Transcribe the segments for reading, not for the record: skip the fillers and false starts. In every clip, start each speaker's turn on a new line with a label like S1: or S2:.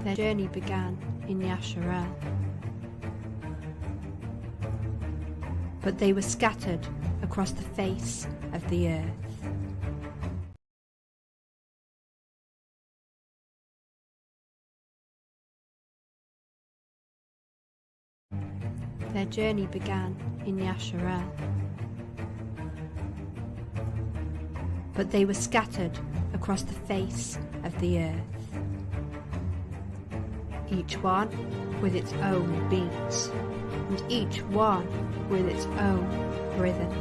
S1: Their journey began in Yasharel, but they were scattered across the face of the earth. Their journey began in Yasharel, but they were scattered across the face of the earth. Each one with its own beat, and each one with its own rhythm.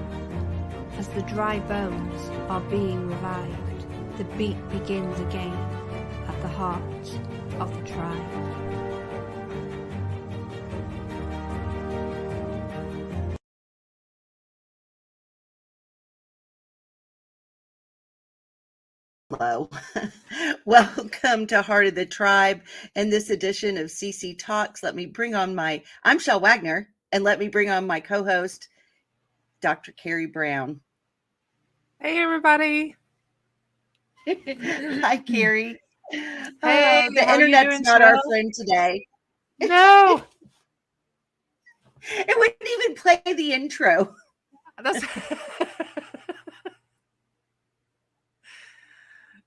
S1: As the dry bones are being revived, the beat begins again at the heart of the tribe.
S2: Hello. Welcome to Heart of the Tribe and this edition of CC Talks. I'm Chelle Wagner, and let me bring on my co-host, Dr. Carrie Brown.
S3: Hey, everybody.
S2: Hi, Carrie.
S3: Hey,
S2: the internet's not our friend today.
S3: No.
S2: It wouldn't even play the intro.
S3: That's...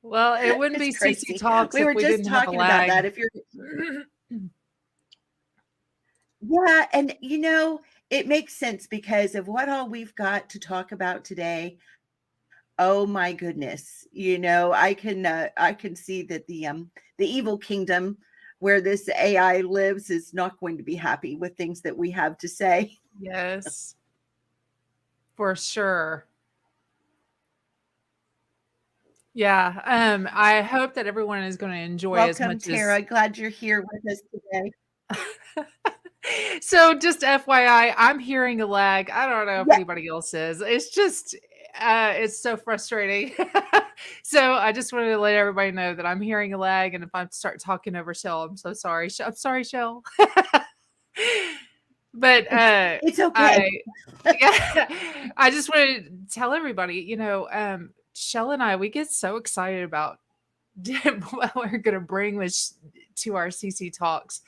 S3: Well, it wouldn't be
S2: crazy.
S3: CC Talks
S2: we
S3: if
S2: were
S3: we
S2: just
S3: didn't
S2: talking
S3: have a lag.
S2: about that. If you're, yeah, and it makes sense because of what all we've got to talk about today. Oh my goodness! I can see that the evil kingdom where this AI lives is not going to be happy with things that we have to say.
S3: Yes, for sure. Yeah, I hope that everyone is going to enjoy as
S2: Welcome,
S3: much
S2: Tara. Glad you're here with us today.
S3: So just FYI, I'm hearing a lag. I don't know if anybody else is. It's just, it's so frustrating. So I just wanted to let everybody know that I'm hearing a lag, and if I start talking over Chelle, I'm so sorry. I'm sorry, Chelle. But
S2: it's okay.
S3: I just wanted to tell everybody, Chelle and I, we get so excited about what we're going to bring this to our CC Talks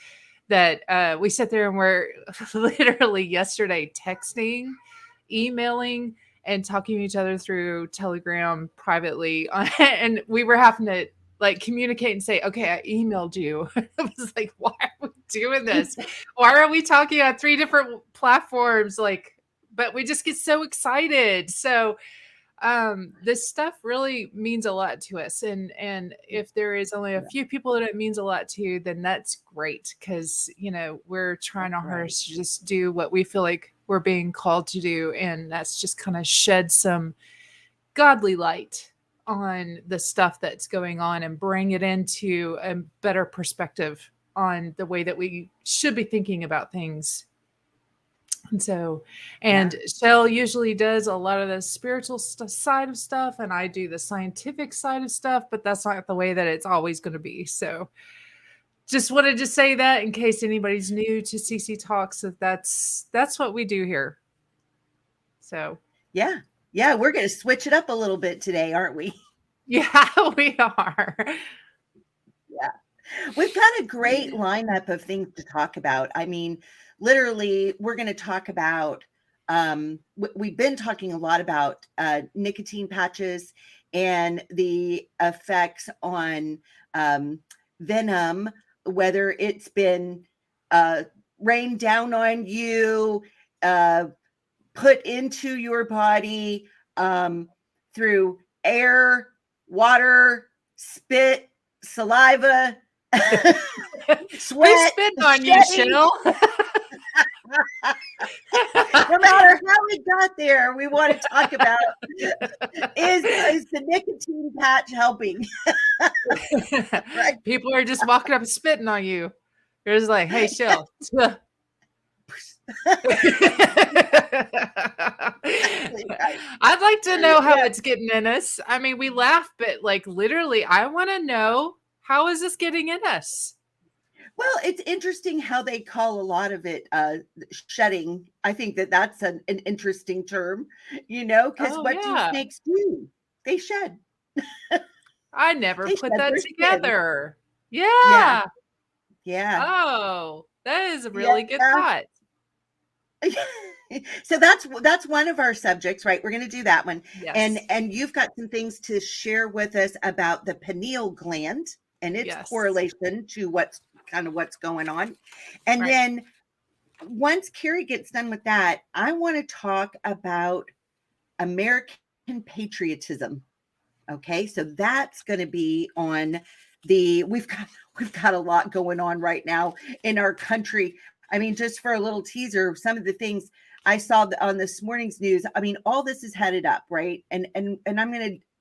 S3: that we sit there and we're literally yesterday texting, emailing, and talking to each other through Telegram privately. And we were having to communicate and say, okay, I emailed you. I was like, why are we doing this? Why are we talking on 3 different platforms? But we just get so excited. So this stuff really means a lot to us. And if there is only a few people that it means a lot to, then that's great. Cause we're trying our hardest to just do what we feel like we're being called to do. And that's just kind of shed some godly light on the stuff that's going on and bring it into a better perspective on the way that we should be thinking about things. And so, Chelle usually does a lot of the spiritual side of stuff, and I do the scientific side of stuff, but that's not the way that it's always going to be. So just wanted to say that in case anybody's new to CC Talks, that's what we do here. So
S2: yeah, we're going to switch it up a little bit today, aren't we?
S3: Yeah, we are.
S2: Yeah, we've got a great lineup of things to talk about. I mean, literally, we're going to talk about, we've been talking a lot about nicotine patches and the effects on Venom, whether it's been rained down on you, put into your body through air, water, spit, saliva, sweat.
S3: Spit on you, Chelle.
S2: No matter how we got there, we want to talk about is the nicotine patch helping?
S3: Right? People are just walking up and spitting on you. They're just like, hey, Chelle. I'd like to know how it's getting in us. I mean, we laugh, but literally, I want to know, how is this getting in us?
S2: Well, it's interesting how they call a lot of it shedding. I think that's an interesting term, because do snakes do? They shed.
S3: I never put that together.
S2: Yeah. Yeah.
S3: Oh, that is a
S2: Yeah.
S3: really good thought.
S2: So that's one of our subjects, right? We're going to do that one.
S3: Yes.
S2: And you've got some things to share with us about the pineal gland and its
S3: Yes.
S2: correlation to what's going on. And
S3: Right.
S2: then once Carrie gets done with that, I want to talk about American patriotism. Okay, so that's going to be on we've got a lot going on right now in our country. I mean, just for a little teaser, some of the things I saw on this morning's news. I mean, all this is headed up, right? And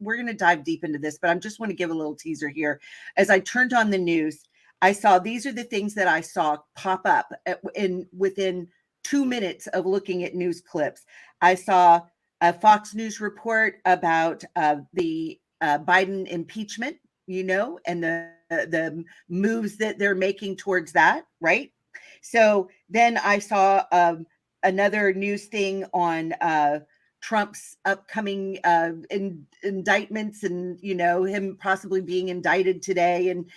S2: we're gonna dive deep into this, but I just want to give a little teaser here. As I turned on the news, I saw these are the things that I saw pop up within 2 minutes of looking at news clips. I saw a Fox News report about the Biden impeachment, and the moves that they're making towards that, right? So then I saw another news thing on Trump's upcoming indictments and, him possibly being indicted today. And,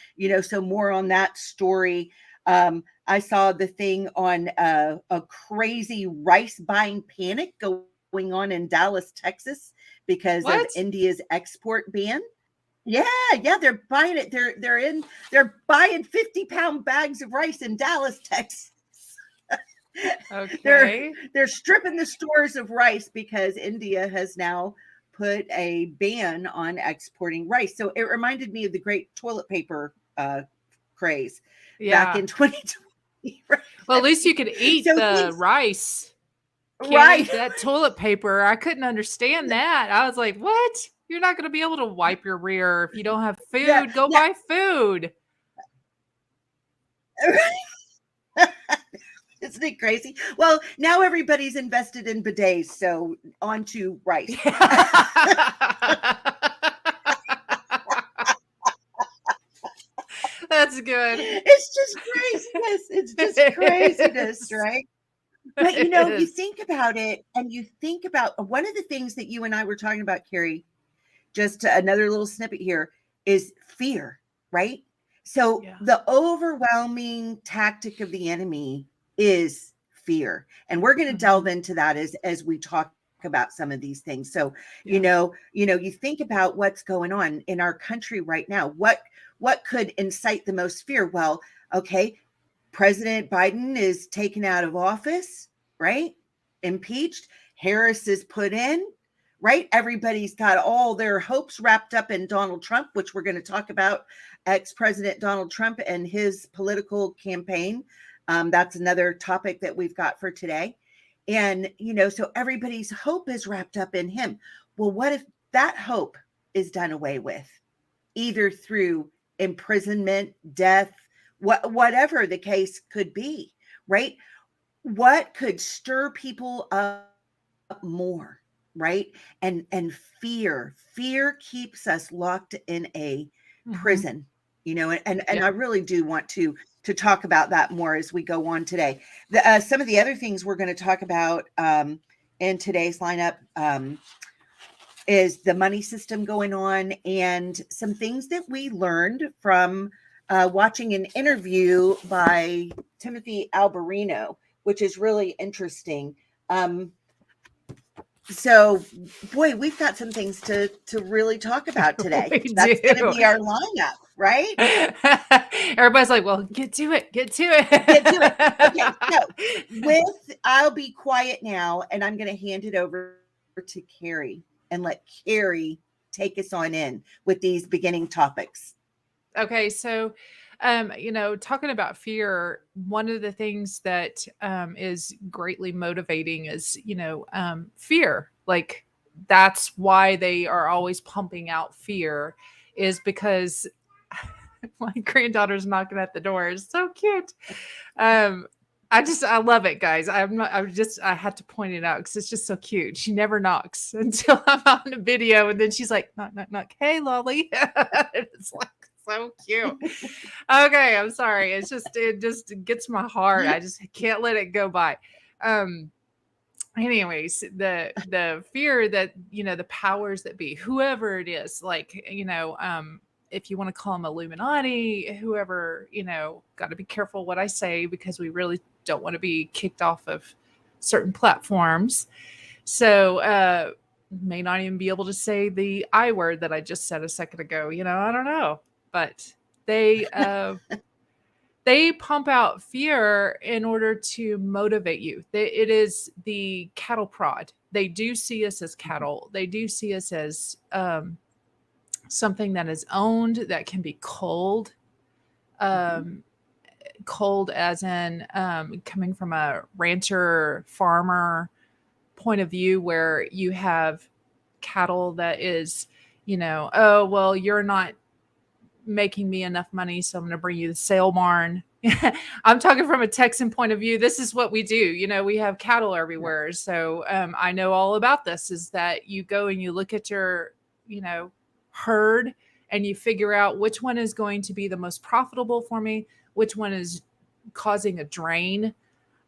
S2: so more on that story. I saw the thing on a crazy rice buying panic going on in Dallas, Texas, because of India's export ban. Yeah, they're buying it. They're buying 50-pound bags of rice in Dallas, Texas.
S3: Okay.
S2: They're stripping the stores of rice because India has now put a ban on exporting rice. So it reminded me of the great toilet paper craze back in 2020. Right?
S3: Well, at least you could eat the rice.
S2: Right.
S3: That toilet paper. I couldn't understand that. I was like, what? You're not going to be able to wipe your rear if you don't have food.
S2: Yeah,
S3: Go buy food.
S2: Isn't it crazy? Well, now everybody's invested in bidets, so on to rice.
S3: That's good.
S2: It's just craziness. It's just craziness, right? But you think about it, and you think about one of the things that you and I were talking about, Carrie, just another little snippet here, is fear, right? So the overwhelming tactic of the enemy is fear. And we're going to delve into that as we talk about some of these things. So, you think about what's going on in our country right now. What could incite the most fear? Well, okay, President Biden is taken out of office, right? Impeached. Harris is put in, right? Everybody's got all their hopes wrapped up in Donald Trump, which we're going to talk about, ex-President Donald Trump and his political campaign. That's another topic that we've got for today. And, so everybody's hope is wrapped up in him. Well, what if that hope is done away with, either through imprisonment, death, whatever the case could be, right? What could stir people up more, right? And fear keeps us locked in a prison, and I really do want to talk about that more as we go on today. Some of the other things we're going to talk about in today's lineup is the money system going on, and some things that we learned from watching an interview by Timothy Alberino, which is really interesting. So, boy, we've got some things to really talk about today. That's going to be our lineup, right?
S3: Everybody's like, well, get to it.
S2: Okay, so I'll be quiet now, and I'm going to hand it over to Carrie and let Carrie take us on in with these beginning topics.
S3: Okay, so talking about fear, one of the things that is greatly motivating is, fear. Like, that's why they are always pumping out fear, is because my granddaughter's knocking at the door. It's so cute. I love it, guys. I had to point it out because it's just so cute. She never knocks until I'm on a video, and then she's like, knock, knock, knock. Hey, Lolly. It's like, so cute. Okay, I'm sorry. It just gets my heart. I just can't let it go by. Anyways, the fear that, the powers that be, whoever it is, like, if you want to call them Illuminati, whoever, got to be careful what I say, because we really don't want to be kicked off of certain platforms. So may not even be able to say the I word that I just said a second ago. I don't know, but they pump out fear in order to motivate you. It is the cattle prod. They do see us as cattle. They do see us as something that is owned, that can be cold. Cold as in coming from a rancher farmer point of view, where you have cattle that is, oh, well, you're not making me enough money, so I'm going to bring you the sale barn. I'm talking from a Texan point of view. This is what we do. We have cattle everywhere. So I know all about this, is that you go and you look at your, herd, and you figure out which one is going to be the most profitable for me, which one is causing a drain.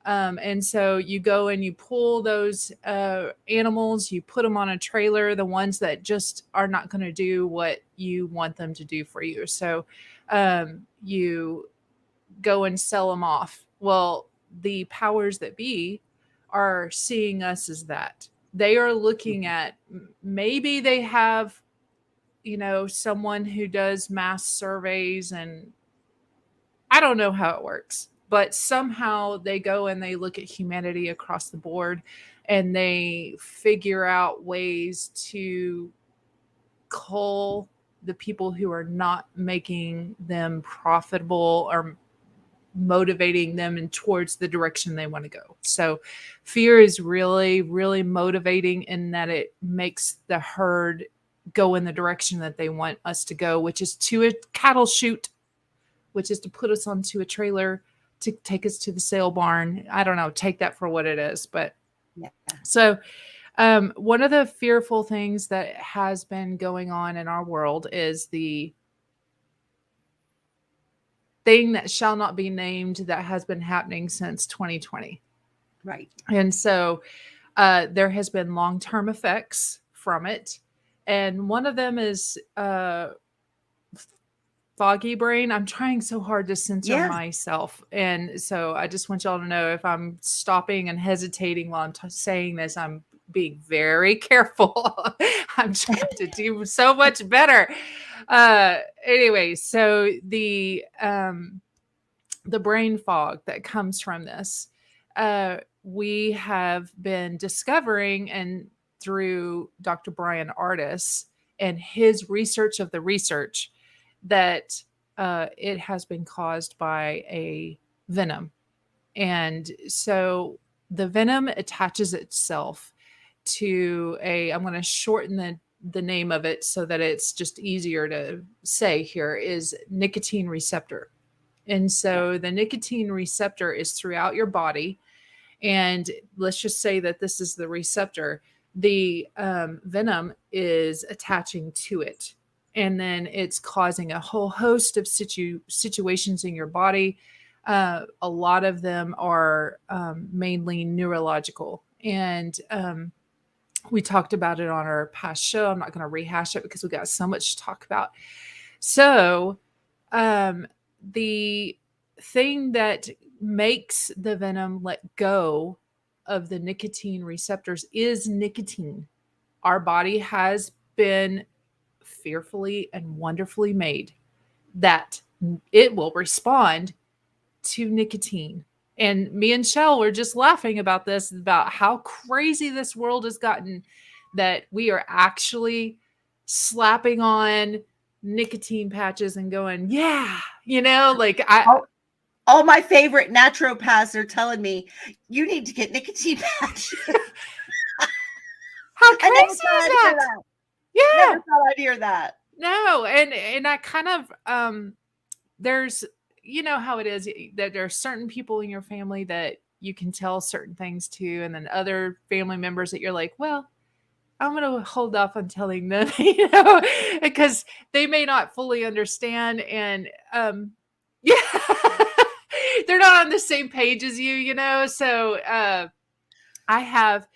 S3: And so you go and you pull those animals, you put them on a trailer, the ones that just are not going to do what you want them to do for you. So you go and sell them off. Well, the powers that be are seeing us as that. They are looking at, maybe they have, someone who does mass surveys, and I don't know how it works, but somehow they go and they look at humanity across the board, and they figure out ways to cull the people who are not making them profitable or motivating them and towards the direction they want to go. So fear is really, really motivating, in that it makes the herd go in the direction that they want us to go, which is to a cattle chute, which is to put us onto a trailer to take us to the sale barn. I don't know, take that for what it is. But
S2: Yeah.
S3: So one of the fearful things that has been going on in our world is the thing that shall not be named, that has been happening since 2020.
S2: Right.
S3: And so there has been long-term effects from it. And one of them is foggy brain. I'm trying so hard to censor myself. And so I just want y'all to know, if I'm stopping and hesitating while I'm saying this, I'm being very careful. I'm trying to do so much better. Anyway, so the brain fog that comes from this, we have been discovering, and through Dr. Brian Ardis and his research of the research, that it has been caused by a venom. And so the venom attaches itself to I'm going to shorten the name of it so that it's just easier to say here, is nicotine receptor. And so the nicotine receptor is throughout your body. And let's just say that this is the receptor. The venom is attaching to it. And then it's causing a whole host of situations in your body. A lot of them are mainly neurological. And we talked about it on our past show. I'm not going to rehash it because we got so much to talk about. So the thing that makes the venom let go of the nicotine receptors is nicotine. Our body has been fearfully and wonderfully made that it will respond to nicotine. And me and Chelle were just laughing about this, about how crazy this world has gotten, that we are actually slapping on nicotine patches and going, yeah, like
S2: all my favorite naturopaths are telling me, you need to get nicotine patches.
S3: How crazy is that? Yeah.
S2: Never thought I'd hear that.
S3: No. And I kind of, there's, how it is that there are certain people in your family that you can tell certain things to, and then other family members that you're like, well, I'm going to hold off on telling them, because they may not fully understand. And yeah, they're not on the same page as you, So I have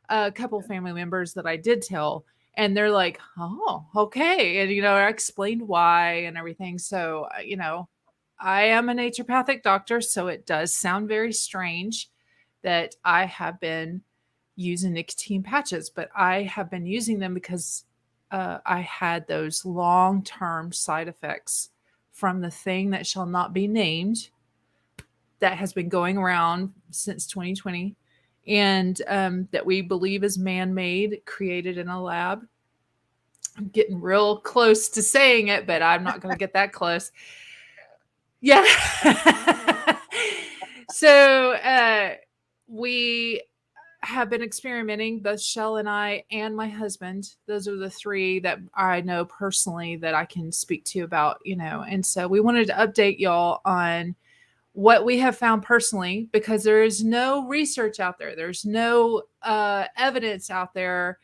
S3: a couple family members that I did tell, And they're like, oh, okay. And, I explained why and everything. So, I am a naturopathic doctor, so it does sound very strange that I have been using nicotine patches, but I have been using them because I had those long-term side effects from the thing that shall not be named that has been going around since 2020 and that we believe is man-made, created in a lab. I'm getting real close to saying it, but I'm not going to get that close. Yeah. So we have been experimenting, both Chelle and I and my husband. Those are the three that I know personally that I can speak to about, and so we wanted to update y'all on what we have found personally, because there is no research out there. There's no evidence out there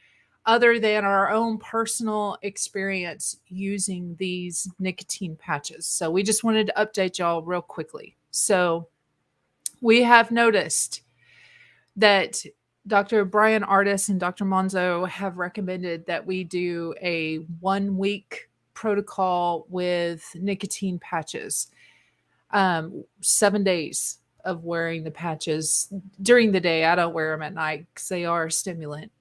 S3: other than our own personal experience using these nicotine patches. So we just wanted to update y'all real quickly. So we have noticed that Dr. Brian Ardis and Dr. Monzo have recommended that we do a 1-week protocol with nicotine patches. 7 days of wearing the patches during the day. I don't wear them at night because they are a stimulant.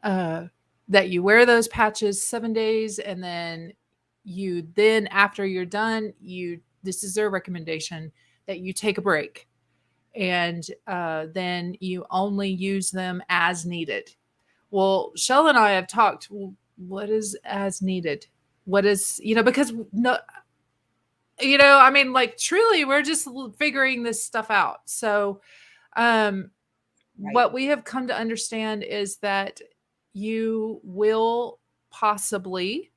S3: That you wear those patches 7 days, and then after you're done, this is their recommendation, that you take a break, and then you only use them as needed. Well, Chelle and I have talked. Well, what is as needed? What is, because no, I mean, like, truly, we're just figuring this stuff out. So, what we have come to understand is that you will possibly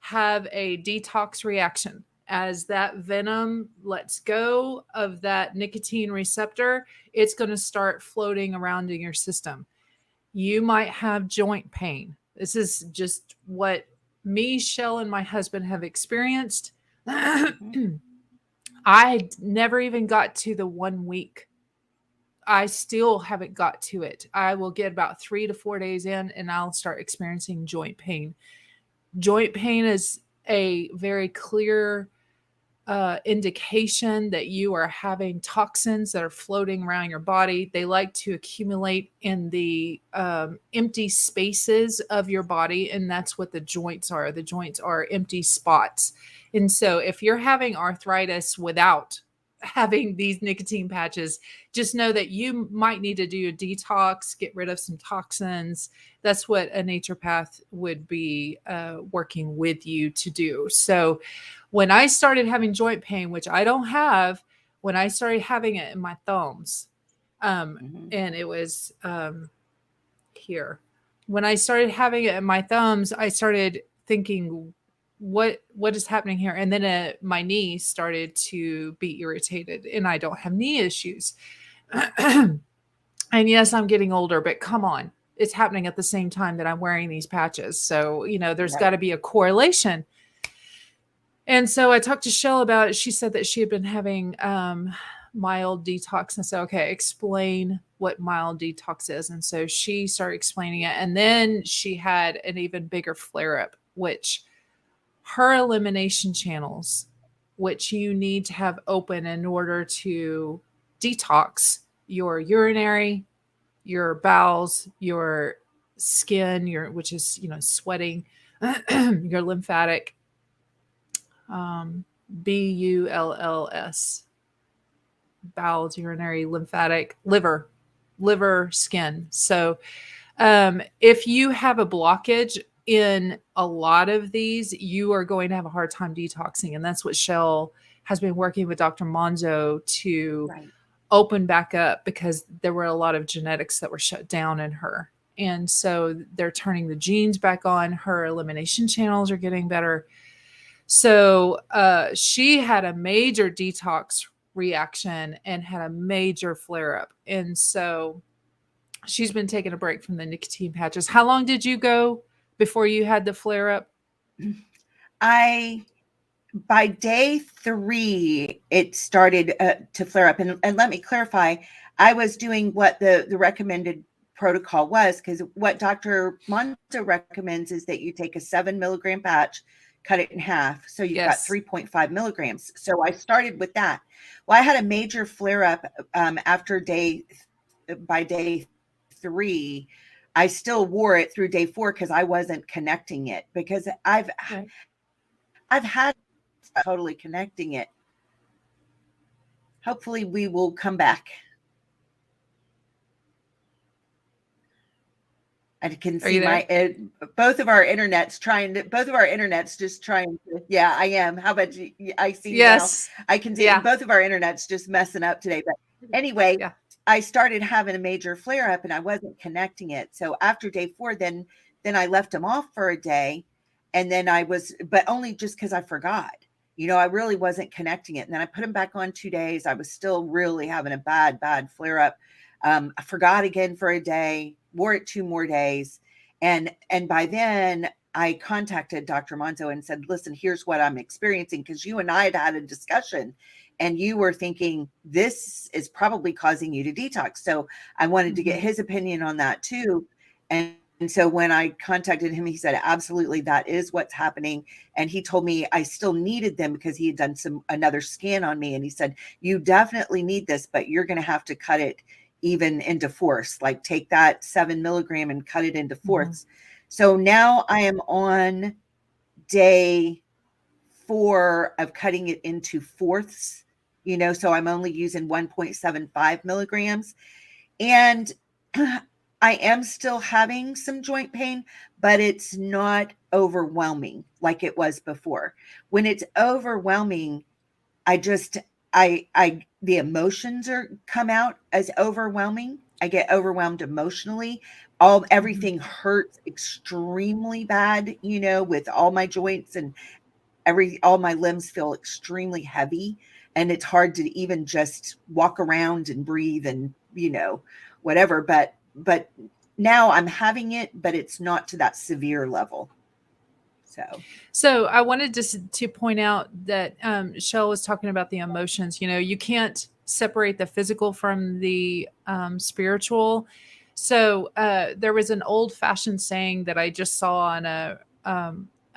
S3: have a detox reaction as that venom lets go of that nicotine receptor. It's going to start floating around in your system. You might have joint pain. This is just what me, Chelle, and my husband have experienced. I never even got to the 1 week. I still haven't got to it. I will get about 3 to 4 days in and I'll start experiencing joint pain. Joint pain is a very clear indication that you are having toxins that are floating around your body. They like to accumulate in the empty spaces of your body, and that's what the joints are. The joints are empty spots. And so if you're having arthritis without having these nicotine patches, just know that you might need to do a detox, get rid of some toxins. That's what a naturopath would be working with you to do. So when I started having joint pain, which I don't have, when I started having it in my thumbs, and it was here. When I started having it in my thumbs, I started thinking, what is happening here? And then my knee started to be irritated, and I don't have knee issues. And yes, I'm getting older, but come on, it's happening at the same time that I'm wearing these patches. So, there's got to be a correlation. And so I talked to Chelle about it. She said that she had been having mild detox. And I said, okay, explain what mild detox is. And so she started explaining it. And then she had an even bigger flare-up, which her elimination channels, which you need to have open in order to detox your urinary, your bowels, your skin, which is, sweating, your lymphatic, BULLS, bowels, urinary, lymphatic, liver, skin. So if you have a blockage in a lot of these, you are going to have a hard time detoxing. And that's what Chelle has been working with Dr. Monzo to open back up, because there were a lot of genetics that were shut down in her. And so they're turning the genes back on. Her elimination channels are getting better. So she had a major detox reaction and had a major flare-up. And so she's been taking a break from the nicotine patches. How long did you go before you had the flare-up?
S2: By day 3, it started to flare up. And let me clarify, I was doing what the recommended protocol was, because what Dr. Monzo recommends is that you take a 7 milligram patch, cut it in half. So you've got 3.5 milligrams. So I started with that. Well, I had a major flare up after by day 3. I still wore it through day 4 because I wasn't connecting it, because I've had totally connecting it. Hopefully we will come back. I can see both of our internets just trying to, yeah, I am. How about you? I see now. I can see both of our internets just messing up today. But anyway, I started having a major flare up and I wasn't connecting it. So after day 4, then I left them off for a day. And then but only just because I forgot, I really wasn't connecting it. And then I put them back on 2 days. I was still really having a bad flare up. I forgot again for a day, wore it 2 more days. And by then I contacted Dr. Monzo and said, listen, here's what I'm experiencing. Because you and I had a discussion and you were thinking this is probably causing you to detox. So I wanted to get his opinion on that too. And so when I contacted him, he said, absolutely, that is what's happening. And he told me I still needed them because he had done another scan on me. And he said, you definitely need this, but you're going to have to cut it even into fourths, like take that 7 milligram and cut it into fourths. So now I am on day 4 of cutting it into fourths, so I'm only using 1.75 milligrams. And I am still having some joint pain, but it's not overwhelming like it was before. When it's overwhelming, the emotions come out as overwhelming. I get overwhelmed emotionally. Everything hurts extremely bad, with all my joints and all my limbs feel extremely heavy, and it's hard to even just walk around and breathe and, whatever. But now I'm having it, but it's not to that severe level.
S3: So I wanted to point out that Chelle was talking about the emotions. You can't separate the physical from the spiritual. So there was an old-fashioned saying that I just saw on a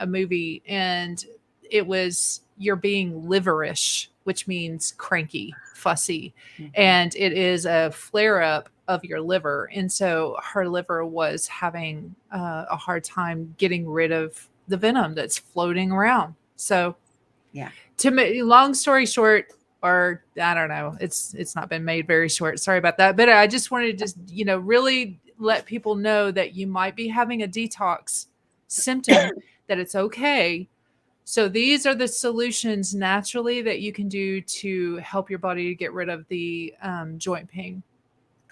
S3: movie, and it was, you're being liverish, which means cranky, fussy. And it is a flare-up of your liver. And so her liver was having a hard time getting rid of the venom that's floating around. So long story short, or I don't know, it's not been made very short. Sorry about that. But I just wanted to just, really let people know that you might be having a detox symptom, that it's okay. So these are the solutions naturally that you can do to help your body to get rid of the joint pain.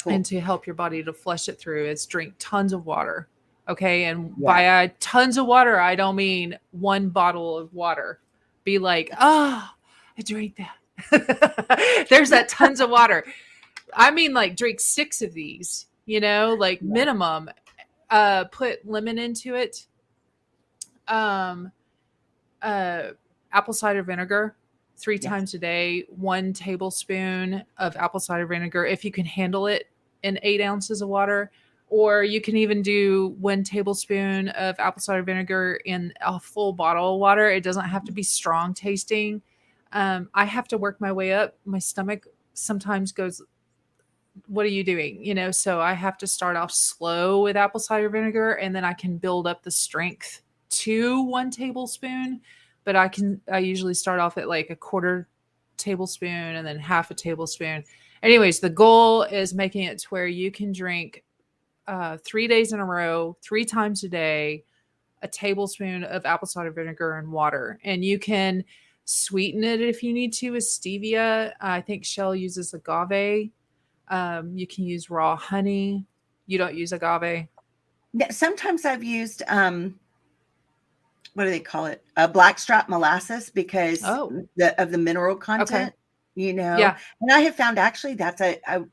S3: Cool. And to help your body to flush it through is drink tons of water. Okay. And by tons of water, I don't mean 1 bottle of water. Be like, I drank that. There's that tons of water. I mean, like, drink 6 of these, minimum. Put lemon into it. Apple cider vinegar 3 times a day, 1 tablespoon of apple cider vinegar, if you can handle it, in 8 ounces of water. Or you can even do 1 tablespoon of apple cider vinegar in a full bottle of water. It doesn't have to be strong tasting. I have to work my way up. My stomach sometimes goes, what are you doing? So I have to start off slow with apple cider vinegar, and then I can build up the strength to 1 tablespoon. But I usually start off at like a 1/4 tablespoon and then 1/2 tablespoon. Anyways, the goal is making it to where you can drink 3 days in a row, 3 times a day, a tablespoon of apple cider vinegar and water. And you can sweeten it if you need to with stevia. I think Chelle uses agave. You can use raw honey. You don't use agave?
S2: Sometimes I've used, what do they call it? Blackstrap molasses, because of the mineral content,
S3: Yeah.
S2: And I have found actually that's a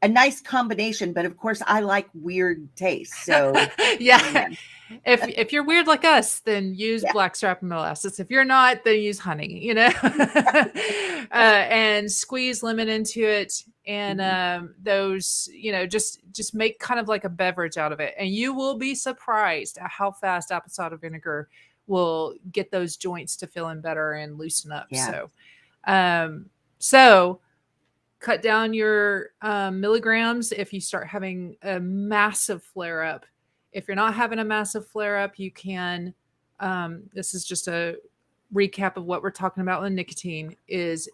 S2: nice combination, but of course I like weird tastes. So
S3: if you're weird like us, then use blackstrap molasses. If you're not, then use honey, and squeeze lemon into it. and those, just make kind of like a beverage out of it, and you will be surprised at how fast apple cider vinegar will get those joints to feeling better and loosen up.
S2: Yeah.
S3: So cut down your milligrams if you start having a massive flare up. If you're not having a massive flare up, you can, this is just a recap of what we're talking about with nicotine, is,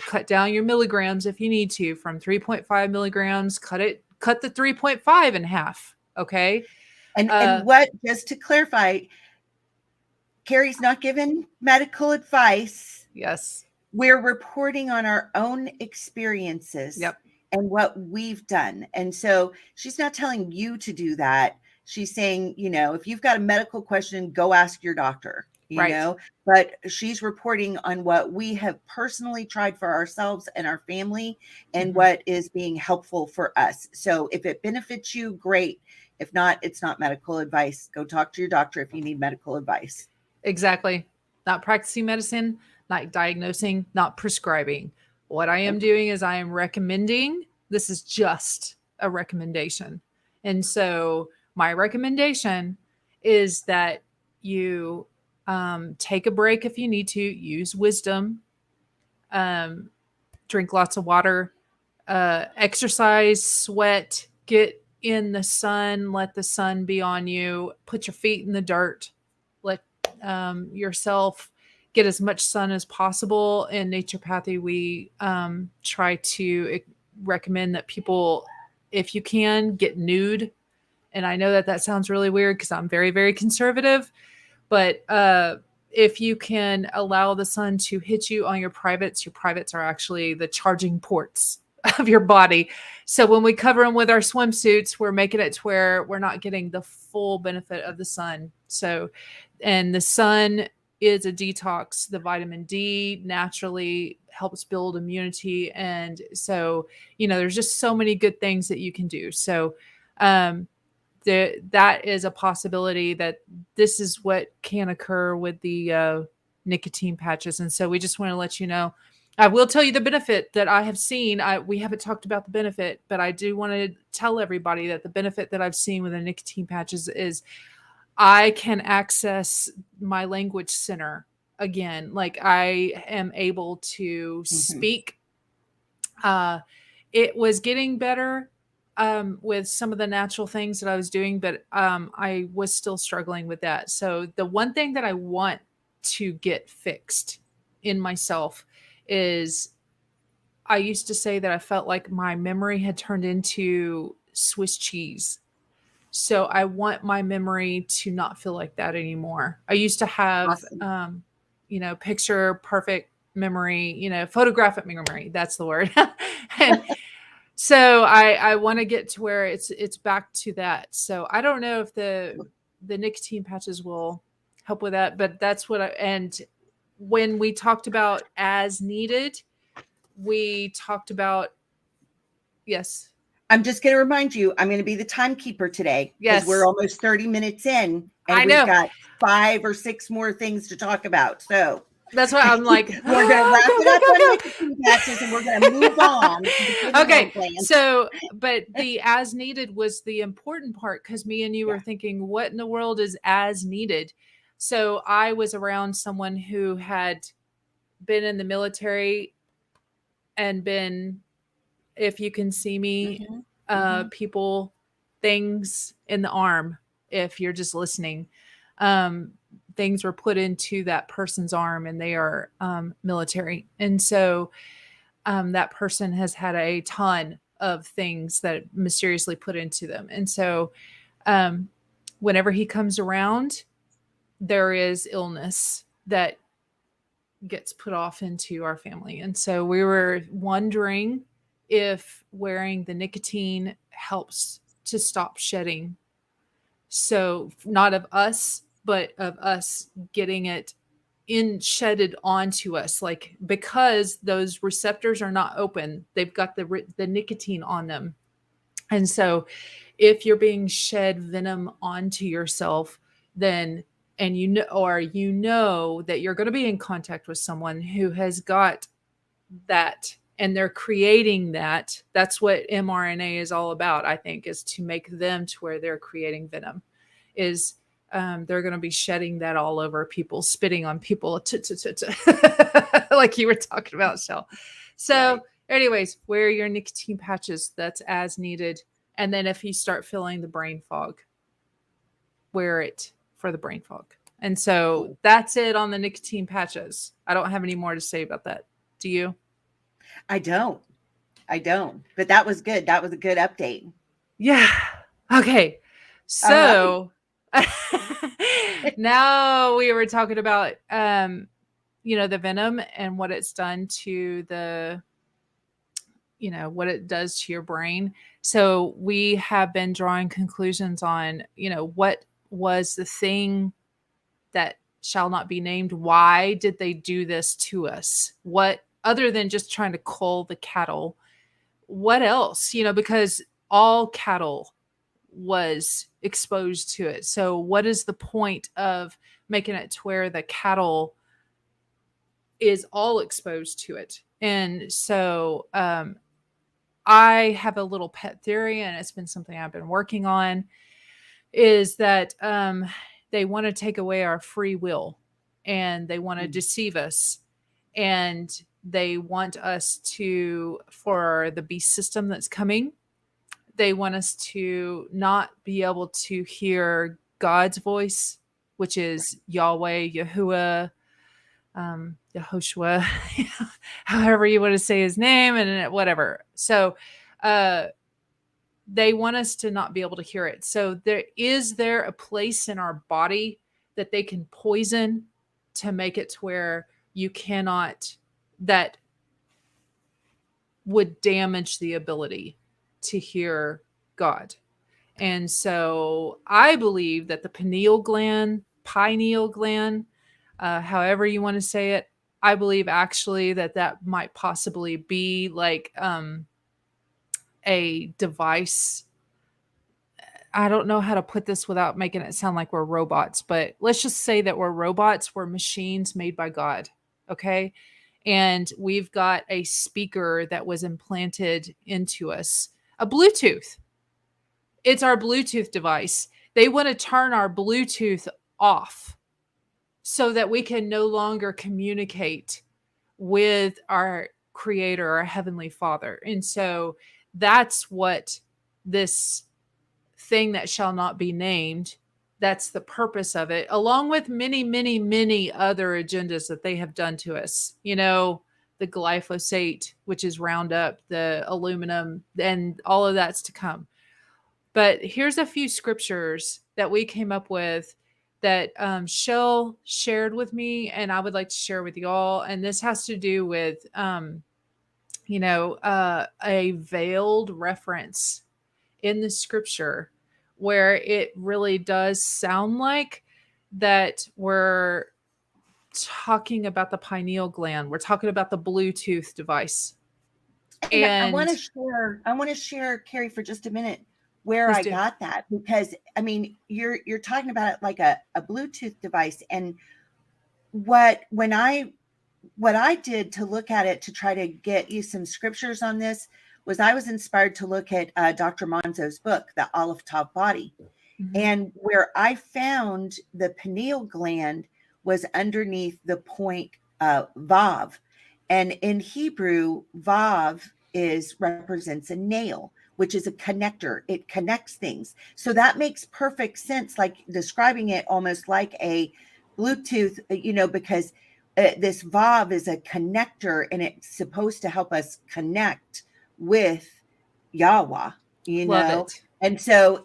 S3: cut down your milligrams if you need to from 3.5 milligrams, cut the 3.5 in half. Okay.
S2: And what, just to clarify, Carrie's not giving medical advice.
S3: Yes.
S2: We're reporting on our own experiences.
S3: Yep.
S2: And what we've done. And so she's not telling you to do that. She's saying, if you've got a medical question, go ask your doctor,
S3: Right.
S2: but she's reporting on what we have personally tried for ourselves and our family and what is being helpful for us. So if it benefits you, great. If not, it's not medical advice. Go talk to your doctor if you need medical advice.
S3: Exactly. Not practicing medicine, not diagnosing, not prescribing. What I am doing is I am recommending. This is just a recommendation. And so my recommendation is that you take a break if you need to, use wisdom, drink lots of water, exercise, sweat, get in the sun, let the sun be on you, put your feet in the dirt, let yourself get as much sun as possible. In naturopathy, we try to recommend that people, if you can, get nude. And I know that sounds really weird because I'm very, very conservative, but if you can allow the sun to hit you on your privates are actually the charging ports of your body. So when we cover them with our swimsuits, we're making it to where we're not getting the full benefit of the sun. So, and the sun is a detox. The vitamin D naturally helps build immunity. And so, there's just so many good things that you can do. So, that is a possibility that this is what can occur with the nicotine patches. And so we just want to let you know. I will tell you the benefit that I have seen. We haven't talked about the benefit, but I do want to tell everybody that the benefit that I've seen with the nicotine patches is I can access my language center again. Like I am able to speak. It was getting better with some of the natural things that I was doing, but I was still struggling with that. So the one thing that I want to get fixed in myself is I used to say that I felt like my memory had turned into Swiss cheese. So I want my memory to not feel like that anymore. I used to have, picture perfect memory, photographic memory. That's the word. And so I want to get to where it's back to that. So I don't know if the nicotine patches will help with that, but that's what and when we talked about as needed, we talked about, yes.
S2: I'm just going to remind you, I'm going to be the timekeeper today.
S3: Yes.
S2: We're almost 30 minutes in and we've got 5 or 6 more things to talk about. So
S3: that's why I'm like,
S2: we're going to wrap it up on nicotine patches and we're going to move on.
S3: Okay. So, but the as needed was the important part because me and you were thinking, what in the world is as needed? So I was around someone who had been in the military and been, if you can see me, people, things in the arm, if you're just listening, things were put into that person's arm and they are military. And so that person has had a ton of things that mysteriously put into them. And so whenever he comes around, there is illness that gets put off into our family. And so we were wondering if wearing the nicotine helps to stop shedding. So not of us, but of us getting it shedded onto us, like because those receptors are not open, they've got the nicotine on them. And so if you're being shed venom onto yourself, then and you know that you're going to be in contact with someone who has got that and they're creating that. That's what mRNA is all about, I think, is to make them to where they're creating venom. Is they're going to be shedding that all over people, spitting on people, like you were talking about, Chelle. So anyways, wear your nicotine patches. That's as needed. And then if you start feeling the brain fog, wear it for the brain fog. And so that's it on the nicotine patches. I don't have any more to say about that. Do you?
S2: I don't. But that was good. That was a good update.
S3: Yeah. Okay. So now we were talking about, the venom and what it's done to what it does to your brain. So we have been drawing conclusions on, what was the thing that shall not be named? Why did they do this to us? What, other than just trying to cull the cattle, what else? Because all cattle was exposed to it. So what is the point of making it to where the cattle is all exposed to it? And so I have a little pet theory, and it's been something I've been working on, is that they want to take away our free will, and they want to deceive us, and they want us to, for the beast system that's coming, they want us to not be able to hear God's voice, which is Yahweh, Yahuwah, Yehoshua, however you want to say his name, and whatever. So they want us to not be able to hear it. So is there a place in our body that they can poison to make it to where you cannot, that would damage the ability to hear God? And so I believe that the pineal gland, however you want to say it, I believe actually that might possibly be like a device. I don't know how to put this without making it sound like we're robots, but let's just say that we're robots. We're machines made by God. Okay. And we've got a speaker that was implanted into us, a Bluetooth. It's our Bluetooth device. They want to turn our Bluetooth off so that we can no longer communicate with our Creator, our Heavenly Father. And so that's what this thing that shall not be named, that's the purpose of it, along with many, many, many other agendas that they have done to us. The glyphosate, which is Roundup, the aluminum, and all of that's to come. But here's a few scriptures that we came up with that Chelle shared with me, and I would like to share with you all. And this has to do with, a veiled reference in the scripture where it really does sound like that we're talking about the pineal gland. We're talking about the Bluetooth device. And
S2: I want to share, Carrie, for just a minute where I got that, because I mean, you're talking about it like a Bluetooth device. And what I did to look at it to try to get you some scriptures on this was I was inspired to look at Dr. Monzo's book, The Aleph Tav Body. Mm-hmm. And where I found the pineal gland was underneath the point Vav. And in Hebrew, Vav represents a nail, which is a connector. It connects things. So that makes perfect sense, like describing it almost like a Bluetooth, because this Vav is a connector, and it's supposed to help us connect with Yahweh,
S3: Love it.
S2: And so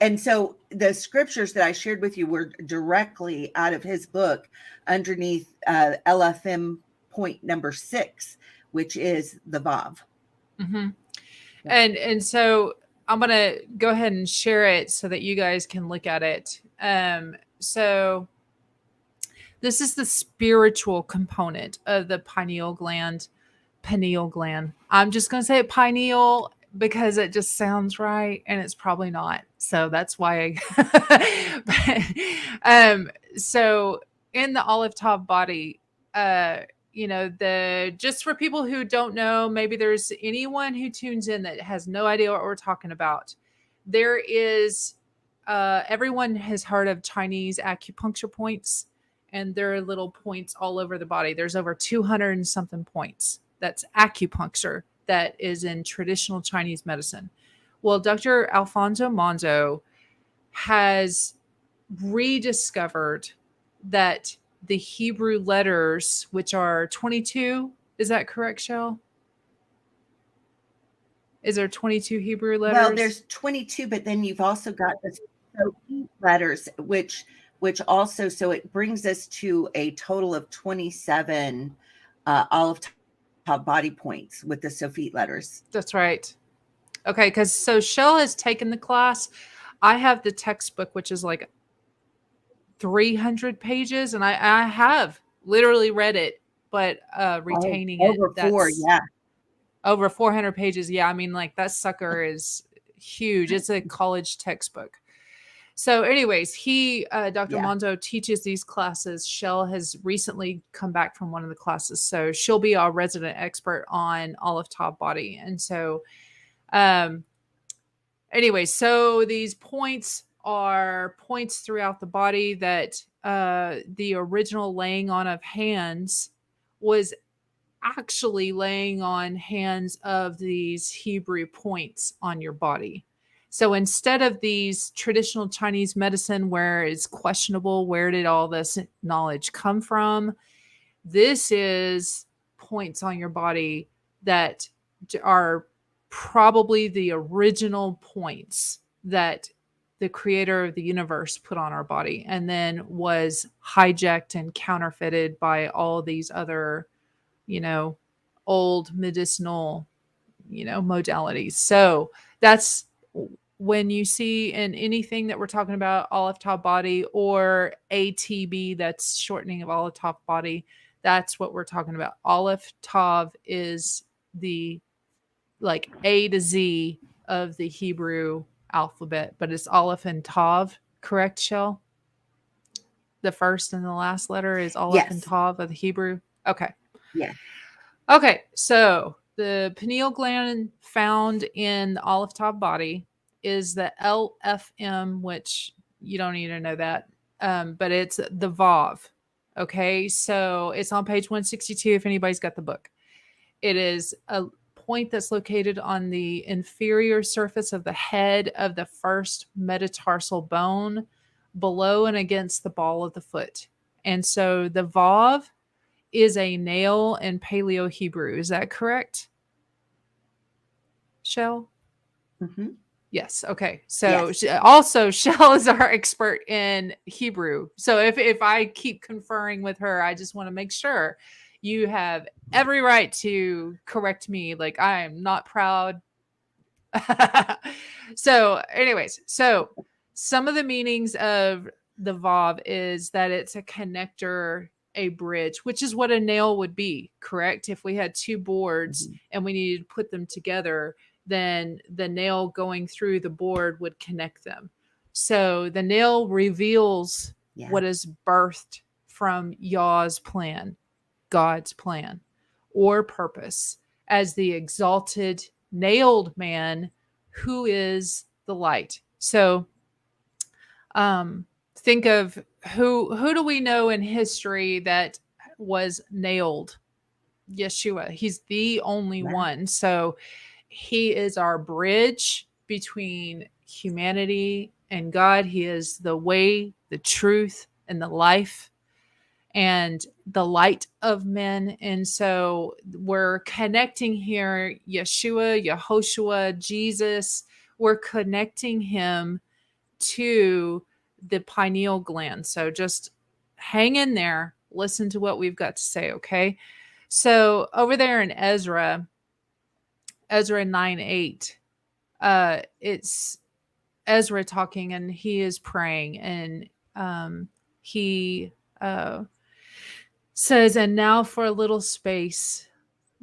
S2: the scriptures that I shared with you were directly out of his book underneath LFM point number 6, which is the Vav.
S3: Mm-hmm. Yeah. And so I'm going to go ahead and share it so that you guys can look at it. So this is the spiritual component of the pineal gland. I'm just going to say it pineal because it just sounds right, and it's probably not. So that's why. So in the Aleph Tav body, just for people who don't know, maybe there's anyone who tunes in that has no idea what we're talking about. There is, everyone has heard of Chinese acupuncture points, and there are little points all over the body. There's over 200 and something points. That's acupuncture that is in traditional Chinese medicine. Well, Dr. Alfonso Manzo has rediscovered that the Hebrew letters, which are 22, is that correct, Chelle? Is there 22 Hebrew letters?
S2: Well, there's 22, but then you've also got the Sophite letters, which also, so it brings us to a total of 27 olive top body points with the Sophite letters.
S3: That's right. Okay, because so Chelle has taken the class. I have the textbook, which is like 300 pages, and I have literally read it, but retaining over 400 pages. Yeah, I mean, like, that sucker is huge. It's a college textbook. So anyways, Dr. Manzo teaches these classes. Chelle has recently come back from one of the classes, so she'll be our resident expert on olive top body. And so anyway, so these points are points throughout the body that the original laying on of hands was actually laying on hands of these Hebrew points on your body. So instead of these traditional Chinese medicine where it's questionable, where did all this knowledge come from? This is points on your body that are probably the original points that the creator of the universe put on our body, and then was hijacked and counterfeited by all these other, old medicinal, modalities. So that's when you see in anything that we're talking about olive top body or ATB, that's shortening of olive top body. That's what we're talking about. Olive Tav is the like A to Z of the Hebrew alphabet, but it's Aleph and Tav, correct, Chelle? The first and the last letter is Aleph and Tav of the Hebrew. Okay.
S2: Yeah.
S3: Okay. So the pineal gland found in the olive top body is the LFM, which you don't need to know that, but it's the Vav. Okay. So it's on page 162 if anybody's got the book. It is a point that's located on the inferior surface of the head of the first metatarsal bone below and against the ball of the foot. And so the Vav is a nail in Paleo Hebrew. Is that correct, Chelle?
S2: Mm-hmm.
S3: Yes. Okay. So also Chelle is our expert in Hebrew. So if I keep conferring with her, I just want to make sure you have every right to correct me. Like, I am not proud. So anyways, so some of the meanings of the Vav is that it's a connector, a bridge, which is what a nail would be, correct? If we had two boards and we needed to put them together, then the nail going through the board would connect them. So the nail reveals what is birthed from Yah's plan, God's plan or purpose, as the exalted nailed man who is the light. So think of who do we know in history that was nailed? Yeshua. He's the only one. So he is our bridge between humanity and God. He is the way, the truth, and the life, and the light of men. And so we're connecting here Yeshua, Yehoshua, Jesus. We're connecting him to the pineal gland. So just hang in there. Listen to what we've got to say, okay? So over there in Ezra 9:8, it's Ezra talking, and he is praying, and he says, "And now for a little space,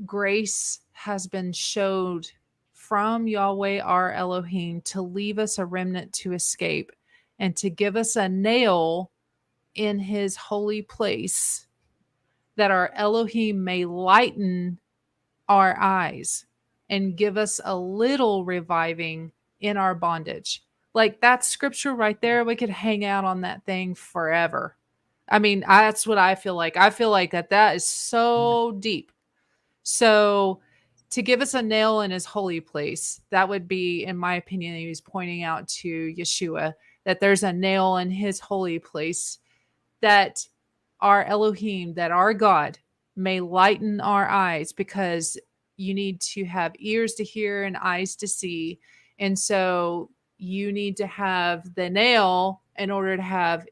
S3: grace has been showed from Yahweh our Elohim to leave us a remnant to escape, and to give us a nail in his holy place, that our Elohim may lighten our eyes and give us a little reviving in our bondage. Like that scripture right there, we could hang out on that thing forever. I mean, that's what I feel like. I feel like that is so deep. So to give us a nail in his holy place, that would be, in my opinion, he was pointing out to Yeshua that there's a nail in his holy place, that our Elohim, that our God may lighten our eyes, because you need to have ears to hear and eyes to see. And so you need to have the nail in order to have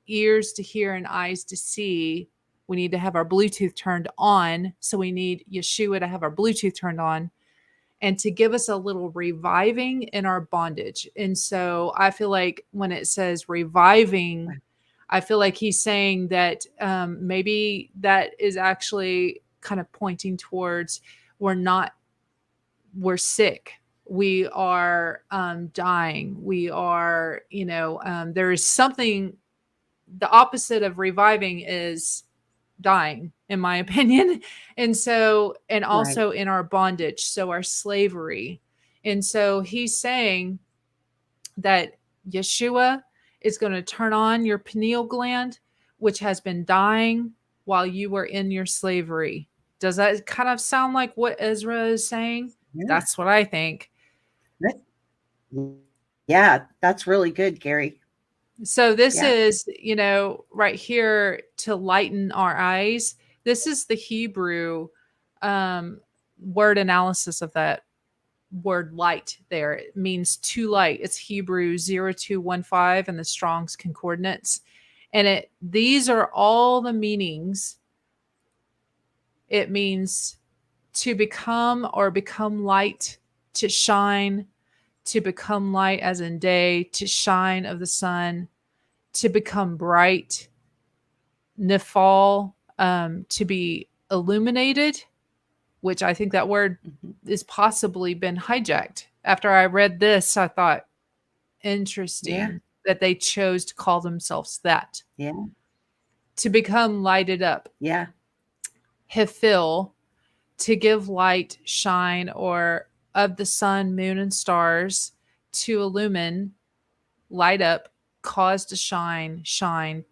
S3: ears to hear and eyes to see. We need to have our Bluetooth turned on. So we need Yeshua to have our Bluetooth turned on and to give us a little reviving in our bondage. And so I feel like when it says reviving, I feel like he's saying that maybe that is actually kind of pointing towards we're sick. We are dying. We are, there is something, the opposite of reviving is dying, in my opinion. And so, and also in our bondage, so our slavery. And so he's saying that Yeshua is going to turn on your pineal gland, which has been dying while you were in your slavery. Does that kind of sound like what Ezra is saying? Yeah. That's what I think.
S2: Yeah, that's really good, Gary.
S3: So this is, right here, to lighten our eyes. This is the Hebrew word analysis of that word light there. It means to light. It's Hebrew 0215 in the Strong's Concordance. And these are all the meanings. It means to become or become light, to shine, to become light as in day, to shine of the sun, to become bright, nifal, to be illuminated, which I think that word is possibly been hijacked. After I read this, I thought, interesting that they chose to call themselves that.
S2: Yeah.
S3: To become lighted up.
S2: Yeah.
S3: Hefil, to give light, shine, or of the sun, moon, and stars, to illumine, light up, cause to shine,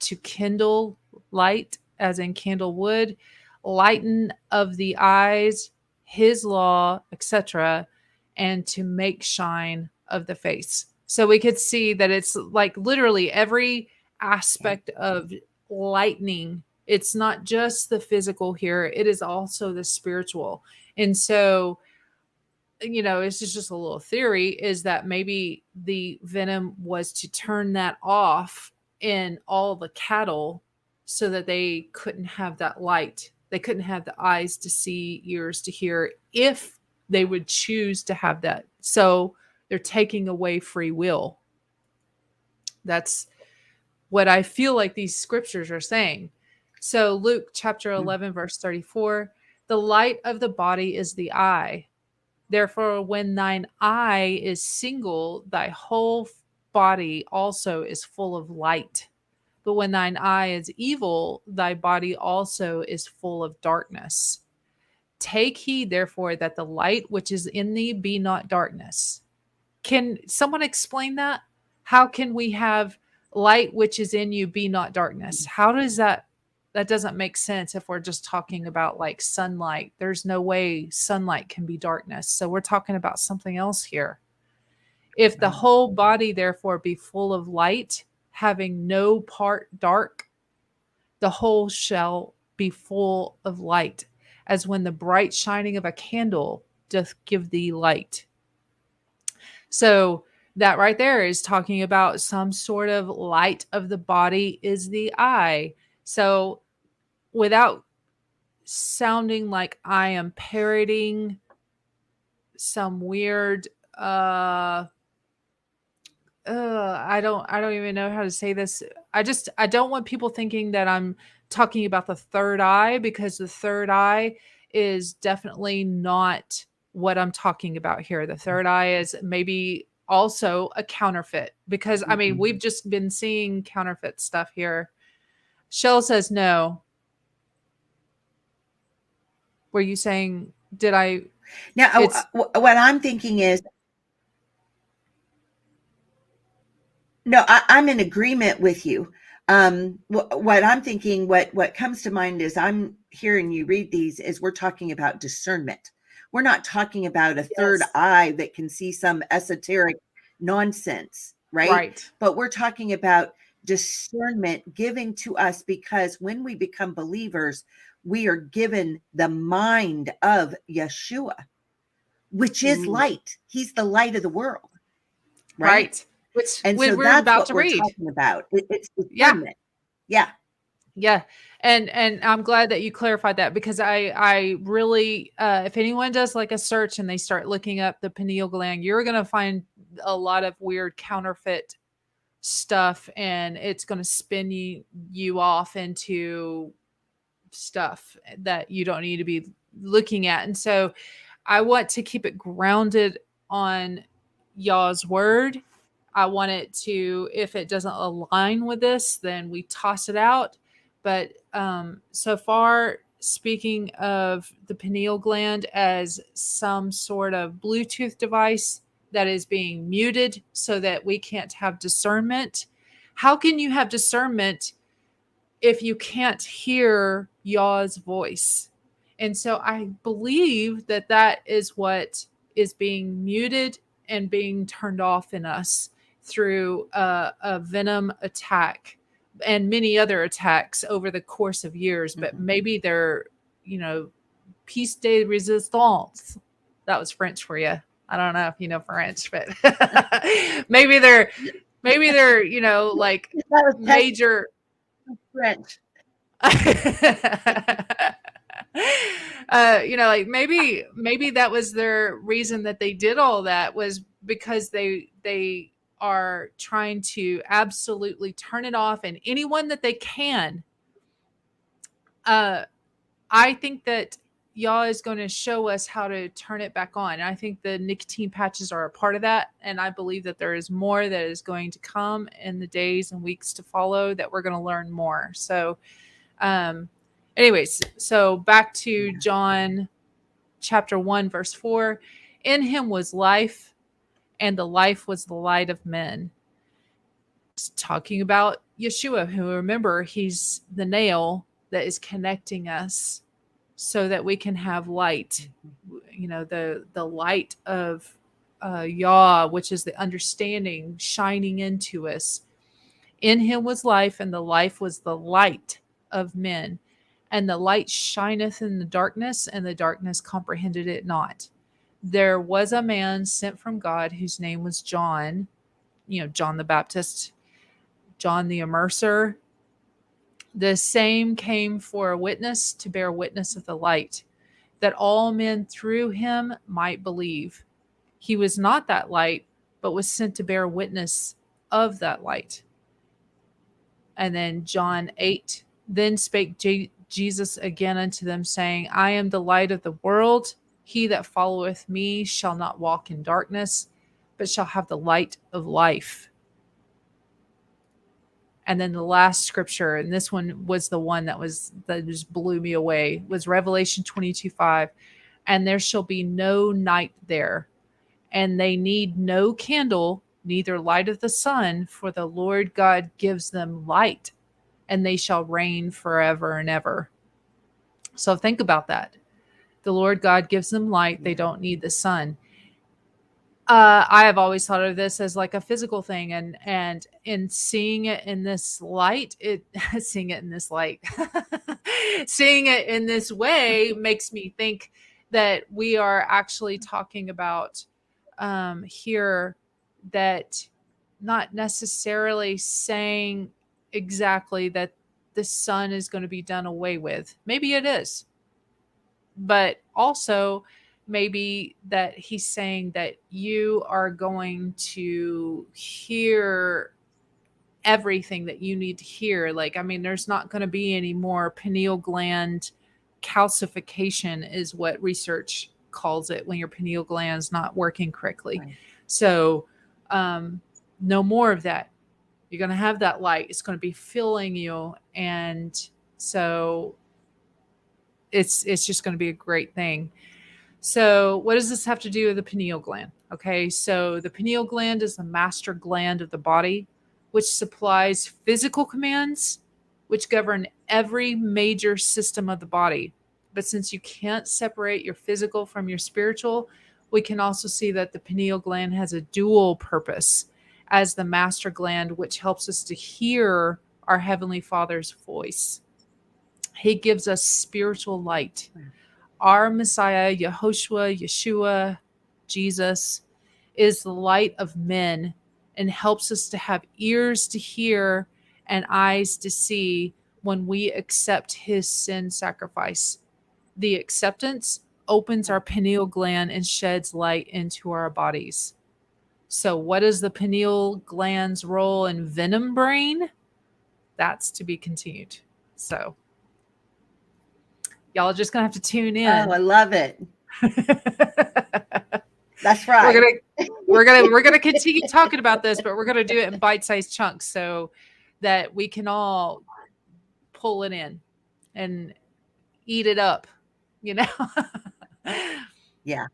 S3: to kindle light, as in candle wood, lighten of the eyes, his law, etc., and to make shine of the face. So we could see that it's like literally every aspect of lightning. It's not just the physical here, it is also the spiritual. And so, it's just a little theory, is that maybe the venom was to turn that off in all the cattle so that they couldn't have that light. They couldn't have the eyes to see, ears to hear, if they would choose to have that. So they're taking away free will. That's what I feel like these scriptures are saying. So Luke chapter 11, verse 34, the light of the body is the eye. Therefore, when thine eye is single, thy whole body also is full of light. But when thine eye is evil, thy body also is full of darkness. Take heed, therefore, that the light which is in thee be not darkness. Can someone explain that? How can we have light which is in you be not darkness? How does that doesn't make sense if we're just talking about like sunlight. There's no way sunlight can be darkness. So we're talking about something else here. If the whole body therefore be full of light, having no part dark, the whole shall be full of light, as when the bright shining of a candle doth give thee light. So that right there is talking about some sort of light of the body is the eye. So without sounding like I am parroting some weird, I don't even know how to say this. I don't want people thinking that I'm talking about the third eye, because the third eye is definitely not what I'm talking about here. The third eye is maybe also a counterfeit, because I mean, we've just been seeing counterfeit stuff here. Chelle says no. Were you saying, did I?
S2: Now,
S3: It's
S2: what I'm thinking is, no, I'm in agreement with you. What I'm thinking, what comes to mind is I'm hearing you read these is we're talking about discernment. We're not talking about a third
S3: yes,
S2: eye that can see some esoteric nonsense, right?
S3: right,
S2: But we're talking about discernment given to us because when we become believers, we are given the mind of Yeshua, which is
S3: Ooh,
S2: light. He's the light of the world, right?
S3: right. Which
S2: And so
S3: we're
S2: that's
S3: about
S2: what
S3: to
S2: we're
S3: read.
S2: talking about. It's
S3: Yeah,
S2: discernment. Yeah.
S3: yeah, and I'm glad that you clarified that, because I really, if anyone does like a search and they start looking up the pineal gland, you're gonna find a lot of weird counterfeit stuff, and it's gonna spin you off into stuff that you don't need to be looking at. And so I want to keep it grounded on y'all's word. I want it to, if it doesn't align with this, then we toss it out. But so far, speaking of the pineal gland as some sort of Bluetooth device that is being muted so that we can't have discernment. How can you have discernment if you can't hear Yah's voice? And so I believe that that is what is being muted and being turned off in us through a Venom attack and many other attacks over the course of years. But maybe they're, piece de resistance. That was French for you. I don't know if you know French, but maybe they're, like
S2: That was
S3: major.
S2: French.
S3: Like maybe that was their reason that they did all that, was because they are trying to absolutely turn it off, and anyone that they can. I think that Yah is going to show us how to turn it back on. And I think the nicotine patches are a part of that. And I believe that there is more that is going to come in the days and weeks to follow, that we're going to learn more. So, anyways, so back to John chapter 1, verse 4. In him was life, and the life was the light of men. It's talking about Yeshua, who, remember, he's the nail that is connecting us so that we can have light, the light of Yah, which is the understanding shining into us. In him was life, and the life was the light of men. And the light shineth in the darkness, and the darkness comprehended it not. There was a man sent from God whose name was John, John the Baptist, John the Immerser. The same came for a witness, to bear witness of the light, that all men through him might believe. He was not that light, but was sent to bear witness of that light. And then John 8, then spake Jesus again unto them, saying, I am the light of the world. He that followeth me shall not walk in darkness, but shall have the light of life. And then the last scripture, and this one was the one that just blew me away, was Revelation 22:5. And there shall be no night there, and they need no candle, neither light of the sun, for the Lord God gives them light, and they shall reign forever and ever. So think about that. The Lord God gives them light. They don't need the sun. I have always thought of this as like a physical thing, and in seeing it in this light, seeing it in this light, seeing it in this way makes me think that we are actually talking about here, that not necessarily saying exactly that the sun is going to be done away with. Maybe it is, but also maybe that he's saying that you are going to hear everything that you need to hear. Like, I mean, there's not going to be any more pineal gland calcification, is what research calls it, when your pineal gland is not working correctly. Right. So no more of that. You're going to have that light. It's going to be filling you. And so it's just going to be a great thing. So what does this have to do with the pineal gland? Okay, so the pineal gland is the master gland of the body, which supplies physical commands, which govern every major system of the body. But since you can't separate your physical from your spiritual, we can also see that the pineal gland has a dual purpose as the master gland, which helps us to hear our Heavenly Father's voice. He gives us spiritual light. Our Messiah, Yehoshua, Yeshua, Jesus, is the light of men and helps us to have ears to hear and eyes to see when we accept his sin sacrifice. The acceptance opens our pineal gland and sheds light into our bodies. So what is the pineal gland's role in Venom brain? That's to be continued. So y'all are just gonna have to tune in.
S2: Oh, I love it. That's right.
S3: We're gonna continue talking about this, but we're gonna do it in bite-sized chunks so that we can all pull it in and eat it up, you know.
S2: Yeah.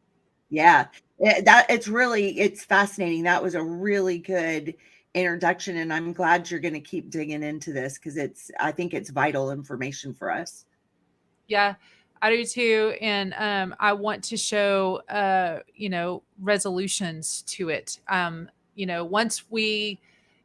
S2: It's fascinating. That was a really good introduction, and I'm glad you're going to keep digging into this because I think it's vital information for us.
S3: Yeah, I do too. And I want to show, resolutions to it. Once we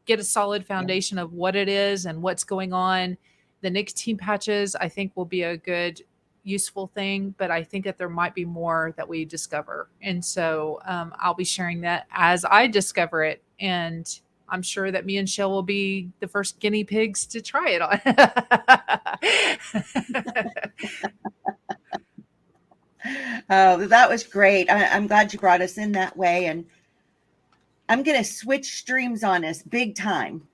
S3: get a solid foundation of what it is and what's going on, the nicotine patches, I think, will be a good, useful thing. But I think that there might be more that we discover. And so I'll be sharing that as I discover it. And I'm sure that me and Chelle will be the first guinea pigs to try it on.
S2: Oh, that was great. I'm glad you brought us in that way. And I'm going to switch streams on us big time.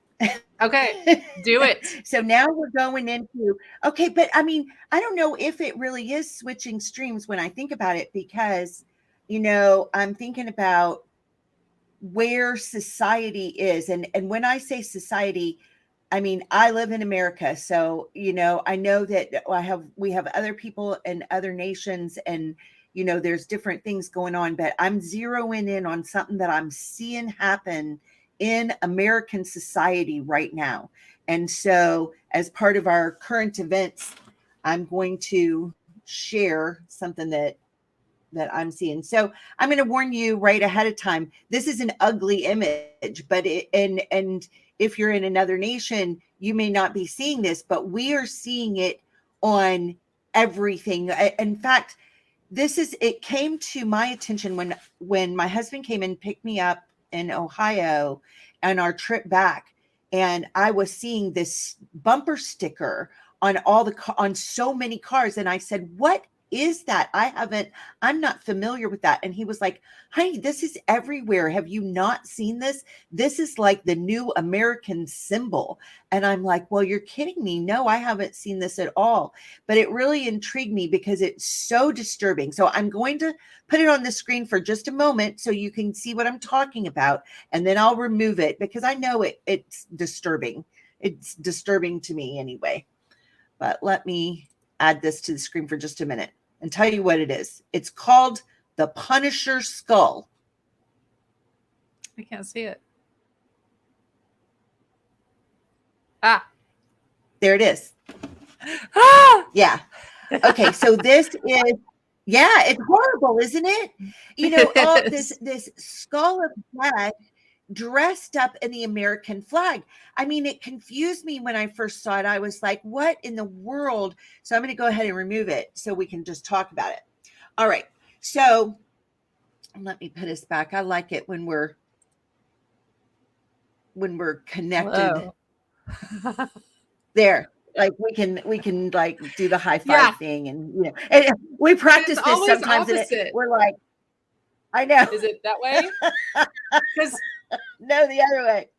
S3: Okay, do it.
S2: So now we're going into, okay, but I mean, I don't know if it really is switching streams when I think about it, because, I'm thinking about where society is. And when I say society, I mean, I live in America. So, I know that we have other people in other nations, and, there's different things going on, but I'm zeroing in on something that I'm seeing happen in American society right now. And so as part of our current events, I'm going to share something that I'm seeing. So I'm going to warn you right ahead of time. This is an ugly image, but and if you're in another nation, you may not be seeing this, but we are seeing it on everything. In fact, it came to my attention when my husband came and picked me up in Ohio on our trip back, and I was seeing this bumper sticker on on so many cars, and I said, "What is that? I'm not familiar with that." And he was like, "Honey, this is everywhere. Have you not seen this? This is like the new American symbol." And I'm like, "Well, you're kidding me. No, I haven't seen this at all." But it really intrigued me because it's so disturbing. So I'm going to put it on the screen for just a moment so you can see what I'm talking about. And then I'll remove it because I know it's disturbing. It's disturbing to me anyway. But let me add this to the screen for just a minute and tell you what it is. It's called the Punisher skull.
S3: I can't see it. Ah,
S2: there it is.
S3: Ah!
S2: Yeah. Okay. So this is, it's horrible, isn't it? All this skull of death dressed up in the American flag. I mean, it confused me when I first saw it. I was like, what in the world? So I'm going to go ahead and remove it so we can just talk about it. All right. So let me put us back. I like it when we're connected. There. Like we can like do the high five thing, and and we practice this sometimes. And we're like, I know.
S3: Is it that way? Because
S2: no, the other way.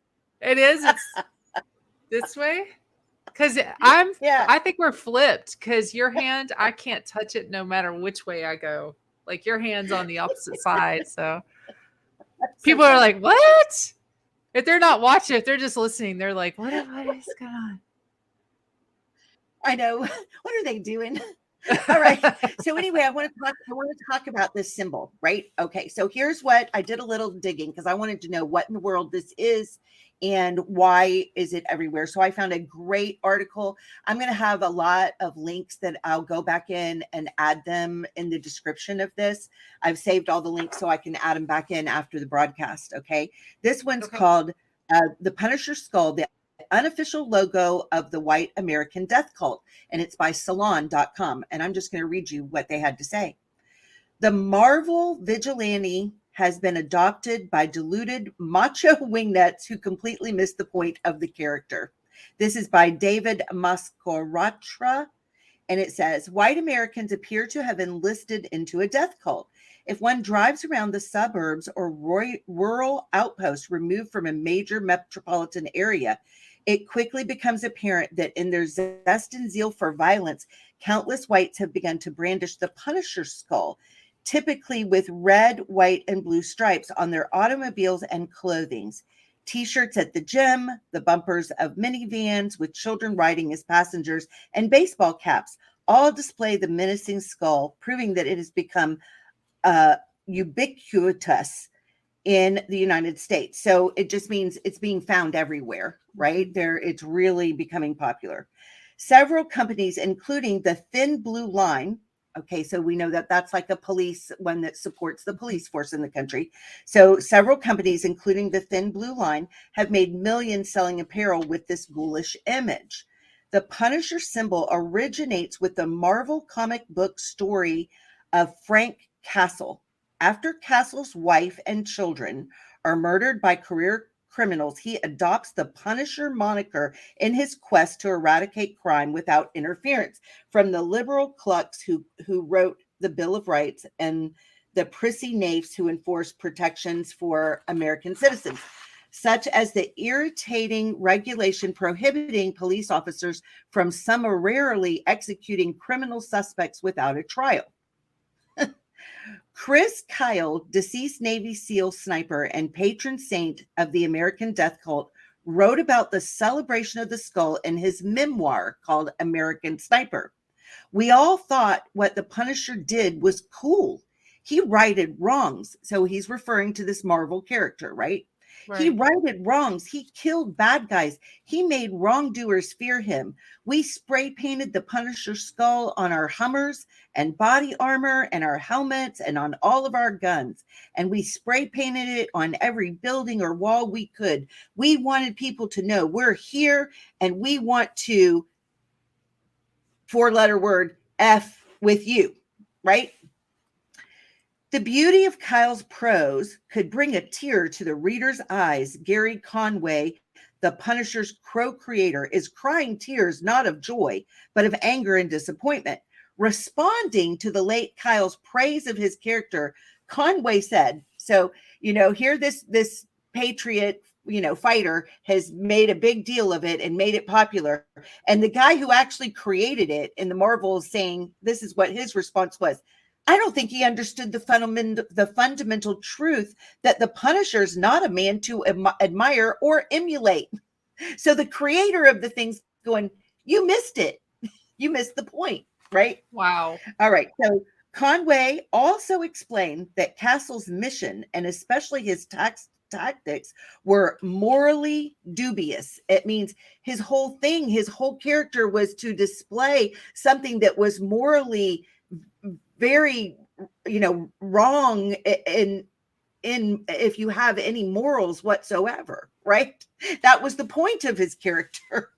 S3: It is. It's this way. Because I think we're flipped. Because your hand, I can't touch it no matter which way I go. Like your hand's on the opposite side. So people are like, "What?" If they're not watching, if they're just listening, they're like, what is going on?
S2: I know. What are they doing? All right. So anyway, I want to talk about this symbol, right? Okay. So here's what I did a little digging because I wanted to know what in the world this is and why is it everywhere. So I found a great article. I'm going to have a lot of links that I'll go back in and add them in the description of this. I've saved all the links so I can add them back in after the broadcast. Okay. This one's called The Punisher Skull, the unofficial logo of the white American death cult, and it's by salon.com. And I'm just going to read you what they had to say. The Marvel vigilante has been adopted by deluded macho wingnuts who completely missed the point of the character. This is by David Mascoratra, and it says, white Americans appear to have enlisted into a death cult. If one drives around the suburbs or rural outposts removed from a major metropolitan area, it quickly becomes apparent that in their zest and zeal for violence, countless whites have begun to brandish the Punisher skull, typically with red, white, and blue stripes on their automobiles and clothing. T-shirts at the gym, the bumpers of minivans with children riding as passengers, and baseball caps all display the menacing skull, proving that it has become ubiquitous in the United States. So it just means it's being found everywhere, right? It's really becoming popular. Several companies, including the Thin Blue Line. Okay, so we know that that's like a police one that supports the police force in the country. So several companies, including the Thin Blue Line, have made millions selling apparel with this ghoulish image. The Punisher symbol originates with the Marvel comic book story of Frank Castle. After Castle's wife and children are murdered by career criminals, he adopts the Punisher moniker in his quest to eradicate crime without interference from the liberal clucks who wrote the Bill of Rights and the prissy knaves who enforce protections for American citizens, such as the irritating regulation prohibiting police officers from summarily executing criminal suspects without a trial. Chris Kyle, deceased Navy SEAL sniper and patron saint of the American death cult, wrote about the celebration of the skull in his memoir called American Sniper. We all thought what the Punisher did was cool. He righted wrongs. So he's referring to this Marvel character, right? He righted wrongs. He killed bad guys. He made wrongdoers fear him. We spray painted the Punisher skull on our Hummers and body armor and our helmets and on all of our guns. And we spray painted it on every building or wall we could. We wanted people to know we're here and we want to, 4-letter word, F with you, right? The beauty of Kyle's prose could bring a tear to the reader's eyes. Gary Conway, the Punisher's co-creator, is crying tears not of joy, but of anger and disappointment. Responding to the late Kyle's praise of his character, Conway said, so, here this patriot, fighter has made a big deal of it and made it popular. And the guy who actually created it in the Marvel is saying, this is what his response was. I don't think he understood the fundamental truth that the Punisher is not a man to admire or emulate. So the creator of the thing's going, you missed it. You missed the point, right?
S3: Wow.
S2: All right. So Conway also explained that Castle's mission, and especially his tactics, were morally dubious. It means his whole character was to display something that was morally very, wrong in if you have any morals whatsoever, right? That was the point of his character,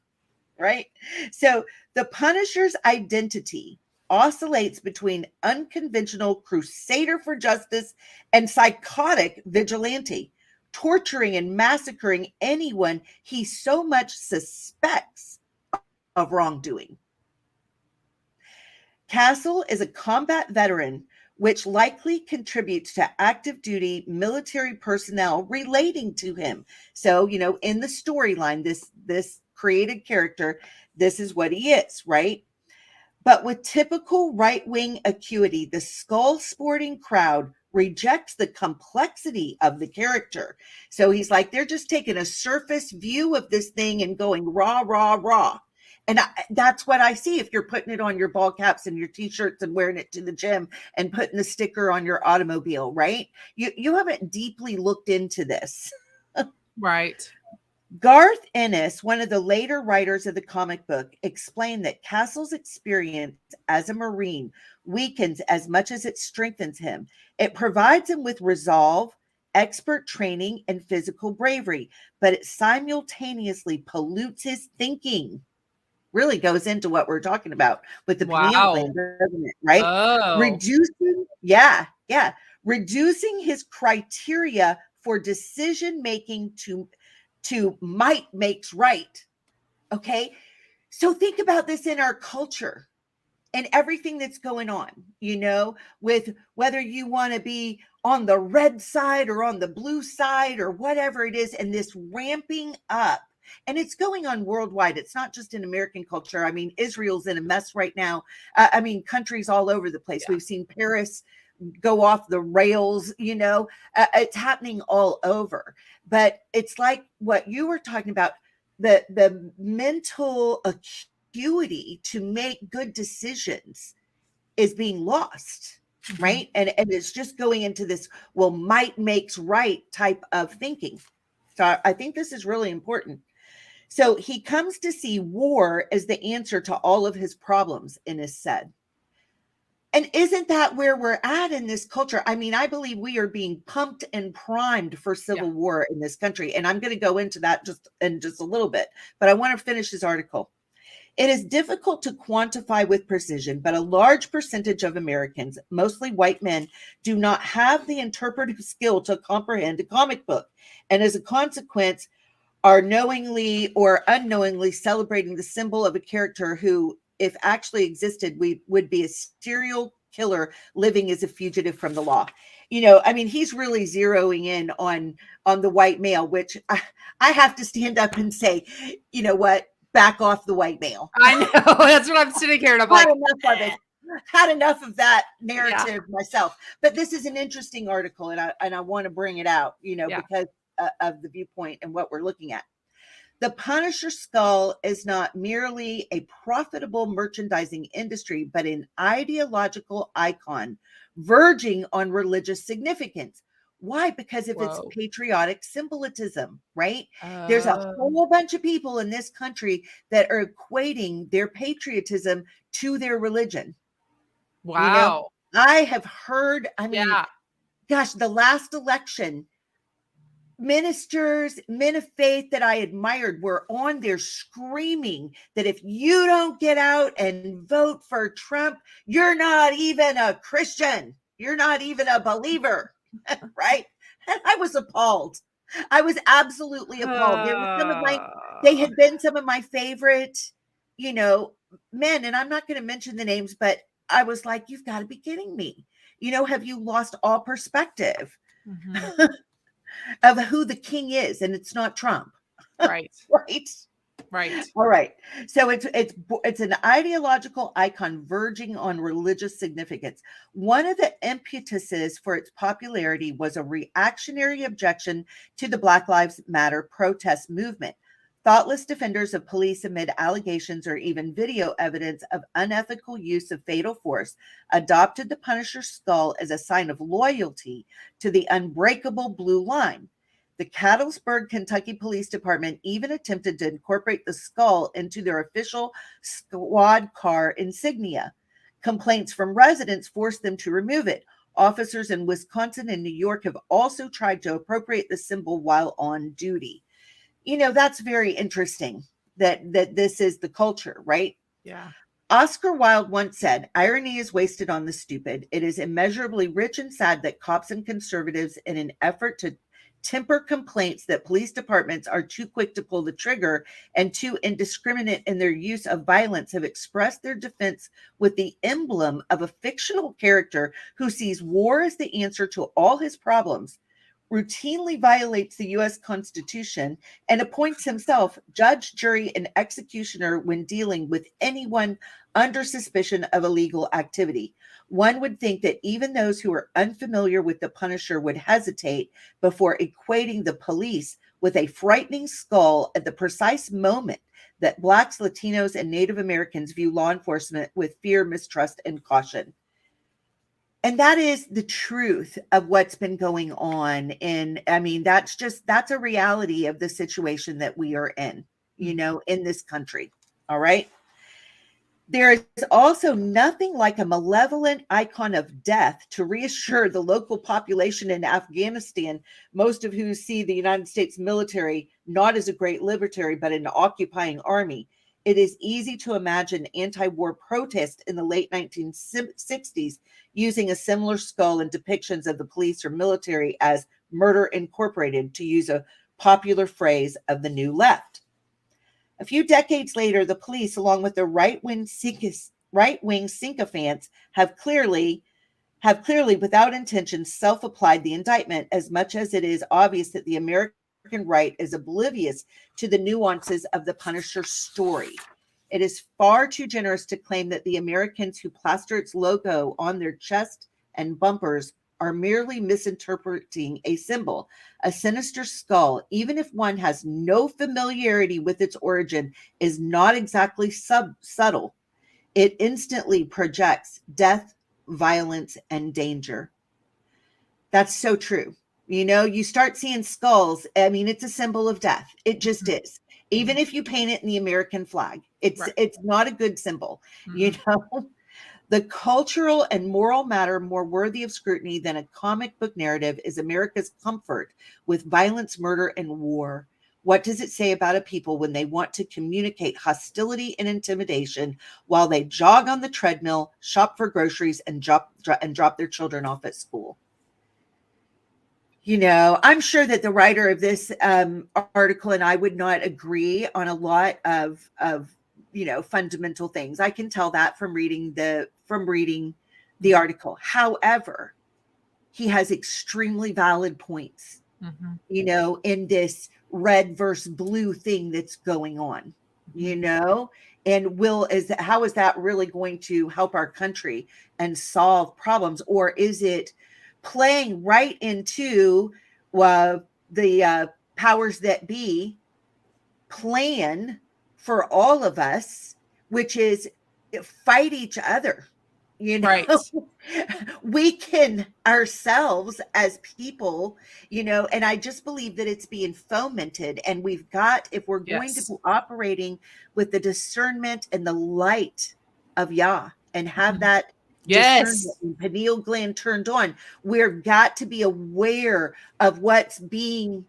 S2: right? So the Punisher's identity oscillates between unconventional crusader for justice and psychotic vigilante, torturing and massacring anyone he so much suspects of wrongdoing. Castle is a combat veteran, which likely contributes to active duty military personnel relating to him. So, in the storyline, this created character, this is what he is, right? But with typical right-wing acuity, the skull-sporting crowd rejects the complexity of the character. So he's like, they're just taking a surface view of this thing and going rah, rah, rah. And that's what I see if you're putting it on your ball caps and your t-shirts and wearing it to the gym and putting the sticker on your automobile, right? You haven't deeply looked into this.
S3: Right.
S2: Garth Ennis, one of the later writers of the comic book, explained that Castle's experience as a Marine weakens as much as it strengthens him. It provides him with resolve, expert training, and physical bravery, but it simultaneously pollutes his thinking. Really goes into what we're talking about with the pineal gland, doesn't it? Right?
S3: Oh.
S2: Reducing his criteria for decision making to might makes right. Okay. So think about this in our culture and everything that's going on, with whether you want to be on the red side or on the blue side or whatever it is, and this ramping up. And it's going on worldwide. It's not just in American culture. I mean, Israel's in a mess right now. Countries all over the place. Yeah. We've seen Paris go off the rails, it's happening all over. But it's like what you were talking about, the mental acuity to make good decisions is being lost, right? And it's just going into this, might makes right type of thinking. So I think this is really important. So he comes to see war as the answer to all of his problems, Ennis said. And isn't that where we're at in this culture? I mean, I believe we are being pumped and primed for civil war in this country. And I'm going to go into that in just a little bit, but I want to finish this article. It is difficult to quantify with precision, but a large percentage of Americans, mostly white men, do not have the interpretive skill to comprehend a comic book. And as a consequence, are knowingly or unknowingly celebrating the symbol of a character who, if actually existed, would be a serial killer living as a fugitive from the law. He's really zeroing in on the white male, which I have to stand up and say, you know what? Back off the white male.
S3: I know. That's what I'm sitting here and I'm like,
S2: had enough of that narrative myself. But this is an interesting article, and I want to bring it out, because of the viewpoint and what we're looking at. The Punisher skull is not merely a profitable merchandising industry, but an ideological icon verging on religious significance. Why? Because of its patriotic symbolism, right? There's a whole bunch of people in this country that are equating their patriotism to their religion.
S3: Wow.
S2: I have heard, gosh, the last election, ministers, men of faith that I admired were on there screaming that if you don't get out and vote for Trump, you're not even a Christian. You're not even a believer, right? And I was appalled. I was absolutely appalled. They had been some of my favorite, men, and I'm not going to mention the names, but I was like, you've got to be kidding me. Have you lost all perspective? Mm-hmm. Of who the king is, and it's not Trump.
S3: Right.
S2: Right. All right. So it's an ideological icon verging on religious significance. One of the impetuses for its popularity was a reactionary objection to the Black Lives Matter protest movement. Thoughtless defenders of police amid allegations or even video evidence of unethical use of fatal force adopted the Punisher skull as a sign of loyalty to the unbreakable blue line. The Catlettsburg, Kentucky Police Department even attempted to incorporate the skull into their official squad car insignia. Complaints from residents forced them to remove it. Officers in Wisconsin and New York have also tried to appropriate the symbol while on duty. That's very interesting that this is the culture, right?
S3: Yeah.
S2: Oscar Wilde once said, "Irony is wasted on the stupid. It is immeasurably rich and sad that cops and conservatives, in an effort to temper complaints that police departments are too quick to pull the trigger and too indiscriminate in their use of violence, have expressed their defense with the emblem of a fictional character who sees war as the answer to all his problems, routinely violates the U.S. Constitution, and appoints himself judge, jury, and executioner when dealing with anyone under suspicion of illegal activity. One would think that even those who are unfamiliar with the Punisher would hesitate before equating the police with a frightening skull at the precise moment that Blacks, Latinos, and Native Americans view law enforcement with fear, mistrust, and caution. And that is the truth of what's been going on. And I mean, that's a reality of the situation that we are in, in this country. All right. There is also nothing like a malevolent icon of death to reassure the local population in Afghanistan, most of who see the United States military not as a great libertary, but an occupying army. It is easy to imagine anti-war protest in the late 1960s using a similar skull and depictions of the police or military as murder incorporated, to use a popular phrase of the New Left. A few decades later, the police, along with the right-wing sycophants, have clearly, without intention, self-applied the indictment, as much as it is obvious that the American right is oblivious to the nuances of the Punisher story. It is far too generous to claim that the Americans who plaster its logo on their chest and bumpers are merely misinterpreting a symbol. A sinister skull, even if one has no familiarity with its origin, is not exactly subtle. It instantly projects death, violence, and danger. That's so true. You start seeing skulls. I mean, it's a symbol of death. It just is. Even if you paint it in the American flag, it's not a good symbol. The cultural and moral matter more worthy of scrutiny than a comic book narrative is America's comfort with violence, murder, and war. What does it say about a people when they want to communicate hostility and intimidation while they jog on the treadmill, shop for groceries, and drop their children off at school? I'm sure that the writer of this article and I would not agree on a lot of fundamental things. I can tell that from reading the article. However, he has extremely valid points, in this red versus blue thing that's going on, and how is that really going to help our country and solve problems? Or is it playing right into the powers that be plan for all of us, which is fight each other,
S3: Right.
S2: weaken ourselves as people, and I just believe that it's being fomented. And we've got, if we're going to be operating with the discernment and the light of Yah and have that discernment and pineal gland turned on, we've got to be aware of what's being,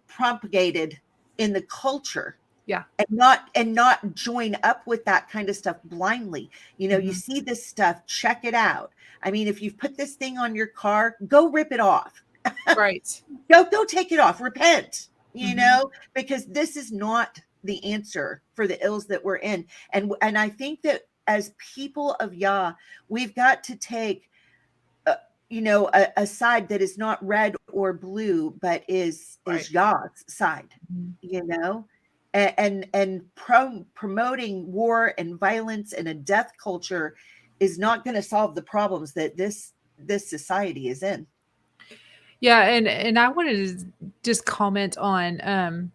S2: propagated in the culture.
S3: Yeah.
S2: And not join up with that kind of stuff blindly. You see this stuff, check it out. I mean, if you've put this thing on your car, go rip it off.
S3: Right.
S2: Go take it off. Repent, because this is not the answer for the ills that we're in. And I think that as people of Yah, we've got to take, a side that is not red or blue, but is Yah's side, and promoting war and violence and a death culture is not going to solve the problems that this society is in.
S3: Yeah. And I wanted to just comment on,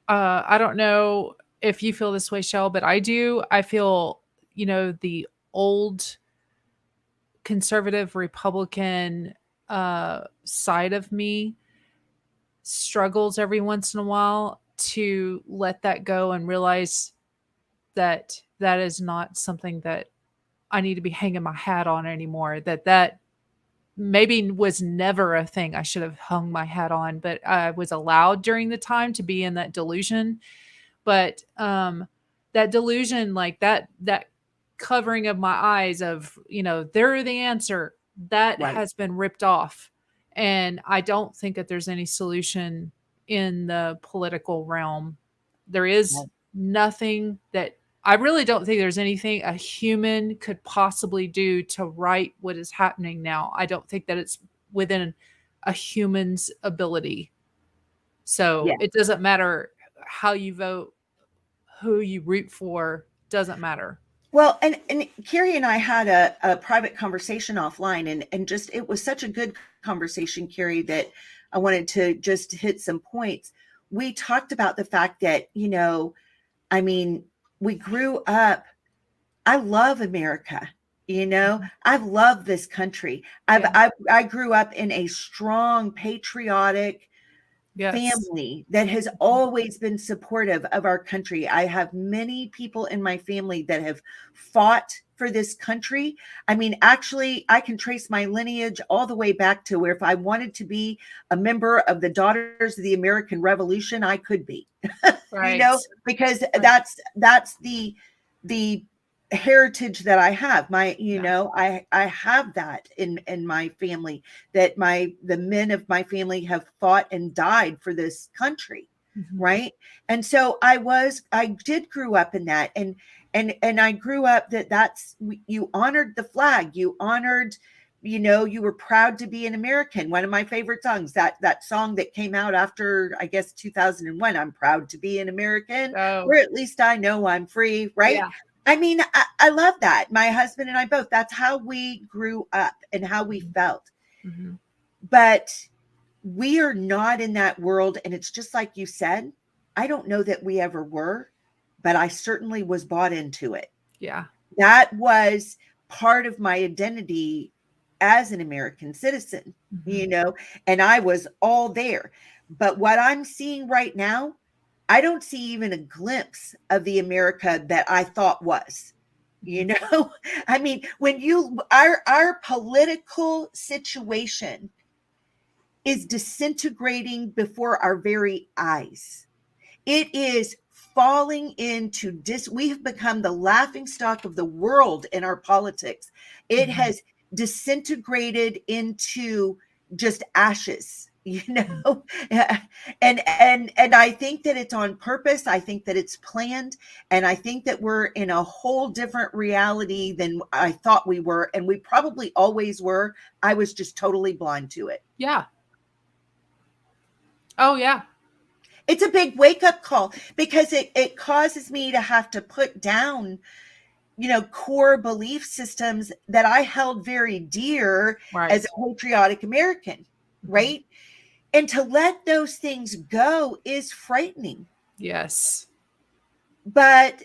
S3: I don't know if you feel this way, Chelle, but I do. I feel, the old conservative Republican side of me struggles every once in a while to let that go and realize that that is not something that I need to be hanging my hat on anymore. That maybe was never a thing I should have hung my hat on, but I was allowed during the time to be in that delusion. But that delusion, like that covering of my eyes of, they're the answer, that has been ripped off. And I don't think that there's any solution in the political realm. There is nothing that I really don't think there's anything a human could possibly do to right what is happening now. I don't think that it's within a human's ability. So it doesn't matter how you vote, who you root for, doesn't matter.
S2: Well, and Carrie and I had a private conversation offline, and just, it was such a good conversation, Carrie, that I wanted to just hit some points. we talked about the fact that, you know, I mean, we grew up, I love America. You know, I've loved this country. I grew up in a strong, patriotic family that has always been supportive of our country. I have many people in my family that have fought for this country. I mean, actually, I can trace my lineage all the way back to where if I wanted to be a member of the Daughters of the American Revolution, I could be.
S3: Right.
S2: You know, because that's the heritage that I have. My, you know, I have that in my family, that the men of my family have fought and died for this country. Right. And so I did grew up in that. And I grew up that's, you honored the flag, you honored, you know, you were proud to be an American. One of my favorite songs, that song that came out after, I guess, 2001, I'm proud to be an American, or at least I know I'm free. Right. Yeah. I mean, I love that. My husband and I both, that's how we grew up and how we felt. But we are not in that world. And it's just like you said, I don't know that we ever were, but I certainly was bought into it. Yeah. That was part of my identity as an American citizen, you know, and I was all there. But what I'm seeing right now, I don't see even a glimpse of the America that I thought was, you know. I mean, when our political situation is disintegrating before our very eyes. It is falling into we have become the laughingstock of the world in our politics. It has disintegrated into just ashes, you know. And I think that it's on purpose. I think that it's planned, and I think that we're in a whole different reality than I thought we were, and we probably always were. I was just totally blind to it.
S3: Yeah. Oh yeah.
S2: It's a big wake-up call, because it causes me to have to put down, you know, core belief systems that I held very dear as a patriotic American, right? And to let those things go is frightening.
S3: Yes.
S2: But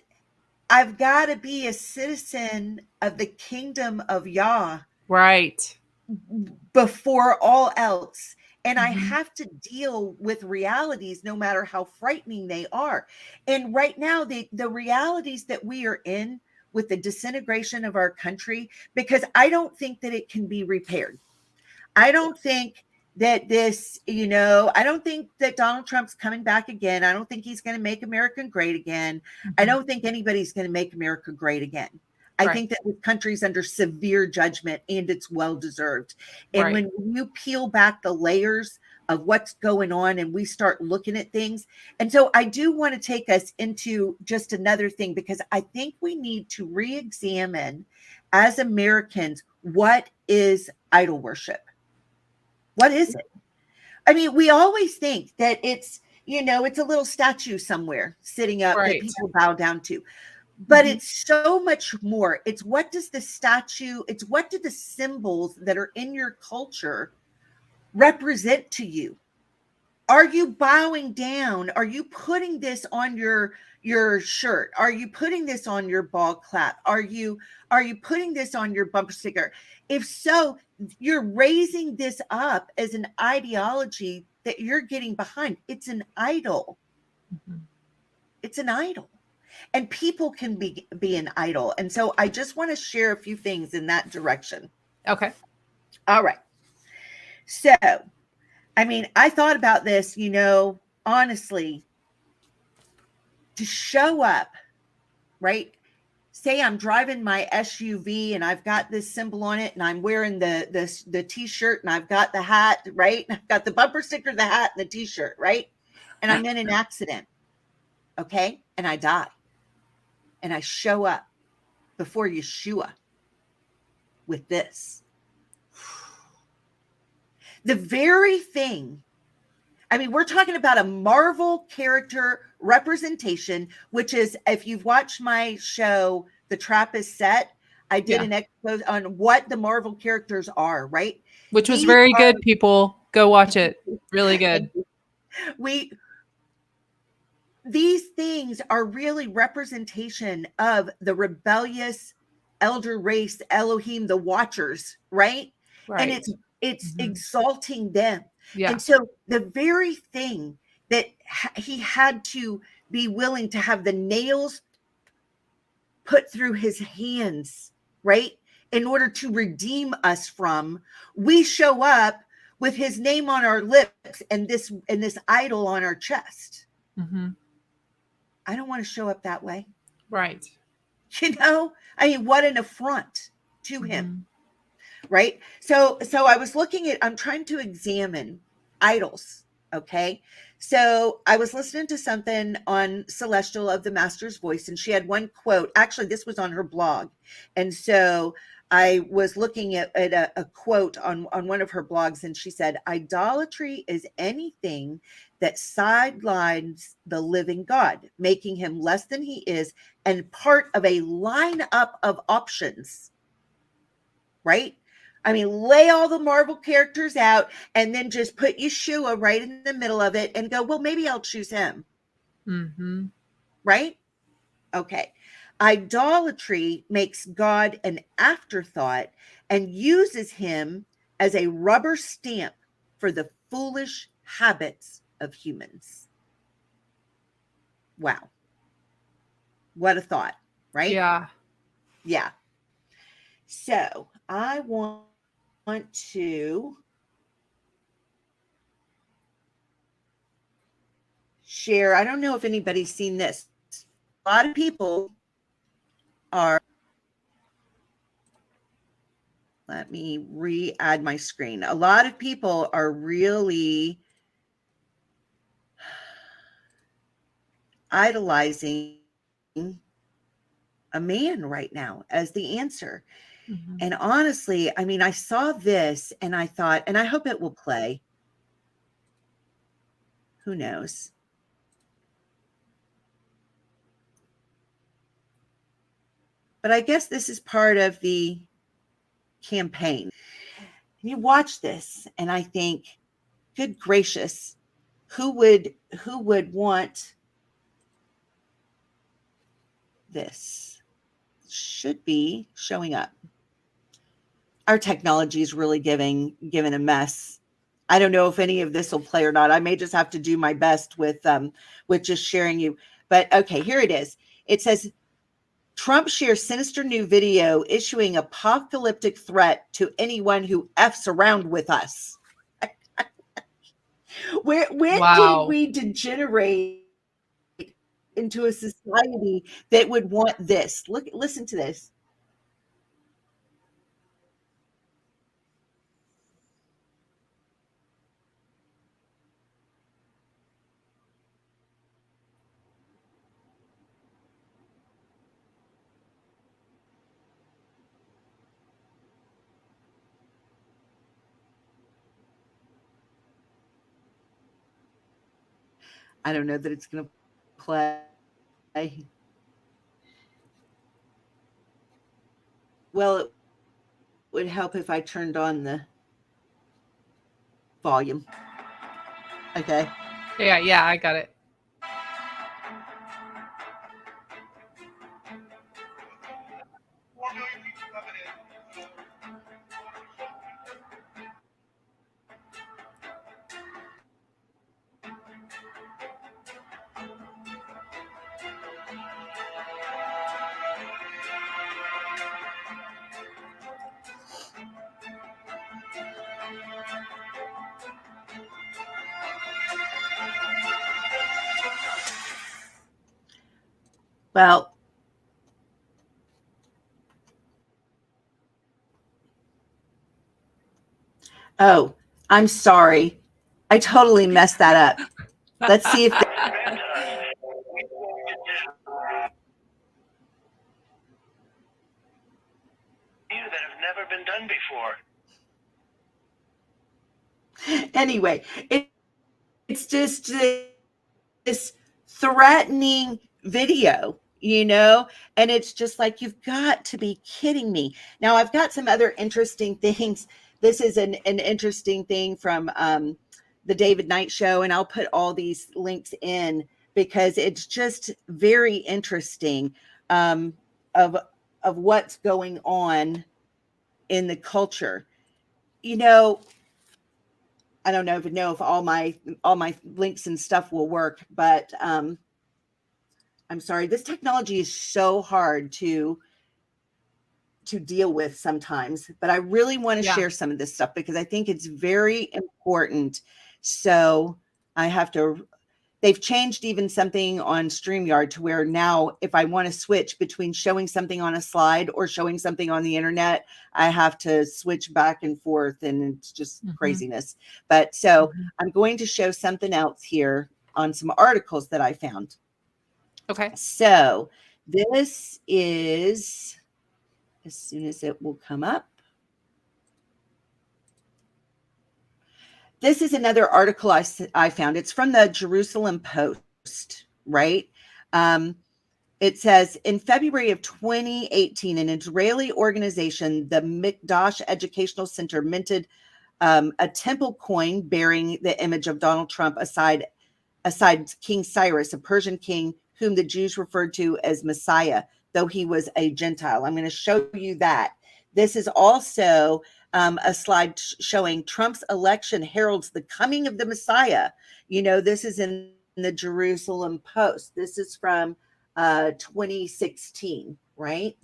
S2: I've got to be a citizen of the kingdom of Yah.
S3: Right.
S2: Before all else. And I have to deal with realities, no matter how frightening they are. And right now, the realities that we are in with the disintegration of our country, because I don't think that it can be repaired. I don't think that this, you know, I don't think that Donald Trump's coming back again. I don't think he's going to make America great again. I don't think anybody's going to make America great again. I think that the country's under severe judgment, and it's well-deserved. And when you peel back the layers of what's going on and we start looking at things. And so I do want to take us into just another thing, because I think we need to re-examine as Americans, what is idol worship? What is it? I mean, we always think that it's, you know, it's a little statue somewhere sitting up that people bow down to. But it's so much more. It's what does the statue, it's what do the symbols that are in your culture represent to you? Are you bowing down? Are you putting this on your shirt? Are you putting this on your ball clap? Are you putting this on your bumper sticker? If so, you're raising this up as an ideology that you're getting behind. It's an idol. It's an idol. And people can be an idol. And so I just want to share a few things in that direction.
S3: Okay.
S2: All right. So, I mean, I thought about this, you know, honestly, to show up, right? Say I'm driving my SUV and I've got this symbol on it, and I'm wearing the t-shirt, and I've got the hat, right? I've got the bumper sticker, the hat, and the t-shirt, right? And I'm in an accident. Okay. And I die. And I show up before Yeshua with this. The very thing, I mean, we're talking about a Marvel character representation, which is, if you've watched my show, The Trap is Set, I did an expose on what the Marvel characters are, right?
S3: Which was very good, people. Go watch it. Really good.
S2: these things are really representation of the rebellious elder race, Elohim, the watchers, right? And
S3: Right.
S2: it's exalting them.
S3: Yeah.
S2: And so the very thing that he had to be willing to have the nails put through his hands, right, in order to redeem us from, we show up with his name on our lips and this idol on our chest. I don't want to show up that way.
S3: Right.
S2: You know, I mean, what an affront to him. Right. So I was looking at, I'm trying to examine idols. Okay. So I was listening to something on Celestial of the Master's Voice, and she had one quote. Actually, this was on her blog. And so I was looking at a quote on one of her blogs, and she said, idolatry is anything that sidelines the living God, making him less than he is and part of a lineup of options. Right? I mean, lay all the Marvel characters out and then just put Yeshua right in the middle of it and go, well, maybe I'll choose him. Right? Okay. Idolatry makes God an afterthought and uses him as a rubber stamp for the foolish habits of humans. Wow. What a thought, right?
S3: Yeah.
S2: Yeah. So I want to share. I don't know if anybody's seen this. A lot of people are, let me re-add my screen. A lot of people are really idolizing a man right now as the answer. And honestly, I mean, I saw this and I thought, and I hope it will play. Who knows? But I guess this is part of the campaign. And you watch this and I think, good gracious, who would want this? Should be showing up. Our technology is really giving a mess. I don't know if any of this will play or not. I may just have to do my best with just sharing you. But okay, here it is. It says, Trump shares sinister new video issuing apocalyptic threat to anyone who F's around with us. When did we degenerate into a society that would want this? Listen to this. I don't know that it's going to play. Well, it would help if I turned on the volume. Okay.
S3: Yeah, I got it.
S2: Well, oh, I'm sorry. I totally messed that up. Let's see if
S4: That have never been done before.
S2: Anyway, it's just this threatening video, you know, and it's just like, you've got to be kidding me. Now, I've got some other interesting things. This is an interesting thing from the David Knight show, and I'll put all these links in because it's just very interesting of what's going on in the culture. You know, I don't know if all my links and stuff will work, but I'm sorry. This technology is so hard to deal with sometimes, but I really want to share some of this stuff because I think it's very important. So I have to, they've changed even something on StreamYard to where now if I want to switch between showing something on a slide or showing something on the internet, I have to switch back and forth, and it's just craziness. But so I'm going to show something else here on some articles that I found.
S3: Okay.
S2: So this is, as soon as it will come up. This is another article I found. It's from the Jerusalem Post, right? It says, in February of 2018, an Israeli organization, the Mikdash Educational Center, minted a temple coin bearing the image of Donald Trump aside King Cyrus, a Persian king whom the Jews referred to as Messiah, though he was a Gentile. I'm going to show you that. This is also a slide showing Trump's election heralds the coming of the Messiah. You know, this is in the Jerusalem Post. This is from 2016, right?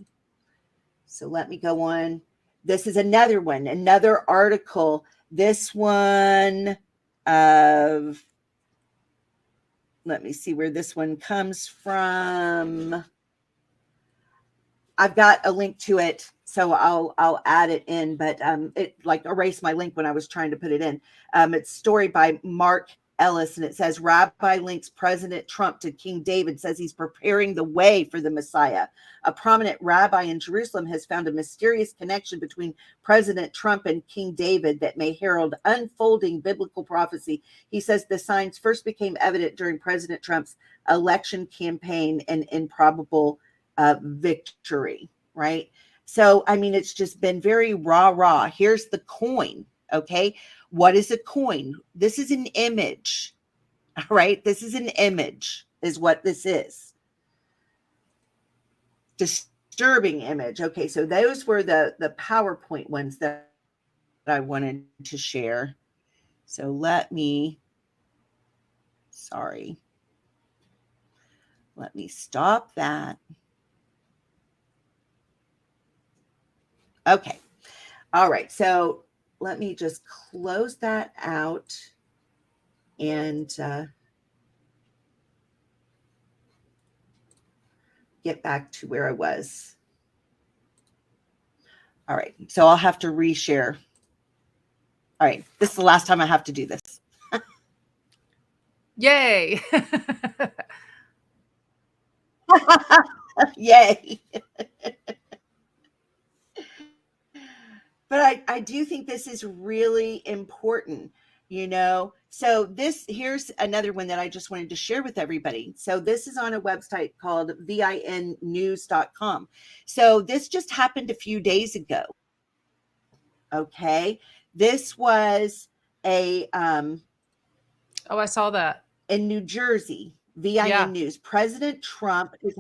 S2: So let me go on. This is another one, another article. This one of, let me see where this one comes from. I've got a link to it, so I'll add it in, but it like erased my link when I was trying to put it in. It's a story by Mark Ellis, and it says, Rabbi links President Trump to King David, says he's preparing the way for the Messiah. A prominent rabbi in Jerusalem has found a mysterious connection between President Trump and King David that may herald unfolding biblical prophecy. He says the signs first became evident during President Trump's election campaign and improbable victory, right? So, I mean, it's just been very rah. Here's the coin, okay? What is a coin? This is an image, all right? This is an image, is what this is. Disturbing image. Okay, so those were the PowerPoint ones that I wanted to share. So let me stop that. Okay. All right. So let me just close that out and get back to where I was. All right. So I'll have to reshare. All right. This is the last time I have to do this.
S3: Yay.
S2: Yay. But I do think this is really important, you know. So here's another one that I just wanted to share with everybody. So this is on a website called VINnews.com. So this just happened a few days ago. Okay. This was a
S3: Oh, I saw that.
S2: In New Jersey, VIN News. President Trump is,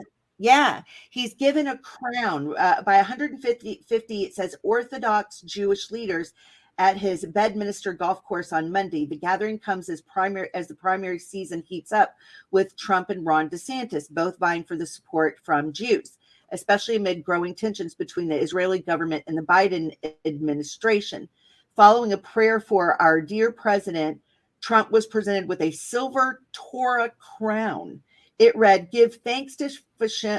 S2: he's given a crown by 150, it says Orthodox Jewish leaders at his Bedminster golf course on Monday. The gathering comes as the primary season heats up, with Trump and Ron DeSantis both vying for the support from Jews, especially amid growing tensions between the Israeli government and the Biden administration. Following a prayer for our dear president, Trump was presented with a silver Torah crown. It read, "Give thanks to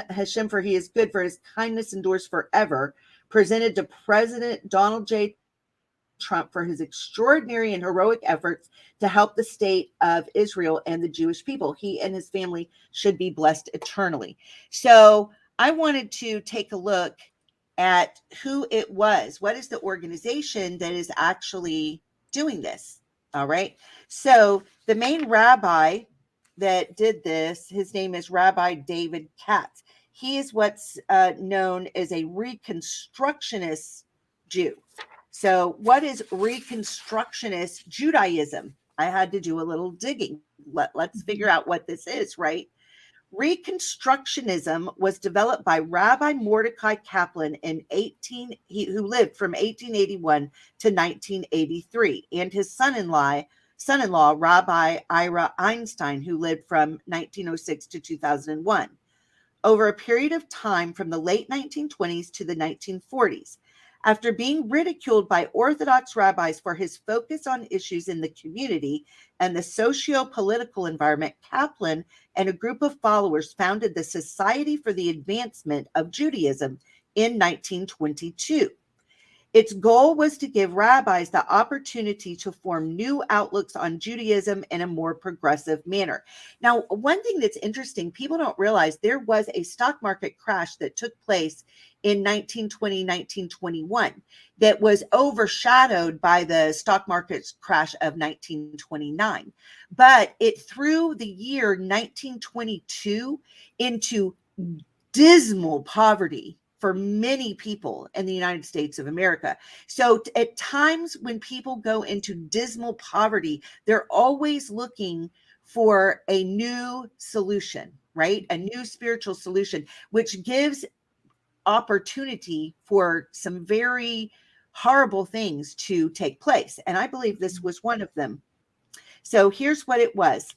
S2: Hashem, for he is good, for his kindness endures forever," presented to President Donald J. Trump for his extraordinary and heroic efforts to help the state of Israel and the Jewish people. He and his family should be blessed eternally. So I wanted to take a look at who it was. What is the organization that is actually doing this? All right. So the main rabbi that did this, his name is Rabbi David Katz. He is what's known as a Reconstructionist Jew. So what is Reconstructionist Judaism? I had to do a little digging. let's figure out what this is, right? Reconstructionism was developed by Rabbi Mordecai Kaplan who lived from 1881 to 1983, and his son-in-law, Rabbi Ira Einstein, who lived from 1906 to 2001. Over a period of time from the late 1920s to the 1940s. After being ridiculed by Orthodox rabbis for his focus on issues in the community and the socio-political environment, Kaplan and a group of followers founded the Society for the Advancement of Judaism in 1922. Its goal was to give rabbis the opportunity to form new outlooks on Judaism in a more progressive manner. Now, one thing that's interesting, people don't realize there was a stock market crash that took place in 1920, 1921 that was overshadowed by the stock market crash of 1929. But it threw the year 1922 into dismal poverty for many people in the United States of America. So at times when people go into dismal poverty, they're always looking for a new solution, right? A new spiritual solution, which gives opportunity for some very horrible things to take place. And I believe this was one of them. So here's what it was.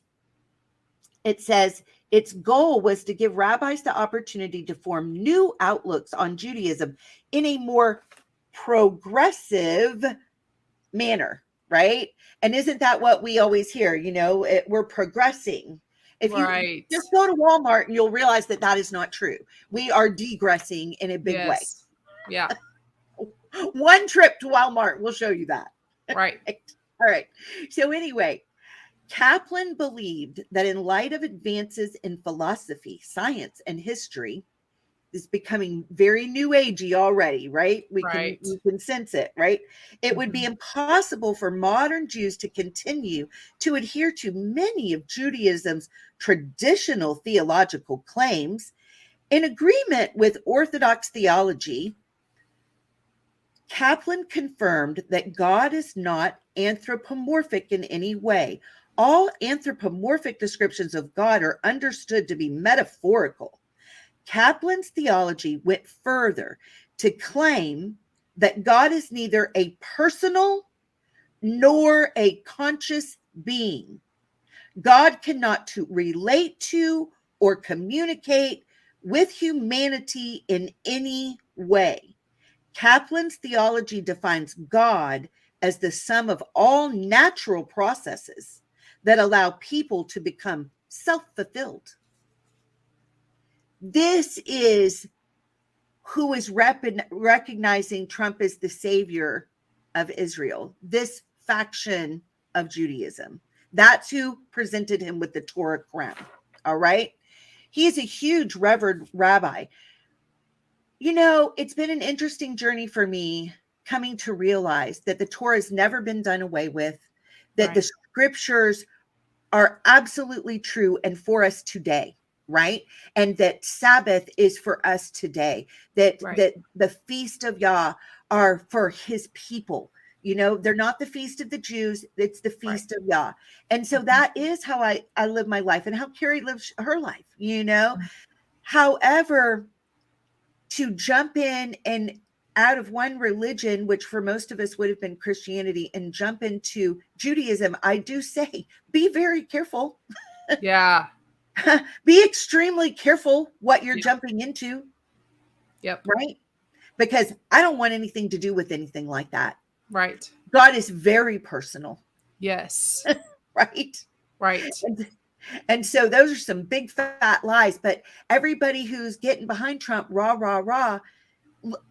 S2: It says, its goal was to give rabbis the opportunity to form new outlooks on Judaism in a more progressive manner, right? And isn't that what we always hear? You know, we're progressing. If you just go to Walmart and you'll realize that that is not true. We are degressing in a big way.
S3: Yeah.
S2: One trip to Walmart will show you that.
S3: Right.
S2: All right. So anyway, Kaplan believed that in light of advances in philosophy, science, and history, is becoming very new agey already, right? We can sense it, right? It would be impossible for modern Jews to continue to adhere to many of Judaism's traditional theological claims. In agreement with Orthodox theology, Kaplan confirmed that God is not anthropomorphic in any way. All anthropomorphic descriptions of God are understood to be metaphorical. Kaplan's theology went further to claim that God is neither a personal nor a conscious being. God cannot relate to or communicate with humanity in any way. Kaplan's theology defines God as the sum of all natural processes that allow people to become self-fulfilled. This is who is recognizing Trump as the savior of Israel, this faction of Judaism. That's who presented him with the Torah crown. All right. He is a huge revered rabbi. You know, it's been an interesting journey for me coming to realize that the Torah has never been done away with, that the scriptures are absolutely true and for us today, right? And that Sabbath is for us today, that the feast of Yah are for his people. You know, they're not the feast of the Jews, it's the feast of Yah. And so that is how I live my life and how Carrie lives her life, you know. However, to jump in and out of one religion, which for most of us would have been Christianity, and jump into Judaism, I do say, be very careful.
S3: Yeah.
S2: Be extremely careful what you're jumping into.
S3: Yep.
S2: Right? Because I don't want anything to do with anything like that.
S3: Right.
S2: God is very personal.
S3: Yes.
S2: Right?
S3: Right.
S2: And so those are some big fat lies. But everybody who's getting behind Trump, rah,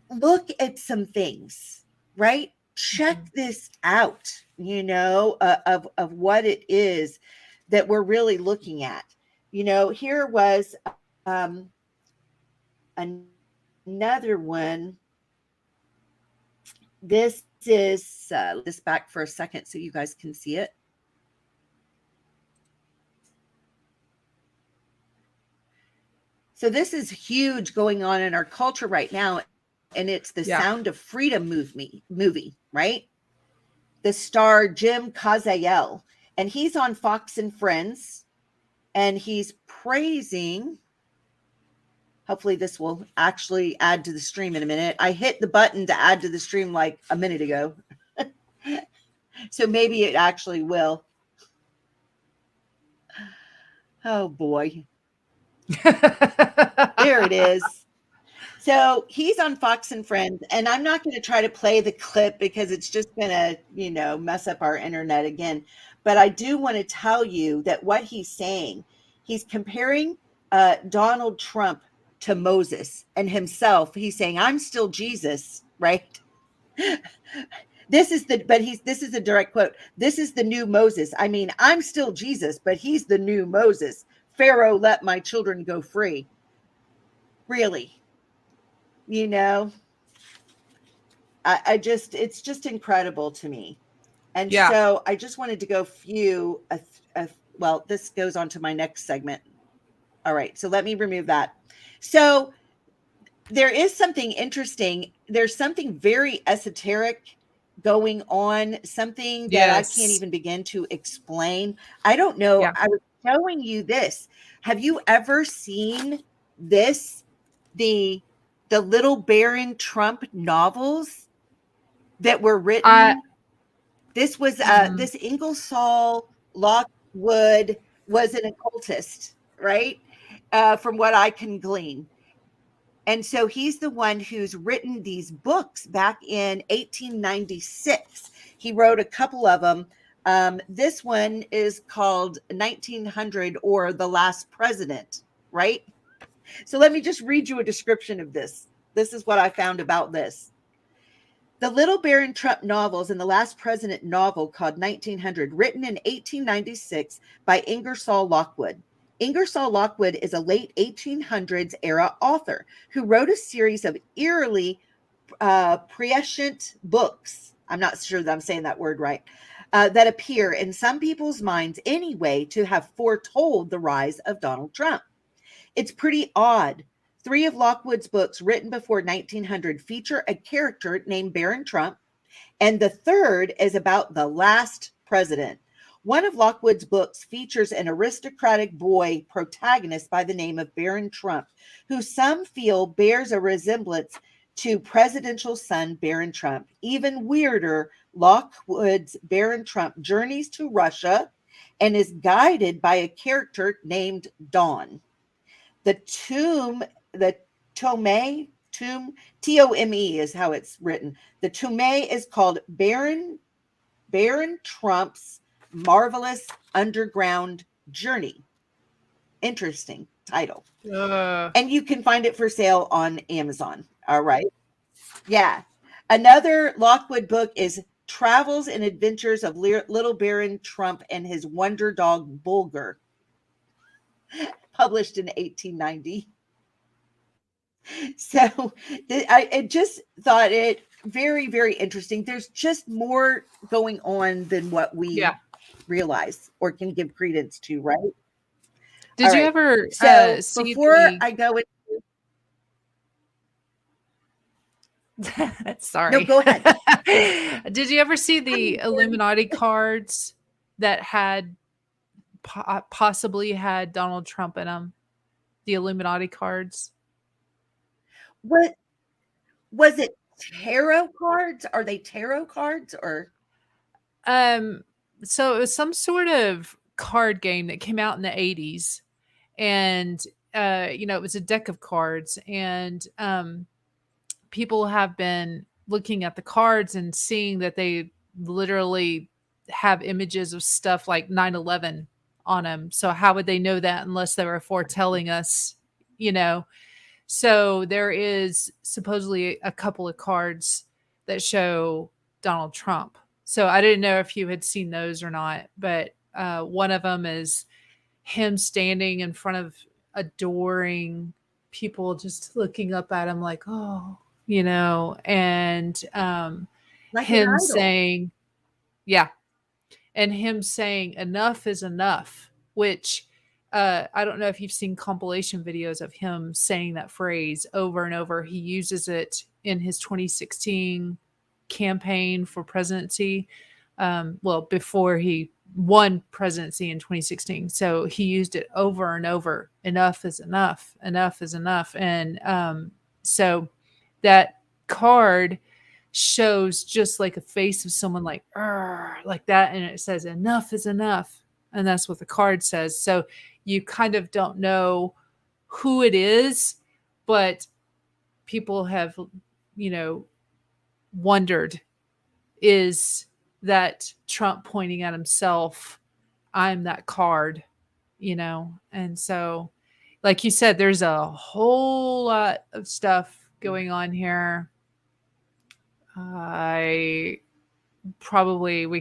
S2: look at some things, right? Check this out, you know, of what it is that we're really looking at. You know, here was another one. This is, this back for a second so you guys can see it. So this is huge going on in our culture right now. And it's the Sound of Freedom movie, right? The star Jim Cazale. and he's on Fox and Friends, and he's praising. Hopefully this will actually add to the stream in a minute. I hit the button to add to the stream like a minute ago. So maybe it actually will. Oh boy. There it is. So he's on Fox and Friends, and I'm not going to try to play the clip because it's just going to, mess up our internet again. But I do want to tell you that what he's saying, he's comparing Donald Trump to Moses and himself. He's saying, I'm still Jesus, right? This is a direct quote. This is the new Moses. I mean, I'm still Jesus, but he's the new Moses. Pharaoh, let my children go free. Really? It's just incredible to me. And so I just wanted to go well, this goes on to my next segment. All right. So let me remove that. So there is something interesting. There's something very esoteric going on, something that I can't even begin to explain. I don't know. I was showing you this. Have you ever seen this? The Little Baron Trump novels that were written. This was this Ingersoll Lockwood was an occultist, right? From what I can glean. And so he's the one who's written these books back in 1896. He wrote a couple of them. This one is called 1900 or The Last President, right? So let me just read you a description of this. This is what I found about this. The Little Baron Trump novels and The Last President novel called 1900, written in 1896 by Ingersoll Lockwood. Ingersoll Lockwood is a late 1800s era author who wrote a series of eerily prescient books. I'm not sure that I'm saying that word right. That appear in some people's minds anyway to have foretold the rise of Donald Trump. It's pretty odd. 3 of Lockwood's books written before 1900 feature a character named Baron Trump, and the third is about the last president. One of Lockwood's books features an aristocratic boy protagonist by the name of Baron Trump, who some feel bears a resemblance to presidential son Baron Trump. Even weirder, Lockwood's Baron Trump journeys to Russia and is guided by a character named Dawn. The Tome, T-O-M-E is how it's written. The Tome is called Baron Trump's Marvelous Underground Journey. Interesting title. And you can find it for sale on Amazon. All right. Yeah. Another Lockwood book is Travels and Adventures of Little Baron Trump and His Wonder Dog Bulger, published in 1890. So I just thought it very, very interesting. There's just more going on than what we realize or can give credence to, right?
S3: Did you ever
S2: see before I go into
S3: sorry.
S2: No, go ahead.
S3: Did you ever see the Illuminati cards that had possibly had Donald Trump in them? The Illuminati cards.
S2: What was it? Tarot cards? Are they tarot cards or?
S3: So it was some sort of card game that came out in the 80s, and it was a deck of cards, and people have been looking at the cards and seeing that they literally have images of stuff like 9/11 on them. So how would they know that unless they were foretelling us, So there is supposedly a couple of cards that show Donald Trump. So I didn't know if you had seen those or not, but one of them is him standing in front of adoring people, just looking up at him like, oh, and
S2: like
S3: him saying, and him saying enough is enough, which I don't know if you've seen compilation videos of him saying that phrase over and over. He uses it in his 2016 campaign for presidency. Before he won presidency in 2016. So he used it over and over. Enough is enough. Enough is enough. And so that card shows just like a face of someone like that, and it says enough is enough, and that's what the card says. So you kind of don't know who it is, but people have, wondered, is that Trump pointing at himself? I'm that card, and so like you said, there's a whole lot of stuff going on here. We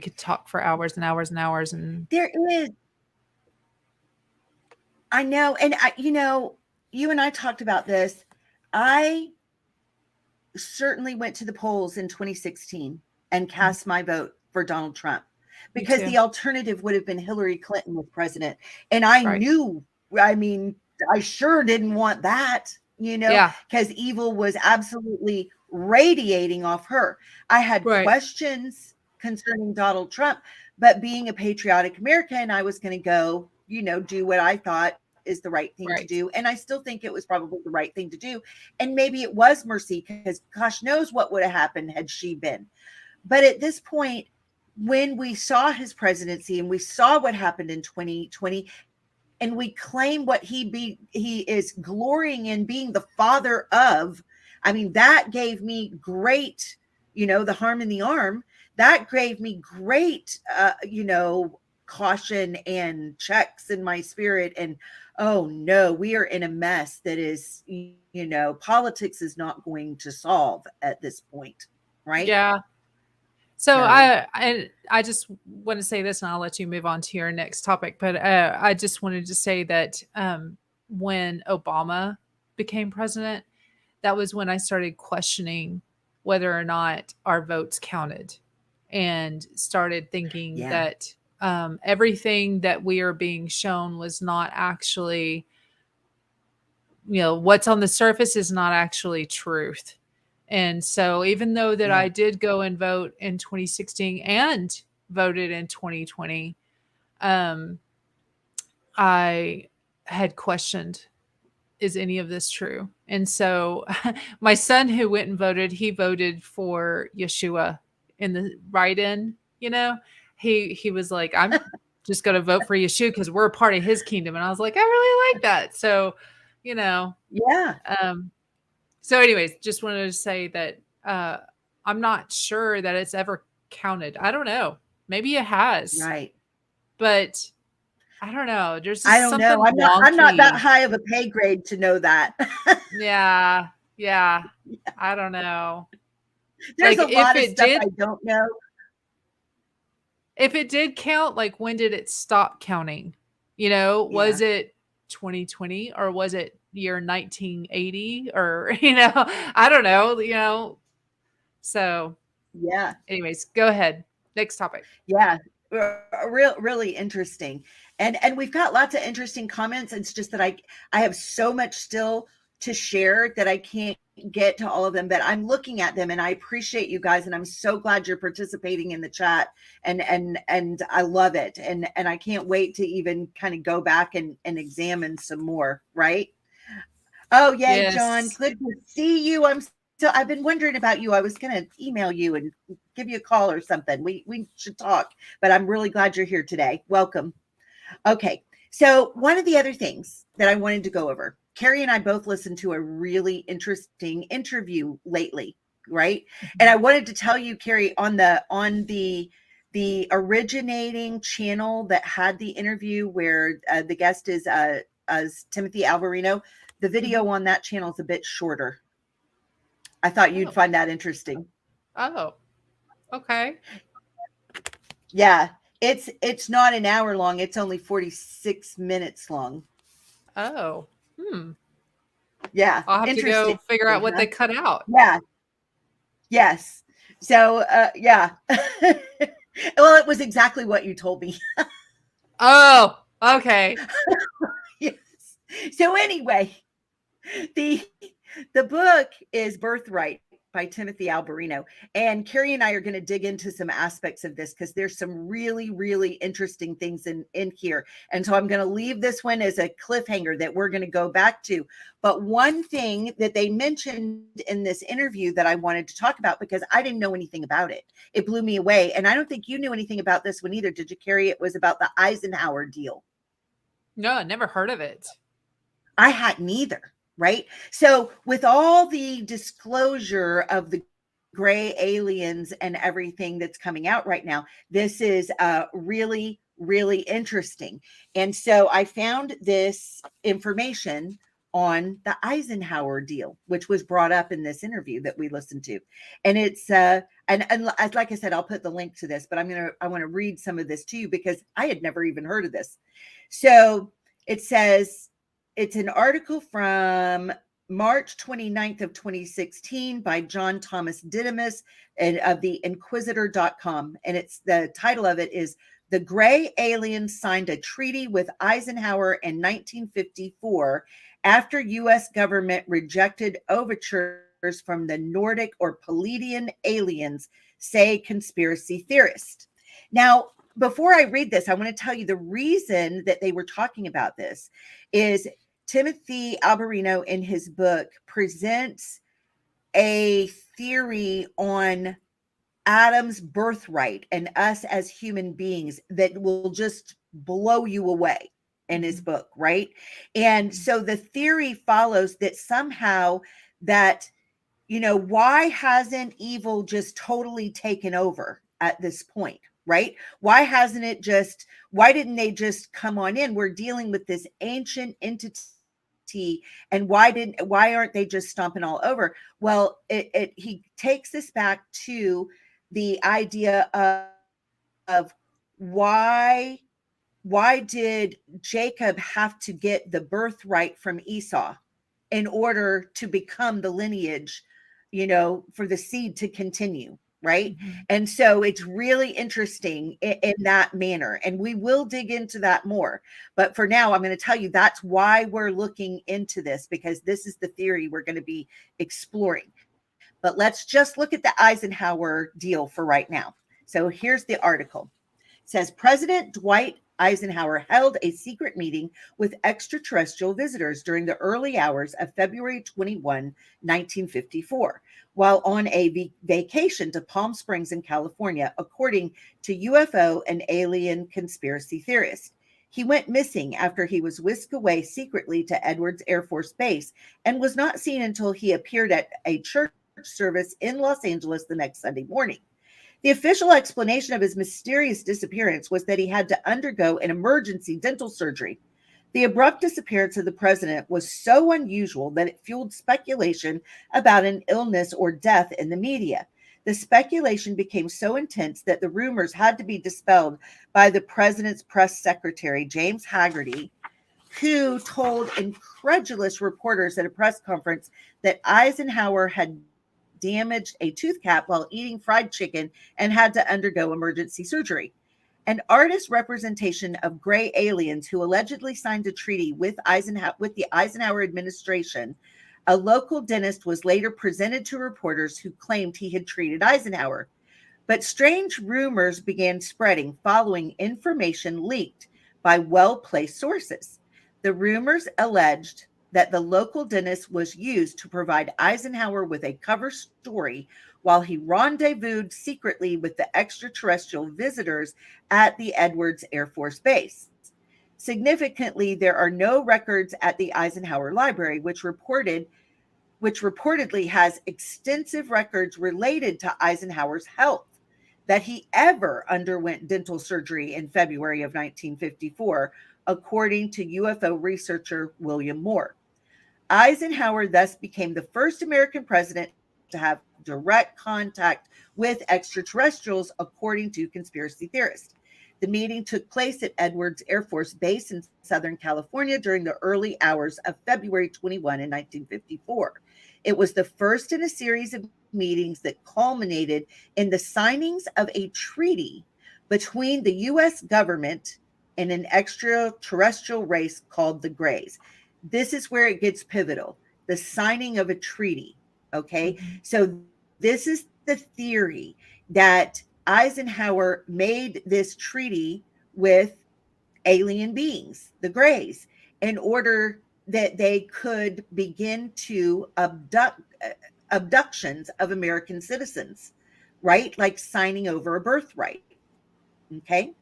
S3: could talk for hours and hours and hours. And
S2: there is, I know. And you and I talked about this. I certainly went to the polls in 2016 and cast my vote for Donald Trump, because the alternative would have been Hillary Clinton with president. And I knew, I sure didn't want that, because evil was absolutely radiating off her. I had questions concerning Donald Trump, but being a patriotic American, I was going to go, do what I thought is the right thing to do. And I still think it was probably the right thing to do. And maybe it was mercy, because gosh knows what would have happened had she been. But at this point, when we saw his presidency and we saw what happened in 2020, and we claim what he is glorying in being the father of, that gave me great, the harm in the arm, that gave me great, caution and checks in my spirit. And, oh no, we are in a mess that is, politics is not going to solve at this point. Right.
S3: Yeah. So I just want to say this, and I'll let you move on to your next topic. But I just wanted to say that when Obama became president, that was when I started questioning whether or not our votes counted, and started thinking that everything that we are being shown was not actually, what's on the surface is not actually truth. And so even though that I did go and vote in 2016 and voted in 2020, I had questioned, is any of this true? And so my son, who went and voted, he voted for Yeshua in the write-in, he was like, I'm just going to vote for Yeshua because we're a part of his kingdom. And I was like, I really like that. So, so anyways, just wanted to say that I'm not sure that it's ever counted. I don't know. Maybe it has.
S2: Right.
S3: But I don't know. There's just
S2: I don't know. I'm not that high of a pay grade to know that.
S3: Yeah. I don't know.
S2: There's a lot of stuff I don't know.
S3: If it did count, like, when did it stop counting? Was it 2020 or was it year 1980 or, I don't know, so anyways, go ahead. Next topic.
S2: Really interesting. And we've got lots of interesting comments. It's just that I have so much still to share that I can't get to all of them, but I'm looking at them and I appreciate you guys. And I'm so glad you're participating in the chat, and I love it. And I can't wait to even kind of go back and examine some more. Right. Oh yeah. Yes. John, good to see you. I've been wondering about you. I was going to email you and give you a call or something. We should talk, but I'm really glad you're here today. Welcome. Okay. So one of the other things that I wanted to go over, Carrie and I both listened to a really interesting interview lately, right? Mm-hmm. And I wanted to tell you, Carrie, on the originating channel that had the interview where the guest is Timothy Alberino, the video on that channel is a bit shorter. I thought you'd find that interesting.
S3: Oh, okay.
S2: Yeah, it's not an hour long. It's only 46 minutes long.
S3: Oh,
S2: yeah.
S3: I'll have to go figure out what they cut out.
S2: Yeah. Yes. So, yeah. Well, it was exactly what you told me.
S3: Oh, okay.
S2: Yes. So anyway, the book is Birthright, by Timothy Alberino. And Carrie and I are going to dig into some aspects of this because there's some really, really interesting things in here. And so I'm going to leave this one as a cliffhanger that we're going to go back to. But one thing that they mentioned in this interview that I wanted to talk about, because I didn't know anything about it, it blew me away. And I don't think you knew anything about this one either. Did you, Carrie? It was about the Eisenhower deal.
S3: No, I never heard of it.
S2: I hadn't either. Right. So with all the disclosure of the gray aliens and everything that's coming out right now, this is really, really interesting. And so I found this information on the Eisenhower deal, which was brought up in this interview that we listened to. And it's and like I said, I'll put the link to this, but I want to read some of this to you because I had never even heard of this. So it says, it's an article from March 29th of 2016 by John Thomas Didymus and of the Inquisitor.com. And it's the title of it is The Gray Aliens Signed a Treaty with Eisenhower in 1954 after U.S. government rejected overtures from the Nordic or Palladian aliens, say conspiracy theorists. Now, before I read this, I want to tell you the reason that they were talking about this is Timothy Alberino in his book presents a theory on Adam's birthright and us as human beings that will just blow you away in his book, right? And so the theory follows that somehow that, you know, why hasn't evil just totally taken over at this point? Right? Why didn't they just come on in? We're dealing with this ancient entity, and why aren't they just stomping all over? Well, he takes this back to the idea of why did Jacob have to get the birthright from Esau in order to become the lineage, you know, for the seed to continue? Right. Mm-hmm. And so it's really interesting in that manner. And we will dig into that more. But for now, I'm going to tell you that's why we're looking into this, because this is the theory we're going to be exploring. But let's just look at the Eisenhower deal for right now. So here's the article. It says President Dwight Eisenhower held a secret meeting with extraterrestrial visitors during the early hours of February 21, 1954, while on a vacation to Palm Springs in California, according to UFO and alien conspiracy theorists. He went missing after he was whisked away secretly to Edwards Air Force Base and was not seen until he appeared at a church service in Los Angeles the next Sunday morning. The official explanation of his mysterious disappearance was that he had to undergo an emergency dental surgery. The abrupt disappearance of the president was so unusual that it fueled speculation about an illness or death in the media. The speculation became so intense that the rumors had to be dispelled by the president's press secretary, James Haggerty, who told incredulous reporters at a press conference that Eisenhower had damaged a tooth cap while eating fried chicken and had to undergo emergency surgery. An artist representation of gray aliens who allegedly signed a treaty with the Eisenhower administration, a local dentist was later presented to reporters who claimed he had treated Eisenhower. But strange rumors began spreading following information leaked by well-placed sources. The rumors alleged that the local dentist was used to provide Eisenhower with a cover story while he rendezvoused secretly with the extraterrestrial visitors at the Edwards Air Force Base. Significantly, there are no records at the Eisenhower Library, which reportedly has extensive records related to Eisenhower's health. That he ever underwent dental surgery in February of 1954, according to UFO researcher William Moore. Eisenhower thus became the first American president to have direct contact with extraterrestrials, according to conspiracy theorists. The meeting took place at Edwards Air Force Base in Southern California during the early hours of February 21 in 1954. It was the first in a series of meetings that culminated in the signings of a treaty between the U.S. government and an extraterrestrial race called the Greys. This is where it gets pivotal, the signing of a treaty. Okay. Mm-hmm. So this is the theory that Eisenhower made this treaty with alien beings, the Greys, in order that they could begin to abductions of American citizens, right? Like signing over a birthright. Okay.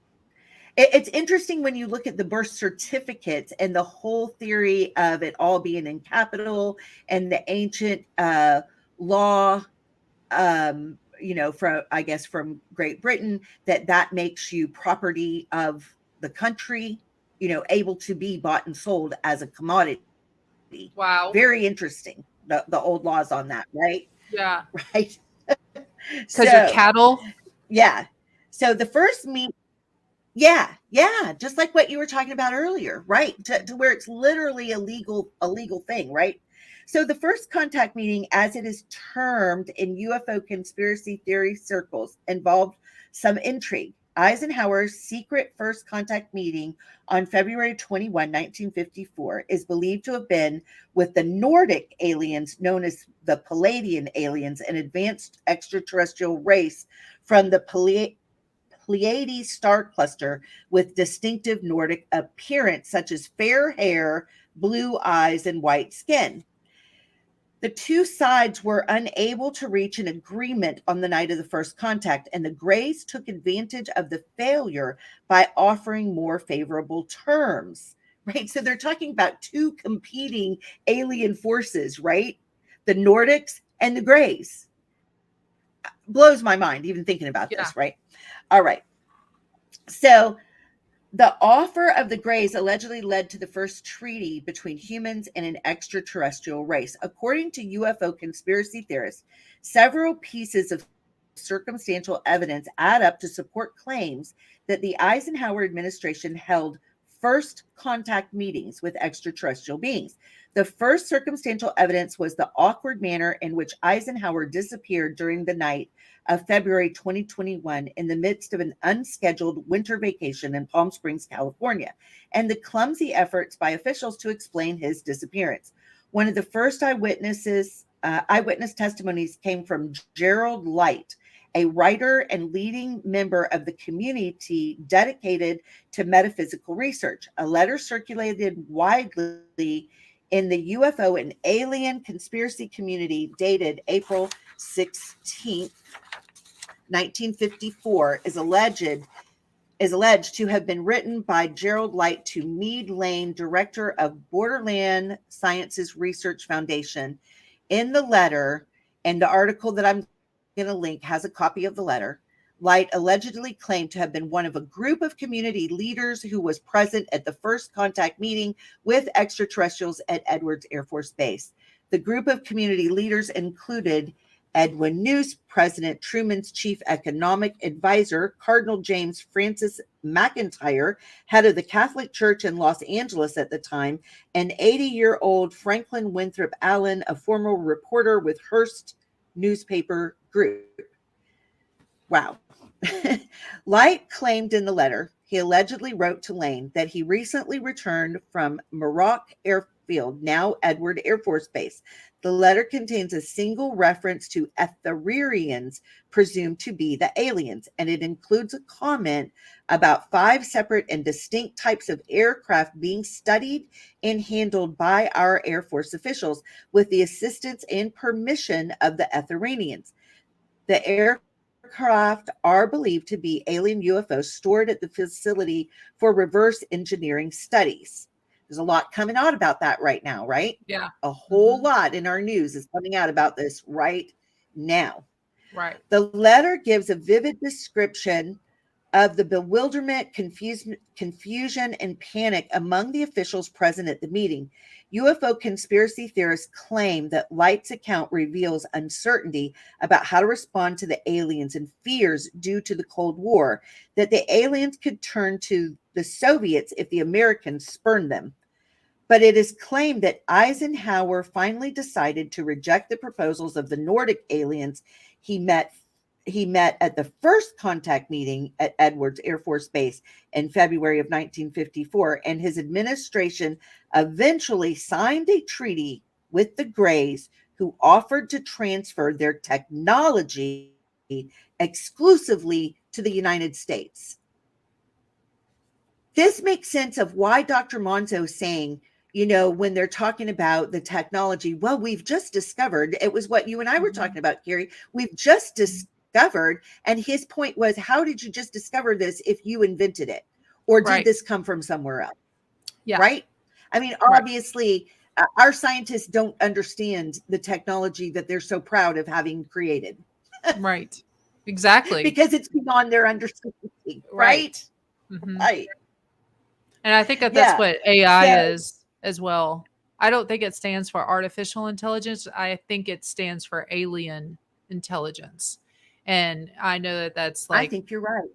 S2: It's interesting when you look at the birth certificates and the whole theory of it all being in capital and the ancient law, from Great Britain, that makes you property of the country, able to be bought and sold as a commodity.
S3: Wow.
S2: Very interesting. The old laws on that, right?
S3: Yeah.
S2: Right.
S3: Because you're cattle.
S2: Yeah. So the first yeah, just like what you were talking about earlier, right? To where it's literally a legal thing, right? So the first contact meeting, as it is termed in UFO conspiracy theory circles, involved some intrigue. Eisenhower's secret first contact meeting on February 21, 1954, is believed to have been with the Nordic aliens known as the Palladian aliens, an advanced extraterrestrial race from the Pleiades star cluster with distinctive Nordic appearance, such as fair hair, blue eyes, and white skin. The two sides were unable to reach an agreement on the night of the first contact, and the Greys took advantage of the failure by offering more favorable terms, right? So they're talking about two competing alien forces, right? The Nordics and the Greys. Blows my mind even thinking about this, right? All right. So the offer of the Greys allegedly led to the first treaty between humans and an extraterrestrial race. According to UFO conspiracy theorists, several pieces of circumstantial evidence add up to support claims that the Eisenhower administration held first contact meetings with extraterrestrial beings. The first circumstantial evidence was the awkward manner in which Eisenhower disappeared during the night of February 2021 in the midst of an unscheduled winter vacation in Palm Springs, California, and the clumsy efforts by officials to explain his disappearance. One of the first eyewitness testimonies came from Gerald Light, a writer and leading member of the community dedicated to metaphysical research. A letter circulated widely in the UFO and alien conspiracy community dated April 16th, 1954, is alleged to have been written by Gerald Light to Meade Lane, director of Borderland Sciences Research Foundation. In the letter, and the article that I'm going to link has a copy of the letter, Light allegedly claimed to have been one of a group of community leaders who was present at the first contact meeting with extraterrestrials at Edwards Air Force Base. The group of community leaders included Edwin Neuse, President Truman's chief economic advisor, Cardinal James Francis McIntyre, head of the Catholic Church in Los Angeles at the time, and 80-year-old Franklin Winthrop Allen, a former reporter with Hearst newspaper group. Wow. Light claimed in the letter he allegedly wrote to Lane that he recently returned from Muroc Airfield, now Edward Air Force Base. The letter contains a single reference to Ethereans, presumed to be the aliens, and it includes a comment about 5 separate and distinct types of aircraft being studied and handled by our Air Force officials with the assistance and permission of the Ethereans. The aircraft are believed to be alien UFOs stored at the facility for reverse engineering studies. There's a lot coming out about that right now, right?
S3: Yeah.
S2: A whole lot in our news is coming out about this right now.
S3: Right.
S2: The letter gives a vivid description of the bewilderment, confusion, and panic among the officials present at the meeting. UFO conspiracy theorists claim that Light's account reveals uncertainty about how to respond to the aliens and fears due to the Cold War, that the aliens could turn to the Soviets if the Americans spurned them. But it is claimed that Eisenhower finally decided to reject the proposals of the Nordic aliens he met at the first contact meeting at Edwards Air Force Base in February of 1954, and his administration eventually signed a treaty with the Greys who offered to transfer their technology exclusively to the United States. This makes sense of why Dr. Monzo is saying, when they're talking about the technology, well, we've just discovered, it was what you and I were talking about, Carrie. We've just discovered, and his point was, how did you just discover this if you invented it? Or did this come from somewhere else?
S3: Yeah.
S2: Right? I mean, obviously, our scientists don't understand the technology that they're so proud of having created.
S3: Right. Exactly.
S2: Because it's beyond their understanding. Right?
S3: Mm-hmm.
S2: Right.
S3: And I think that's what AI is as well. I don't think it stands for artificial intelligence. I think it stands for alien intelligence. And I know that that's like,
S2: I think you're right.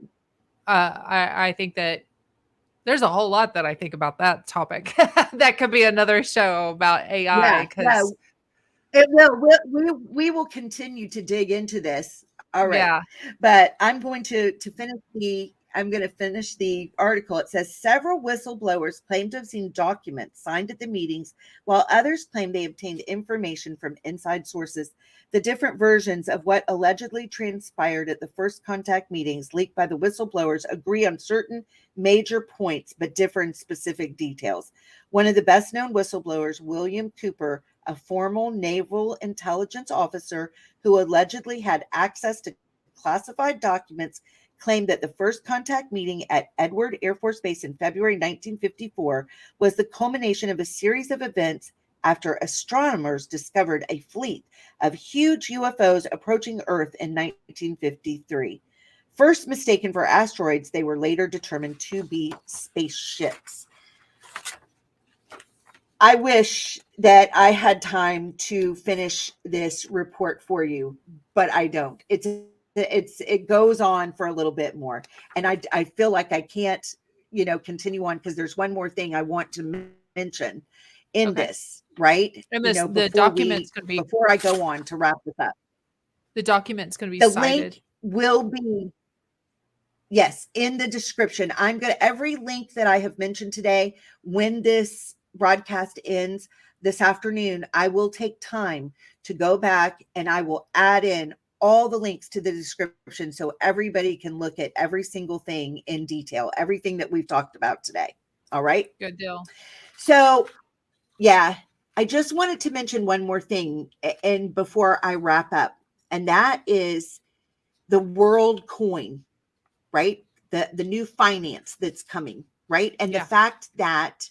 S3: I think that there's a whole lot that I think about that topic. That could be another show about AI.
S2: It will. We will continue to dig into this. All right.
S3: Yeah.
S2: But I'm going to finish the article. It says several whistleblowers claim to have seen documents signed at the meetings, while others claim they obtained information from inside sources. The different versions of what allegedly transpired at the first contact meetings leaked by the whistleblowers agree on certain major points, but differ in specific details. One of the best known whistleblowers, William Cooper, a former naval intelligence officer who allegedly had access to classified documents, claimed that the first contact meeting at Edward Air Force Base in February 1954 was the culmination of a series of events after astronomers discovered a fleet of huge UFOs approaching Earth in 1953. First mistaken for asteroids, they were later determined to be spaceships. I wish that I had time to finish this report for you, but I don't. It goes on for a little bit more, and I feel like I can't, continue on because there's one more thing I want to mention in this, right?
S3: And the document's going to be
S2: before I go on to wrap this up.
S3: The document's going to be
S2: the
S3: cited.
S2: Link will be in the description. Every link that I have mentioned today, when this broadcast ends this afternoon, I will take time to go back and I will add in all the links to the description so everybody can look at every single thing in detail, everything that we've talked about today. All right.
S3: Good deal.
S2: So, I just wanted to mention one more thing and before I wrap up, and that is the world coin, right? The new finance that's coming, right? And the fact that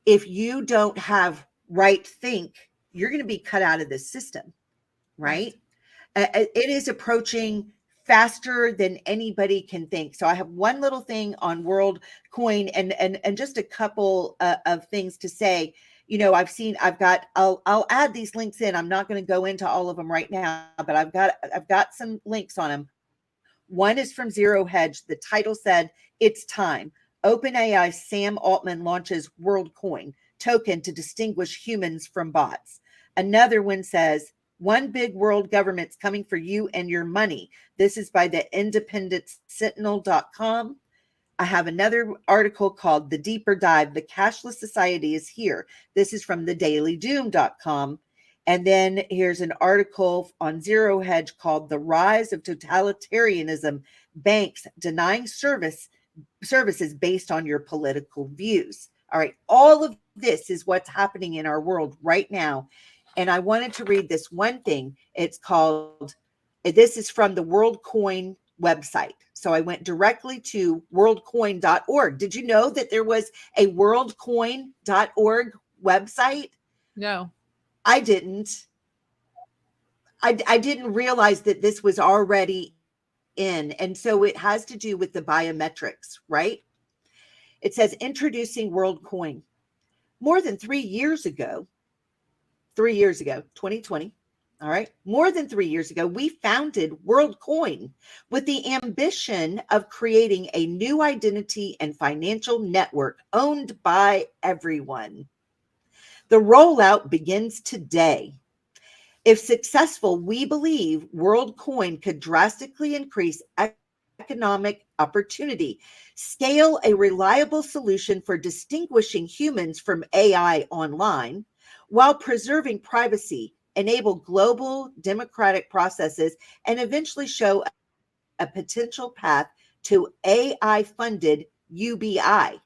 S2: if you don't have right think, you're going to be cut out of this system, right? It is approaching faster than anybody can think. So I have one little thing on World Coin and just a couple of things to say. I'll add these links in. I'm not going to go into all of them right now, but I've got some links on them. One is from Zero Hedge. The title said, "It's time. OpenAI Sam Altman launches World Coin token to distinguish humans from bots." Another one says, "One big world government's coming for you and your money." This is by the independent sentinel.com. I have another article called "The Deeper Dive. The Cashless Society is Here." This is from thedailydoom.com. And then here's an article on Zero Hedge called "The Rise of Totalitarianism. Banks Denying Services Based on Your Political Views." All right. All of this is what's happening in our world right now. And I wanted to read this one thing. This is from the World Coin website. So I went directly to worldcoin.org. Did you know that there was a worldcoin.org website?
S3: No.
S2: I didn't. I didn't realize that this was already in. And so it has to do with the biometrics, right? It says introducing World Coin. More than 3 years ago, 2020. All right. More than 3 years ago, we founded World Coin with the ambition of creating a new identity and financial network owned by everyone. The rollout begins today. If successful, we believe World Coin could drastically increase economic opportunity, scale a reliable solution for distinguishing humans from AI online, while preserving privacy enable global democratic processes, and eventually show a potential path to AI-funded UBI.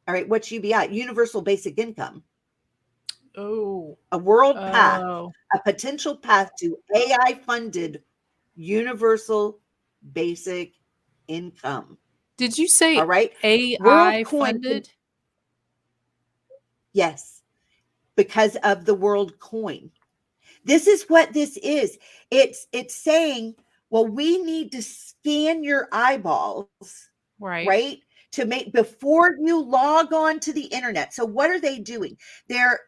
S2: All right, what's UBI? Universal Basic Income.
S3: Oh.
S2: A world path,
S3: Oh.
S2: a potential path to AI-funded Universal Basic Income.
S3: Did you say
S2: All right.
S3: AI
S2: World coin.
S3: funded?
S2: Yes, because of the world coin. This is what this is. It's saying, well, we need to scan your eyeballs, right? To make before you log on to the internet. So what are they doing? They're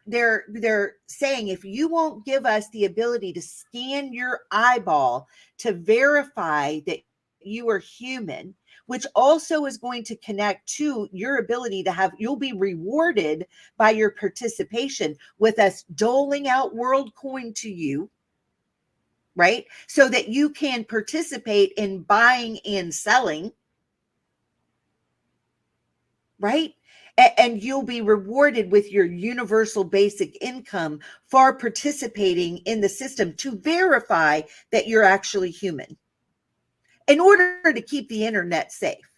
S2: saying, if you won't give us the ability to scan your eyeball to verify that you are human, which also is going to connect to your ability to have, you'll be rewarded by your participation with us doling out world coin to you, right? So that you can participate in buying and selling, right? And you'll be rewarded with your universal basic income for participating in the system to verify that you're actually human in order to keep the internet safe.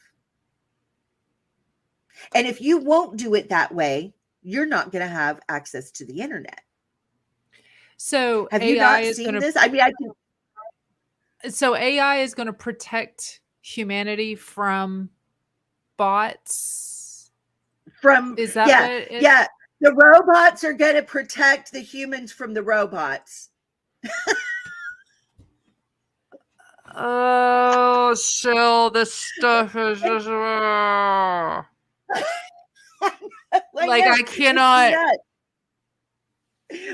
S2: And if you won't do it that way, you're not going to have access to the internet.
S3: So
S2: have
S3: AI
S2: you not
S3: is
S2: seen this? I mean,
S3: so AI is going to protect humanity from bots. Is that what it is?
S2: Yeah. The robots are going to protect the humans from the robots.
S3: Oh, Chelle, this stuff is just like I cannot.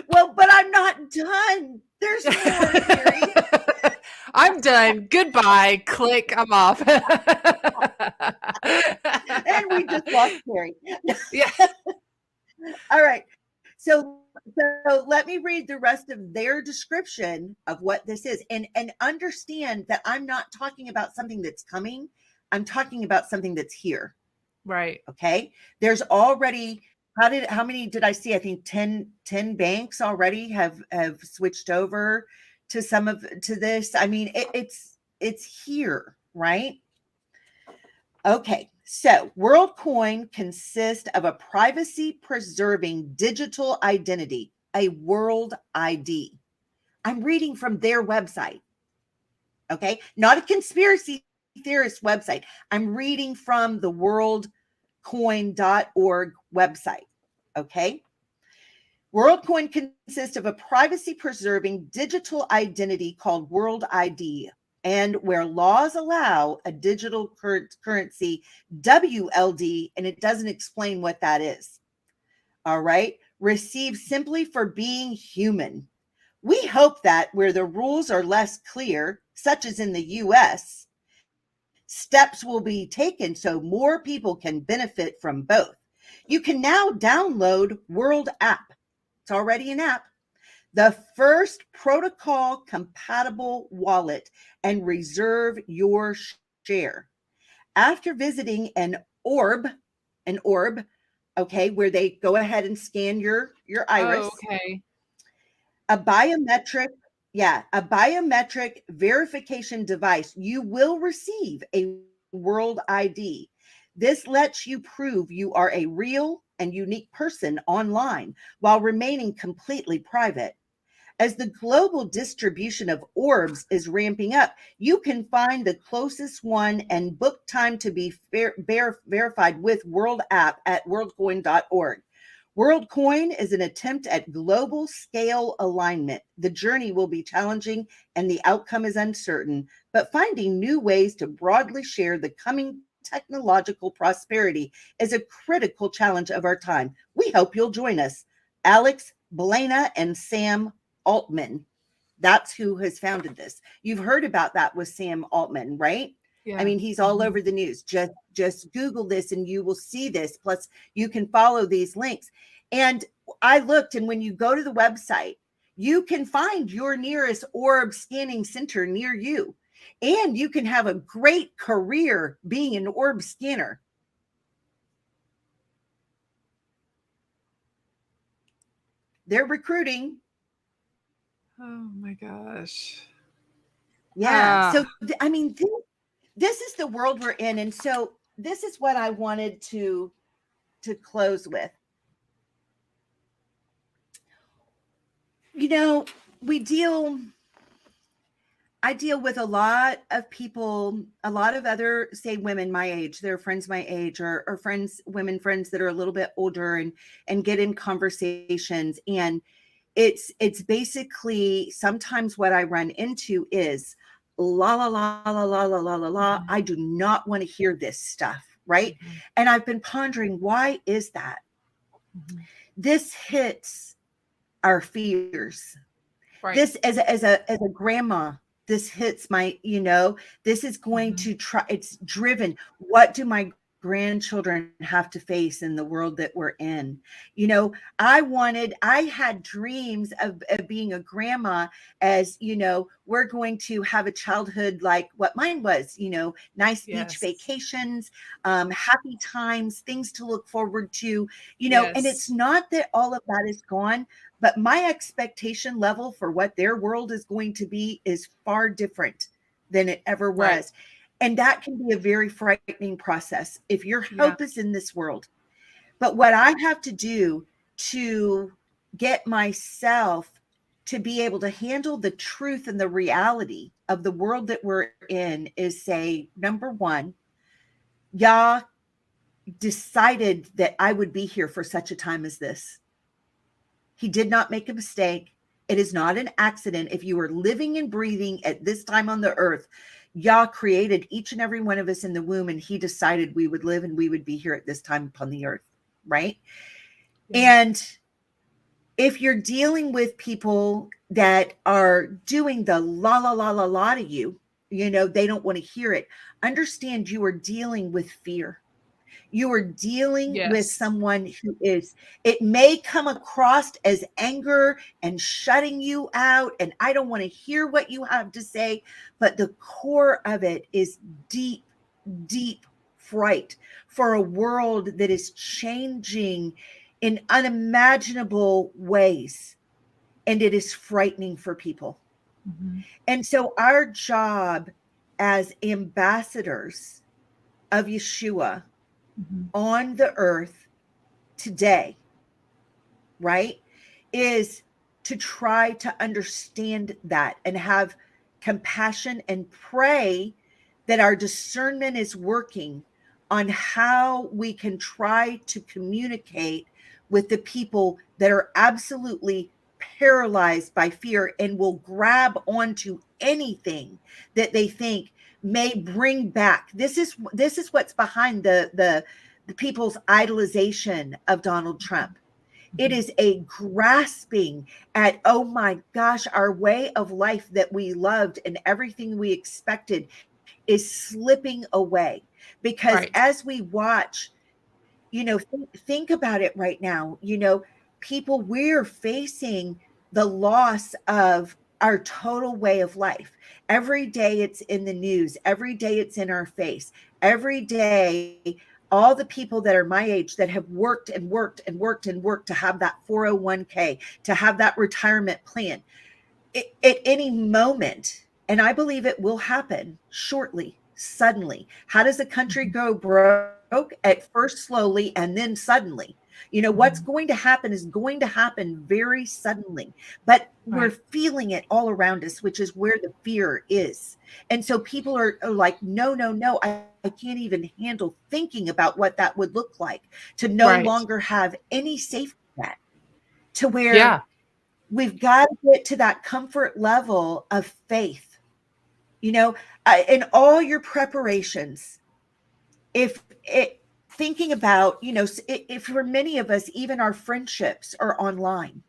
S2: Well, but I'm not done. There's more, Carrie.
S3: I'm done. Goodbye. Click. I'm off.
S2: And we just lost Carrie.
S3: Yeah.
S2: All right. So let me read the rest of their description of what this is, and understand that I'm not talking about something that's coming. I'm talking about something that's here.
S3: Right.
S2: Okay. There's already, how many did I see? I think 10 banks already have switched over to this. I mean, it's here, right? Okay. So WorldCoin consists of a privacy-preserving digital identity, a world ID. I'm reading from their website. Okay. Not a conspiracy theorist website. I'm reading from the worldcoin.org website. Okay. WorldCoin consists of a privacy-preserving digital identity called World ID, and where laws allow a digital currency, WLD, and it doesn't explain what that is. All right. Received simply for being human. We hope that where the rules are less clear, such as in the US, steps will be taken so more people can benefit from both. You can now download World App. It's already an app. The first protocol compatible wallet, and reserve your share. After visiting an orb, okay, where they go ahead and scan your iris.
S3: Oh, okay.
S2: A biometric verification device, you will receive a World ID. This lets you prove you are a real and unique person online while remaining completely private. As the global distribution of orbs is ramping up, you can find the closest one and book time to be verified with World App at worldcoin.org. WorldCoin is an attempt at global scale alignment. The journey will be challenging and the outcome is uncertain, but finding new ways to broadly share the coming technological prosperity is a critical challenge of our time. We hope you'll join us. Alex Blana and Sam Altman. That's who has founded this. You've heard about that with Sam Altman, right?
S3: Yeah.
S2: I mean, he's all over the news. Just Google this and you will see this. Plus, you can follow these links. And I looked, and when you go to the website, you can find your nearest orb scanning center near you. And you can have a great career being an orb scanner. They're recruiting.
S3: Oh my gosh.
S2: Yeah. So, I mean, this is the world we're in. And so this is what I wanted to close with. You know, I deal with a lot of people, a lot of other, say, women my age, they're friends my age, or friends, women friends that are a little bit older, and get in conversations. And it's basically sometimes what I run into is la la la la la la la la la. I do not want to hear this stuff, right? And I've been pondering, why is that? This hits our fears.
S3: Right.
S2: This as a grandma, this hits my, this is going to try, it's driven. What do my grandchildren have to face in the world that we're in? I had dreams of being a grandma, as we're going to have a childhood like what mine was, nice beach vacations, happy times, things to look forward to, and it's not that all of that is gone, but my expectation level for what their world is going to be is far different than it ever was. Right. And that can be a very frightening process if your hope is in this world. But what I have to do to get myself to be able to handle the truth and the reality of the world that we're in is say, number one, Yah decided that I would be here for such a time as this. He did not make a mistake. It is not an accident. If you were living and breathing at this time on the earth, Yah created each and every one of us in the womb, and he decided we would live and we would be here at this time upon the earth, right? Yeah. And if you're dealing with people that are doing the la la la la la to you, they don't want to hear it. Understand you are dealing with fear. You are dealing with someone who it may come across as anger and shutting you out, and I don't want to hear what you have to say, but the core of it is deep, deep fright for a world that is changing in unimaginable ways, and it is frightening for people. And so our job as ambassadors of Yeshua on the earth today, right, is to try to understand that and have compassion and pray that our discernment is working on how we can try to communicate with the people that are absolutely paralyzed by fear and will grab onto anything that they think may bring back. This is what's behind the people's idolization of Donald Trump. It is a grasping at, oh my gosh, our way of life that we loved and everything we expected is slipping away. Because as we watch, think about it right now, people, we're facing the loss of our total way of life. Every day it's in the news. Every day it's in our face. Every day, all the people that are my age that have worked and worked and worked and worked to have that 401k, to have that retirement plan, at any moment, and I believe it will happen shortly, suddenly. How does a country go broke? At first slowly and then suddenly. What's going to happen is going to happen very suddenly, but we're feeling it all around us, which is where the fear is. And so people are like, no, I can't even handle thinking about what that would look like, to no longer have any safety net, to where we've got to get to that comfort level of faith, in all your preparations. Thinking about, if for many of us, even our friendships are online,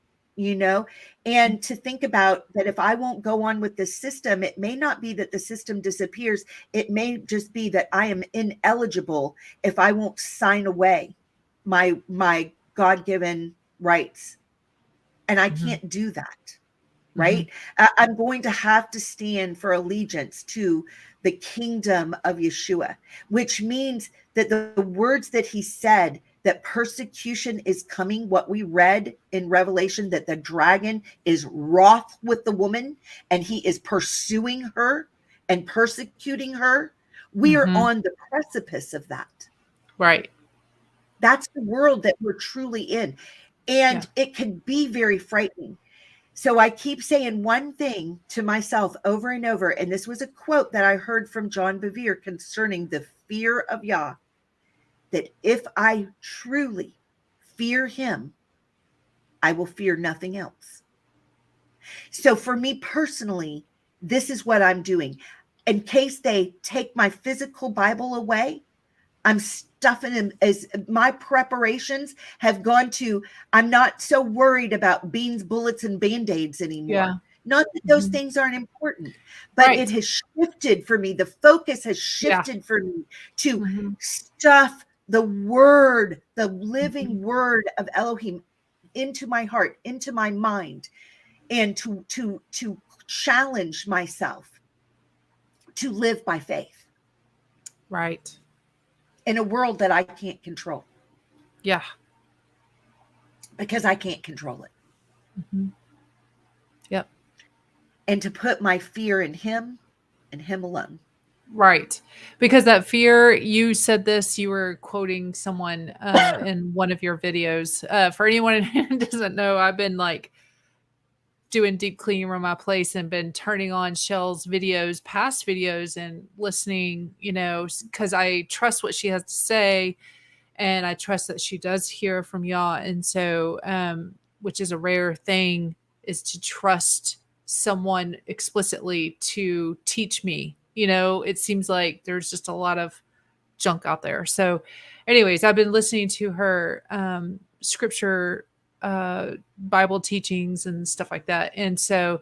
S2: and to think about that, if I won't go on with this system, it may not be that the system disappears. It may just be that I am ineligible if I won't sign away my God-given rights. And I can't do that. Right? I'm going to have to stand for allegiance to the kingdom of Yeshua, which means that the words that he said that persecution is coming, what we read in Revelation, that the dragon is wroth with the woman and he is pursuing her and persecuting her. We are on the precipice of that.
S3: Right.
S2: That's the world that we're truly in. And it can be very frightening. So I keep saying one thing to myself over and over. And this was a quote that I heard from John Bevere concerning the fear of Yah, that if I truly fear him, I will fear nothing else. So for me personally, this is what I'm doing. In case they take my physical Bible away, I'm stuffing them. As my preparations have gone to, I'm not so worried about beans, bullets, and Band-Aids anymore.
S3: Yeah.
S2: Not that those things aren't important, but it has shifted for me. The focus has shifted for me to stuff the word, the living word of Elohim into my heart, into my mind, and to challenge myself to live by faith.
S3: Right.
S2: In a world that I can't control.
S3: Yeah.
S2: Because I can't control it.
S3: Yep.
S2: And to put my fear in him and him alone.
S3: Right. Because that fear, you said this, you were quoting someone in one of your videos. For anyone who doesn't know, I've been like doing deep cleaning around my place and been turning on Chelle's videos, past videos, and listening, you know, because I trust what she has to say. And I trust that she does hear from Yah. And so, which is a rare thing, is to trust someone explicitly to teach me. You know, it seems like there's just a lot of junk out there. So anyways, I've been listening to her scripture, Bible teachings and stuff like that. And so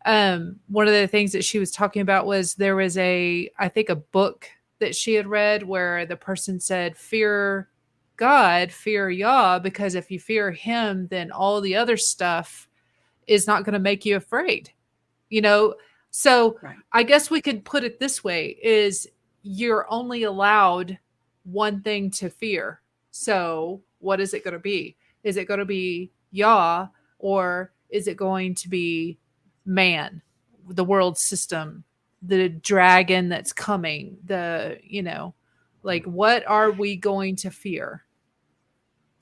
S3: one of the things that she was talking about was there was I think a book that she had read where the person said, fear God, fear Yah, because if you fear him, then all the other stuff is not going to make you afraid, you know? So I guess we could put it this way, is you're only allowed one thing to fear. So what is it going to be? Is it going to be Yah, or is it going to be man, the world system, the dragon that's coming, you know, like, what are we going to fear?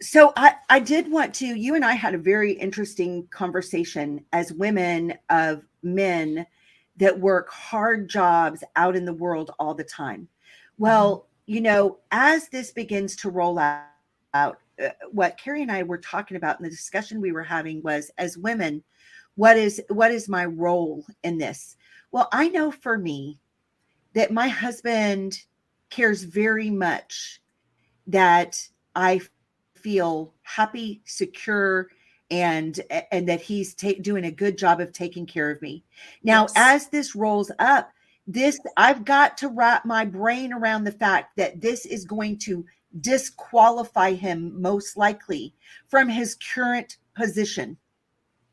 S2: So I did want to, you and I had a very interesting conversation as women of men that work hard jobs out in the world all the time. Well, you know, as this begins to roll out, what Carrie and I were talking about in the discussion we were having was, as women, what is my role in this? Well, I know for me that my husband cares very much that I feel happy, secure, and that he's doing a good job of taking care of me. Now, as this rolls up, I've got to wrap my brain around the fact that this is going to disqualify him most likely from his current position,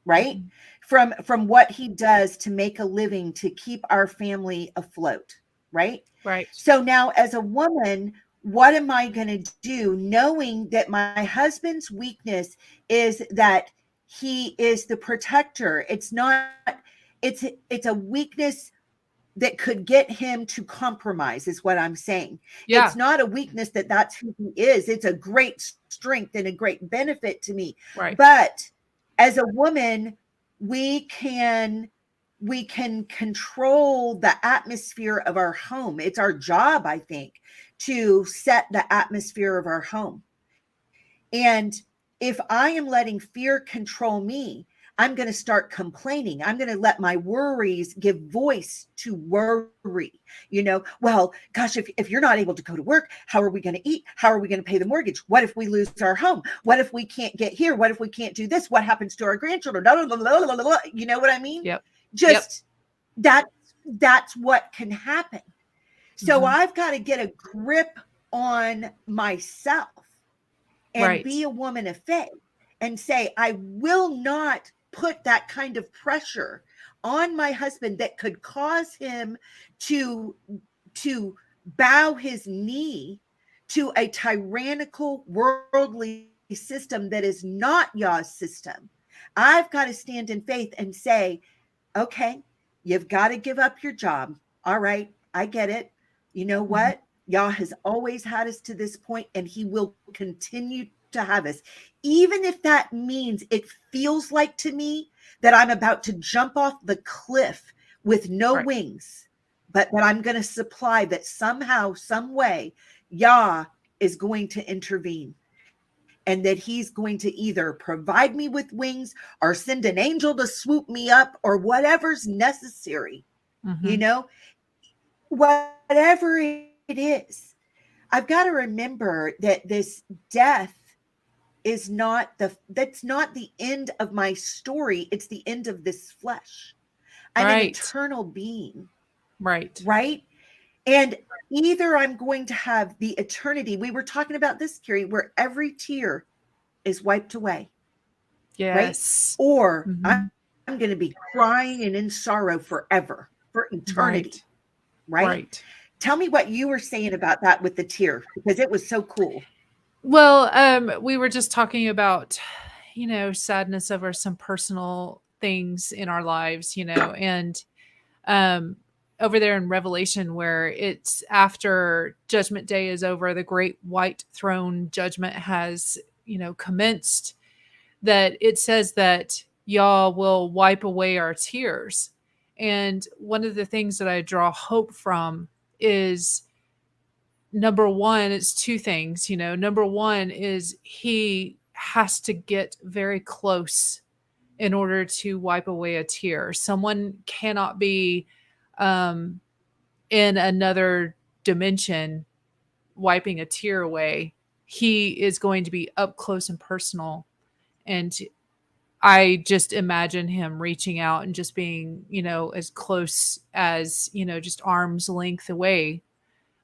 S2: right? From what he does to make a living, to keep our family afloat, right?
S3: Right.
S2: So now, as a woman, what am I going to do, knowing that my husband's weakness is that he is the protector? It's a weakness that could get him to compromise, is what I'm saying.
S3: Yeah.
S2: It's not a weakness that's who he is. It's a great strength and a great benefit to me.
S3: Right.
S2: But as a woman, we can control the atmosphere of our home. It's our job, I think, to set the atmosphere of our home. And if I am letting fear control me, I'm going to start complaining. I'm going to let my worries give voice to worry. You know, well, gosh, if you're not able to go to work, how are we going to eat? How are we going to pay the mortgage? What if we lose our home? What if we can't get here? What if we can't do this? What happens to our grandchildren? You know what I mean?
S3: Yep.
S2: That's what can happen. So I've got to get a grip on myself and be a woman of faith and say, I will not put that kind of pressure on my husband that could cause him to bow his knee to a tyrannical worldly system that is not Yah's system. I've got to stand in faith and say, okay, you've got to give up your job. All right, I get it. You know what? Yah has always had us to this point, and he will continue to have us. Even if that means it feels like to me that I'm about to jump off the cliff with no wings, but that I'm going to supply that somehow, some way, Yah is going to intervene. And that he's going to either provide me with wings or send an angel to swoop me up or whatever's necessary, you know, whatever it is. I've got to remember that this death is that's not the end of my story. It's the end of this flesh. I'm an eternal being. Right. And either I'm going to have the eternity. We were talking about this, Carrie, where every tear is wiped away.
S3: Yes.
S2: Right? Or I'm going to be crying and in sorrow forever, for eternity. Right? Tell me what you were saying about that with the tear, because it was so cool.
S3: Well, we were just talking about, you know, sadness over some personal things in our lives, you know, and over there in Revelation, where it's after Judgment Day is over, the great white throne judgment has, you know, commenced, that it says that Yah will wipe away our tears. And one of the things that I draw hope from is, number one, it's two things, you know. Number one is he has to get very close in order to wipe away a tear. Someone cannot be in another dimension wiping a tear away. He is going to be up close and personal. And I just imagine him reaching out and just being, you know, as close as, you know, just arm's length away,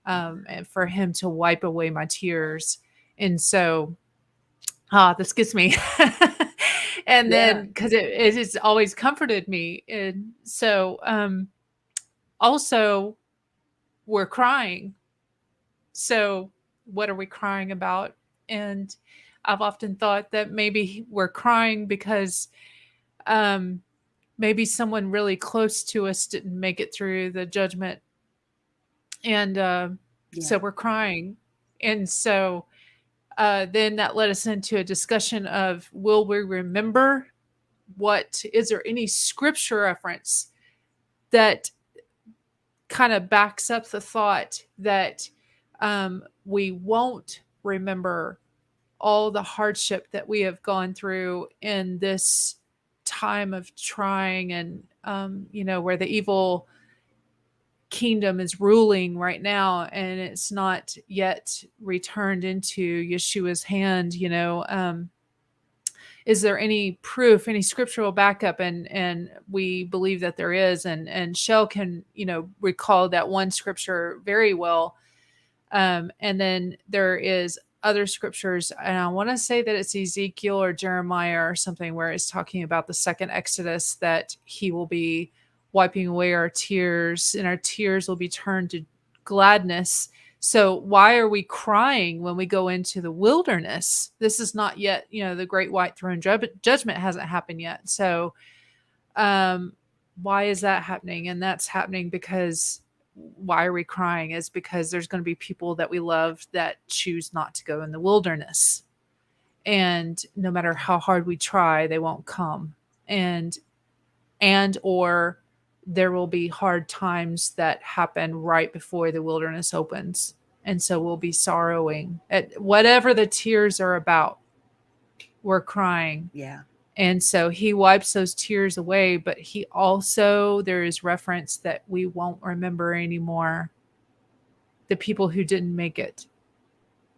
S3: and for him to wipe away my tears. And so, this gets me. And then, because it has always comforted me. And so, also, we're crying. So what are we crying about? And I've often thought that maybe we're crying because maybe someone really close to us didn't make it through the judgment. And so we're crying. And so then that led us into a discussion of, will we remember? Is there any scripture reference that kind of backs up the thought that we won't remember all the hardship that we have gone through in this time of trying, and you know, where the evil kingdom is ruling right now and it's not yet returned into Yeshua's hand, you know. Is there any proof, any scriptural backup? And we believe that there is. And Chelle can, you know, recall that one scripture very well. And then there is other scriptures, and I want to say that it's Ezekiel or Jeremiah or something, where it's talking about the second Exodus, that he will be wiping away our tears, and our tears will be turned to gladness. So why are we crying when we go into the wilderness? This is not yet, you know, the great white throne judgment hasn't happened yet. So why is that happening? And that's happening because, why are we crying? Is because there's going to be people that we love that choose not to go in the wilderness. And no matter how hard we try, they won't come. Or there will be hard times that happen right before the wilderness opens. And so we'll be sorrowing at whatever the tears are about. We're crying.
S2: Yeah.
S3: And so he wipes those tears away, but he also, there is reference that we won't remember anymore the people who didn't make it.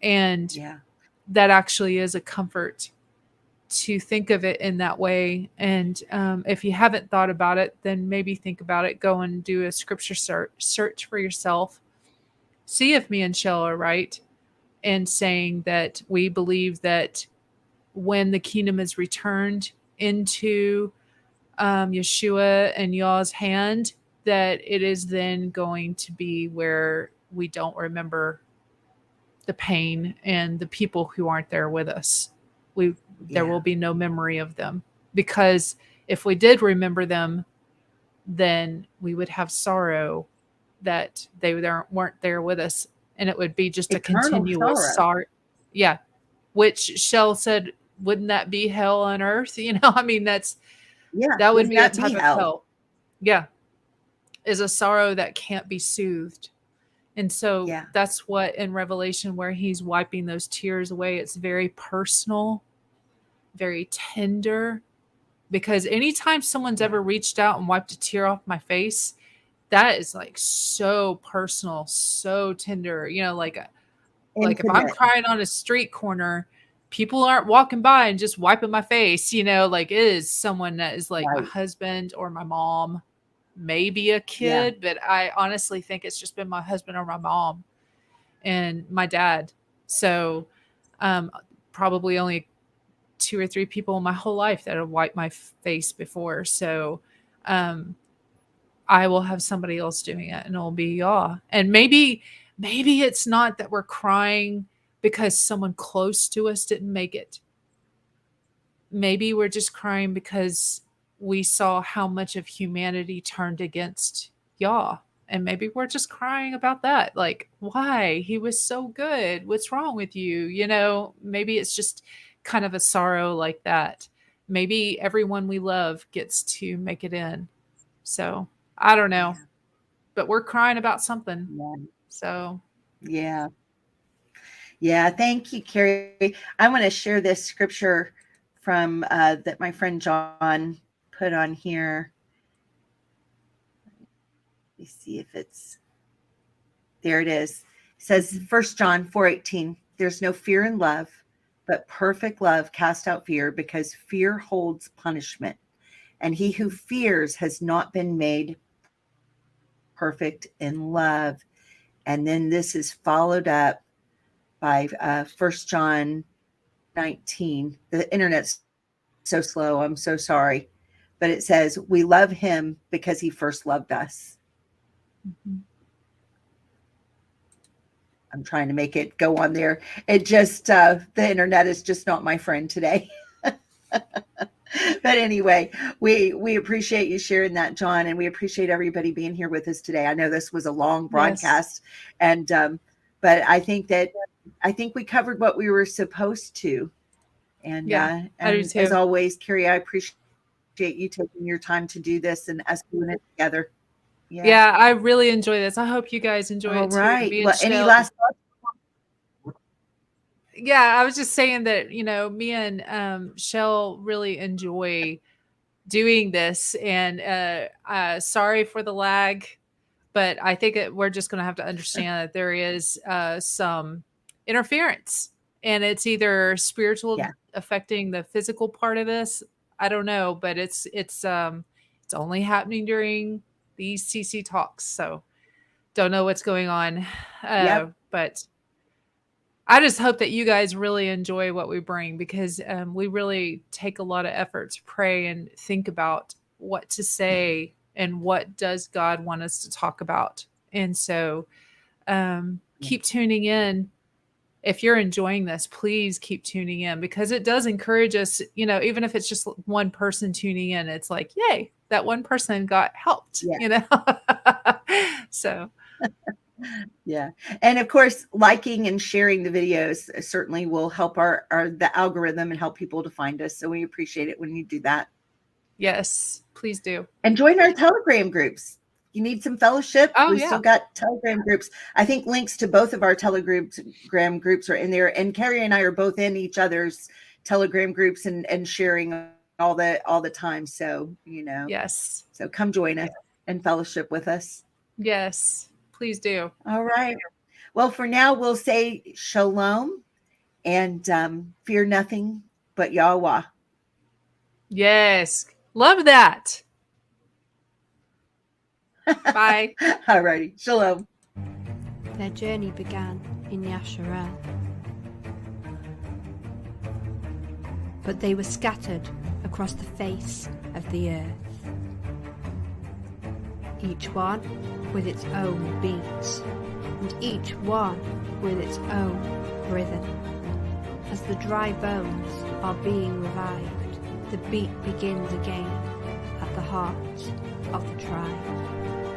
S3: And that actually is a comfort to think of it in that way. And if you haven't thought about it, then maybe think about it. Go and do a scripture search for yourself. See if me and Chelle are right in saying that we believe that when the kingdom is returned into Yeshua and Yah's hand, that it is then going to be where we don't remember the pain and the people who aren't there with us. There will be no memory of them, because if we did remember them, then we would have sorrow that they weren't there with us, and it would be just
S2: Eternal
S3: a continual sorrow. Yeah, which Chelle said, wouldn't that be hell on earth? I mean, that would be a type of hell. Yeah, is a sorrow that can't be soothed. And so that's what in Revelation, where he's wiping those tears away, it's very personal, very tender, because anytime someone's ever reached out and wiped a tear off my face, that is like so personal, so tender, like if I'm crying on a street corner, people aren't walking by and just wiping my face, it is someone that is like my husband or my mom, maybe a kid, but I honestly think it's just been my husband or my mom and my dad. So probably only 2 or 3 people in my whole life that have wiped my face before. So I will have somebody else doing it, and it'll be y'all. And maybe it's not that we're crying because someone close to us didn't make it. Maybe we're just crying because we saw how much of humanity turned against y'all. And maybe we're just crying about that. Like, why? He was so good. What's wrong with you? Maybe it's just kind of a sorrow like that. Maybe everyone we love gets to make it in. So I don't know, but we're crying about something. So
S2: yeah. Thank you, Carrie. I want to share this scripture from that my friend John put on here. Let me see if there it is. It says 1 John 4:18, there's no fear in love, but perfect love casts out fear, because fear holds punishment, and he who fears has not been made perfect in love. And then this is followed up by 1 John 19. The internet's so slow. I'm so sorry. But it says, we love him because he first loved us. Mm-hmm. I'm trying to make it go on there. It just, the internet is just not my friend today. But anyway, we appreciate you sharing that, John, and we appreciate everybody being here with us today. I know this was a long broadcast, and but I think we covered what we were supposed to. And,
S3: I do too.
S2: As always, Carrie, I appreciate you taking your time to do this and us doing it together.
S3: Yeah, I really enjoy this. I hope you guys enjoy it too.
S2: All right. Well, any last thoughts?
S3: Yeah, I was just saying that, me and Chelle really enjoy doing this, and sorry for the lag, but I think we're just going to have to understand that there is some interference, and it's either spiritual affecting the physical part of this. I don't know, but it's only happening during these CC talks, so don't know what's going on. But I just hope that you guys really enjoy what we bring, because we really take a lot of effort to pray and think about what to say and what does God want us to talk about. And so keep tuning in. If you're enjoying this, please keep tuning in, because it does encourage us, even if it's just one person tuning in, it's like, yay, that one person got helped, So.
S2: Yeah. And of course, liking and sharing the videos certainly will help the algorithm and help people to find us. So we appreciate it when you do that.
S3: Yes, please do.
S2: And join our Telegram groups. You need some fellowship. We've still got Telegram groups. I think links to both of our Telegram groups are in there. And Carrie and I are both in each other's Telegram groups and sharing all the time. So,
S3: Yes.
S2: So come join us and fellowship with us.
S3: Yes, please do.
S2: All right. Well, for now, we'll say shalom and fear nothing but Yahweh.
S3: Yes. Love that. Bye.
S2: All righty. Shalom.
S1: Their journey began in Yasharel. But they were scattered across the face of the earth, each one with its own beat and each one with its own rhythm. As the dry bones are being revived, the beat begins again at the heart of the tribe.